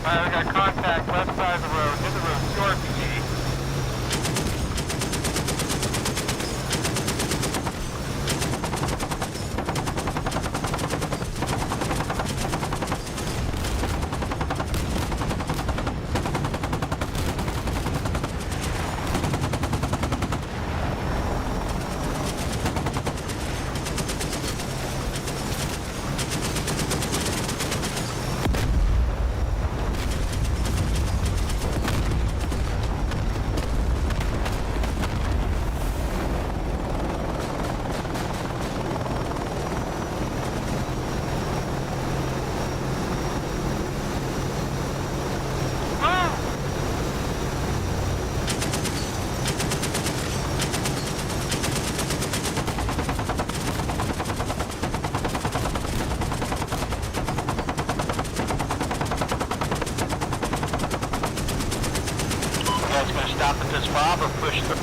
We got contact left side of the road, hit the road, 2 RPG. guys gonna stop at this fob or push through?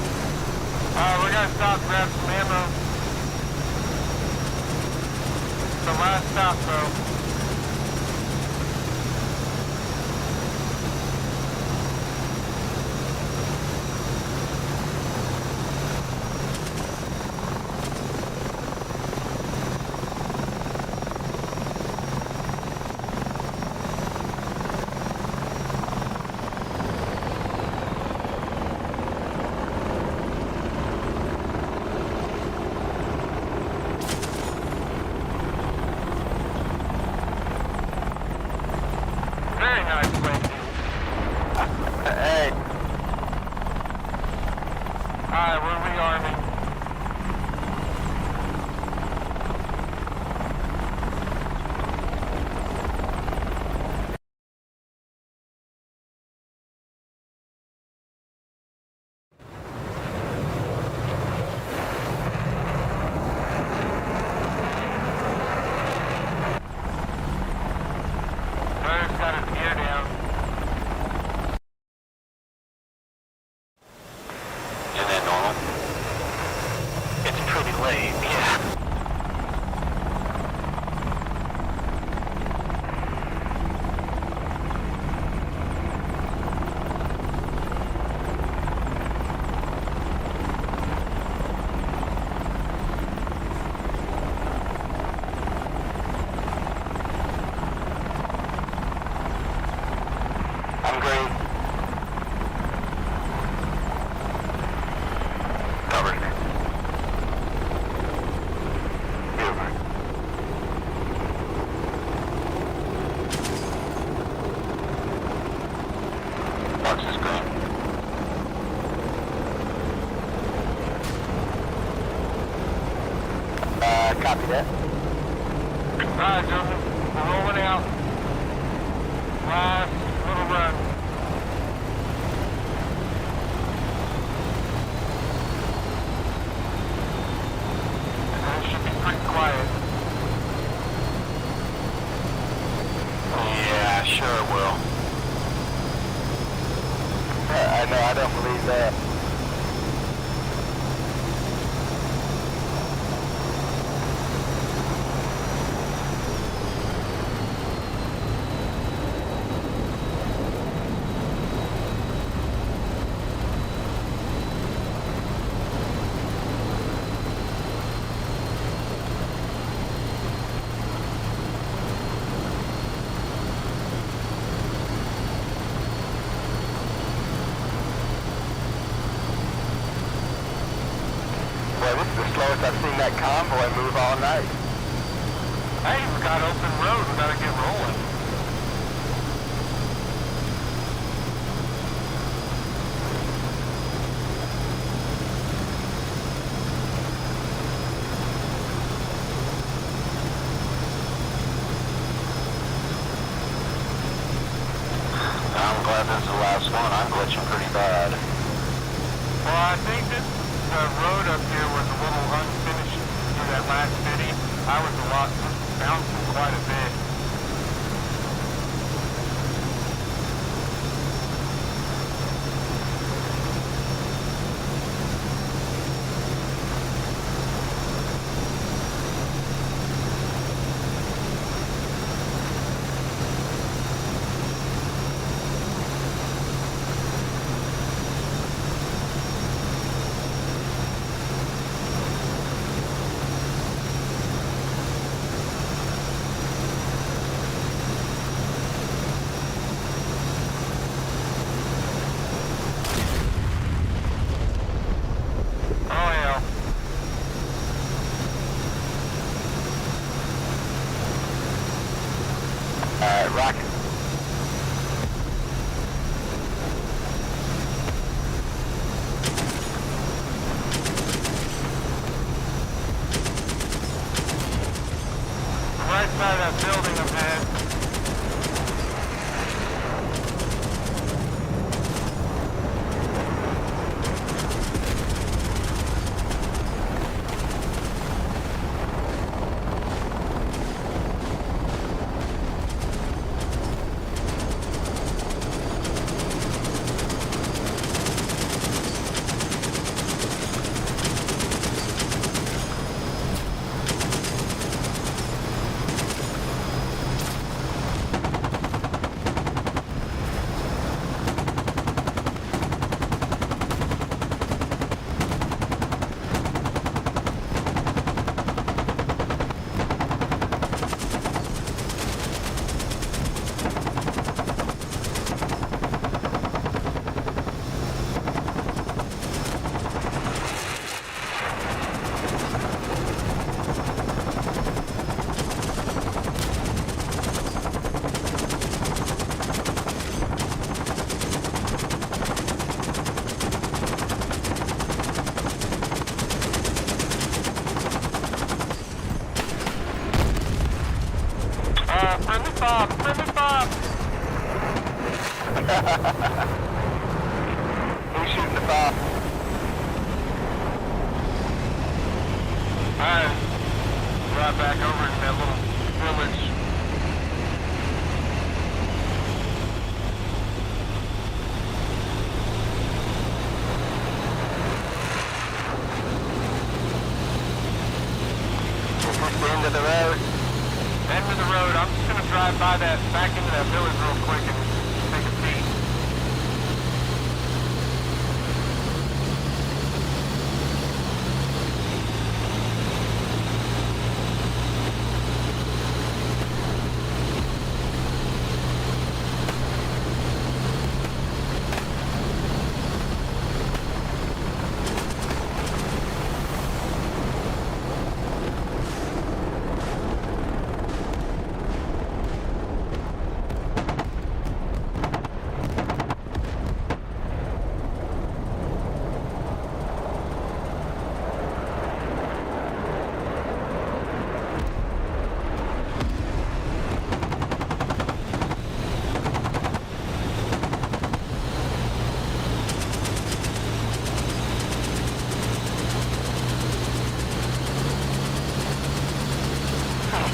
We're gonna stop, grab some ammo. The last stop, though. Very nice way to Hey. Alright, we're rearming. Bird's got his gear down. Isn't that normal? It's pretty late, yeah. I'm green. Covered. Over. Box is green. Copy that. Alright, gentlemen, we're rolling out. Last little run. It should be pretty quiet. Yeah, sure it will. I know, I don't believe that. Boy, this is the slowest I've seen that convoy move all night. Hey, we got open road. We gotta get rolling. I'm glad this is the last one. I'm glitching pretty bad. Well, I think that the road up here was a little unfinished through that last city. I was bouncing quite a bit. Who's shooting the fire? Alright. Drive back over to that little village. Is this the end of the road? End of the road. I'm just gonna drive by that, back into that village real quick and take a peek.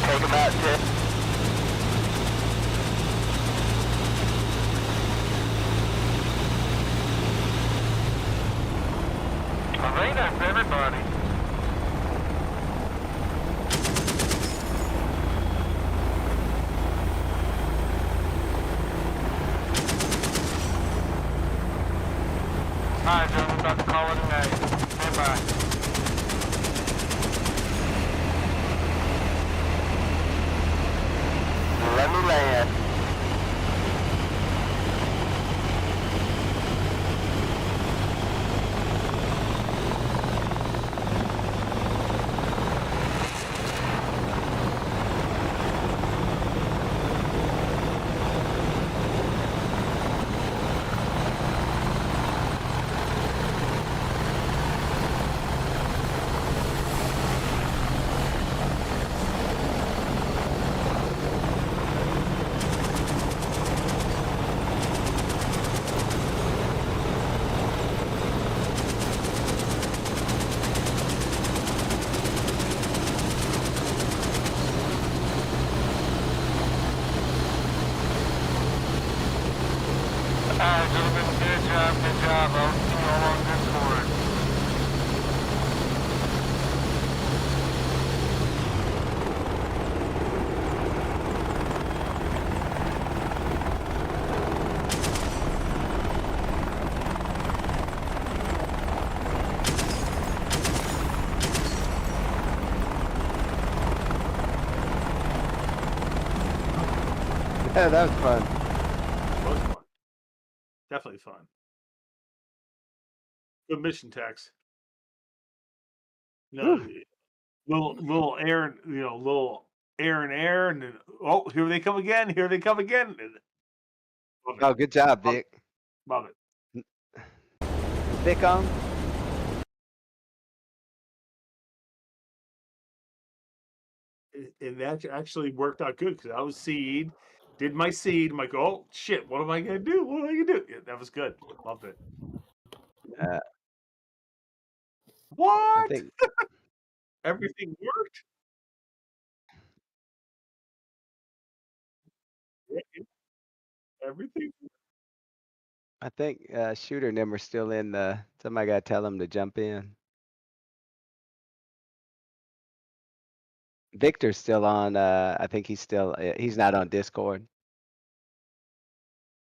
Take him out, Ted. I think that's everybody. Alright, Joe, we're about to call it a night. Stand by. Let me land. Alright, gentlemen, good job, good job. I'll see you all on Discord. Yeah, that was fun. That was fun. Definitely fun. Good mission, Tex. No, little air, little air and air, and then oh, here they come again! Here they come again! Oh, good job, Vic. Love it. Vic on? And that actually worked out good because I was seed, did my seed. I'm like, oh shit, what am I gonna do? What am I gonna do? Yeah, that was good. Loved it. What? I think Everything worked. Everything. Shooter and them are still in the. Somebody got to tell them to jump in. Victor's still on. I think he's still. He's not on Discord.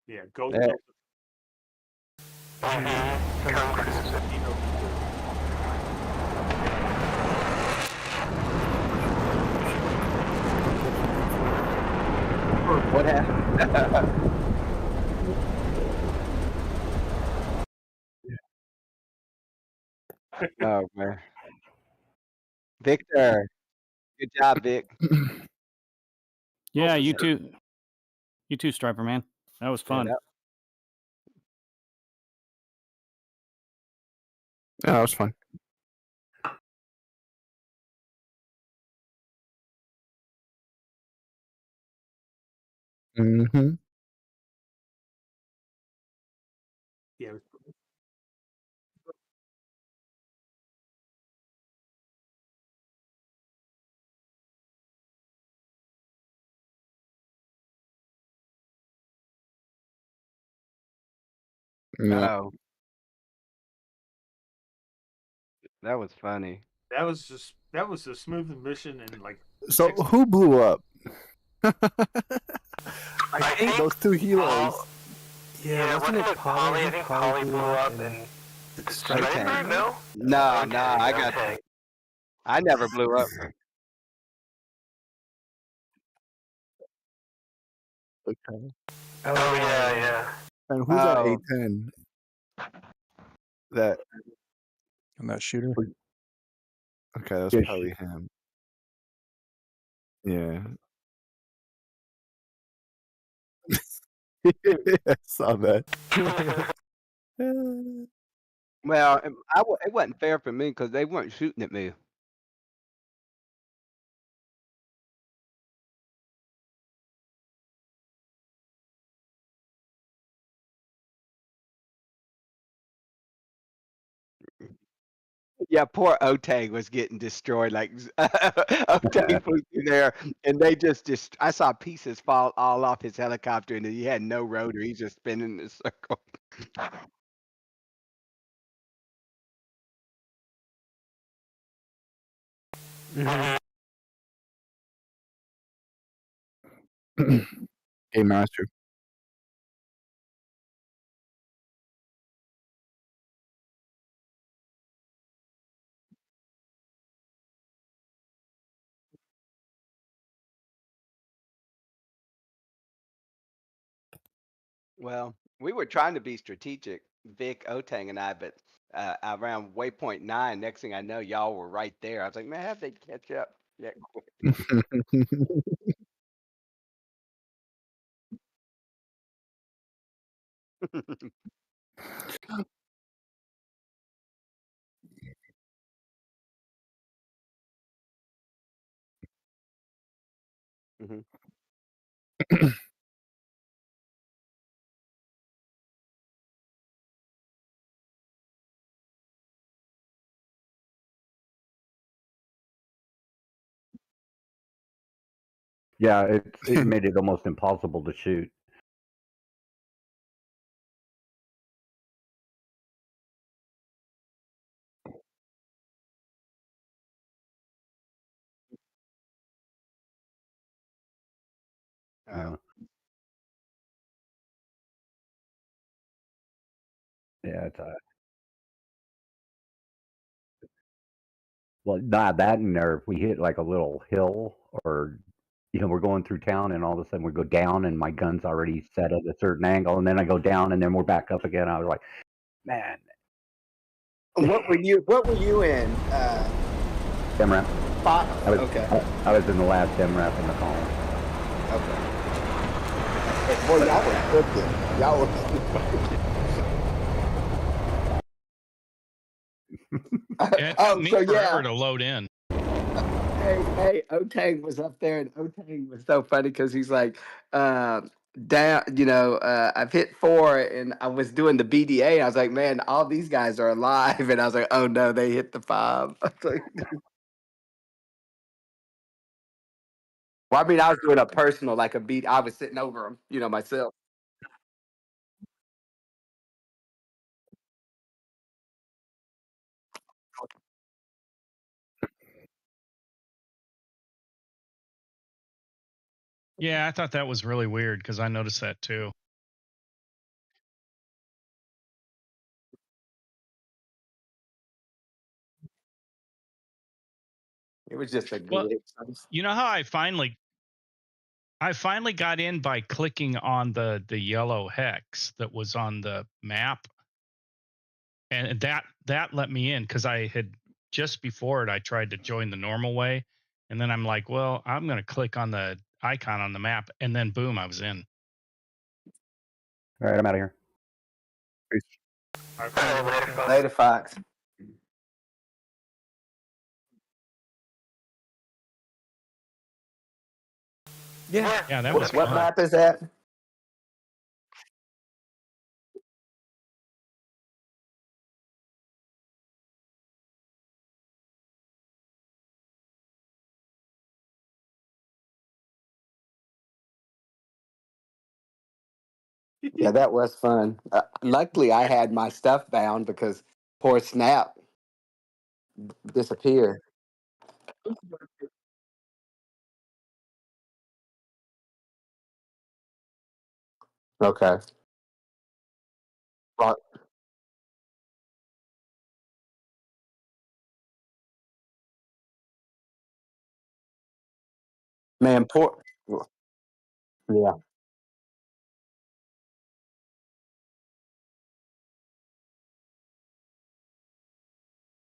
Yeah, go. There. What happened? Oh man, Victor, good job, Vic. Yeah, you too. You too, Striper man. That was fun. Yeah, that was fun. Mm-hmm. Yeah. Oh, that was funny. That was a smooth mission and like. So who blew up? I think Those two helos. Yeah, wasn't it Polly? I think Polly blew up and Okay. No? No, I got. I never blew up. Okay. Oh, yeah. And who's that Oh. A10? That. And that shooter. Okay, that's Yeah, probably him. Yeah. I saw that. Well, it wasn't fair for me because they weren't shooting at me. Yeah, poor Otang was getting destroyed. Like Otang flew through there, and they just I saw pieces fall all off his helicopter, and he had no rotor. He's just spinning in a circle. Game master. Well, we were trying to be strategic, Vic, Otang, and I, but around waypoint 9, next thing I know, y'all were right there. I was like, man, how'd they catch up that quick? Mhm. Yeah, it made it almost impossible to shoot. Yeah. Yeah, it's well, not that in there. If we hit like a little hill or, we're going through town and all of a sudden we go down and my gun's already set at a certain angle and then I go down and then we're back up again. I was like, man. What were you in? MRAP. Okay. I was in the last MRAP in the column. Okay. Boy, y'all were cooking. Y'all were. It took me forever to load in. Hey, Otang was up there, and Otang was so funny because he's like, down, I've hit 4, and I was doing the BDA. I was like, man, all these guys are alive, and I was like, oh no, they hit the 5. I was like, well, I mean, I was doing a personal, like a beat. I was sitting over them, myself. Yeah, I thought that was really weird because I noticed that too. It was just a Well, good. you know how I finally got in by clicking on the yellow hex that was on the map, and that let me in because I had just before it I tried to join the normal way, and then I'm like, well, I'm going to click on the icon on the map, and then boom, I was in. All right, I'm out of here. Later, Fox. Yeah, that was What fun. map is that? Yeah, that was fun. Luckily, I had my stuff bound because poor Snap disappeared. Okay. Well, man, poor. Yeah.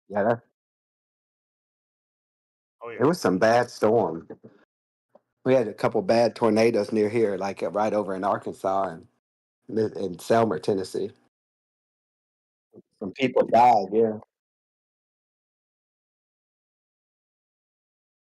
Yeah, Oh it was some bad storm. We had a couple bad tornadoes near here, like right over in Arkansas and in Selmer, Tennessee. Some people died. Yeah.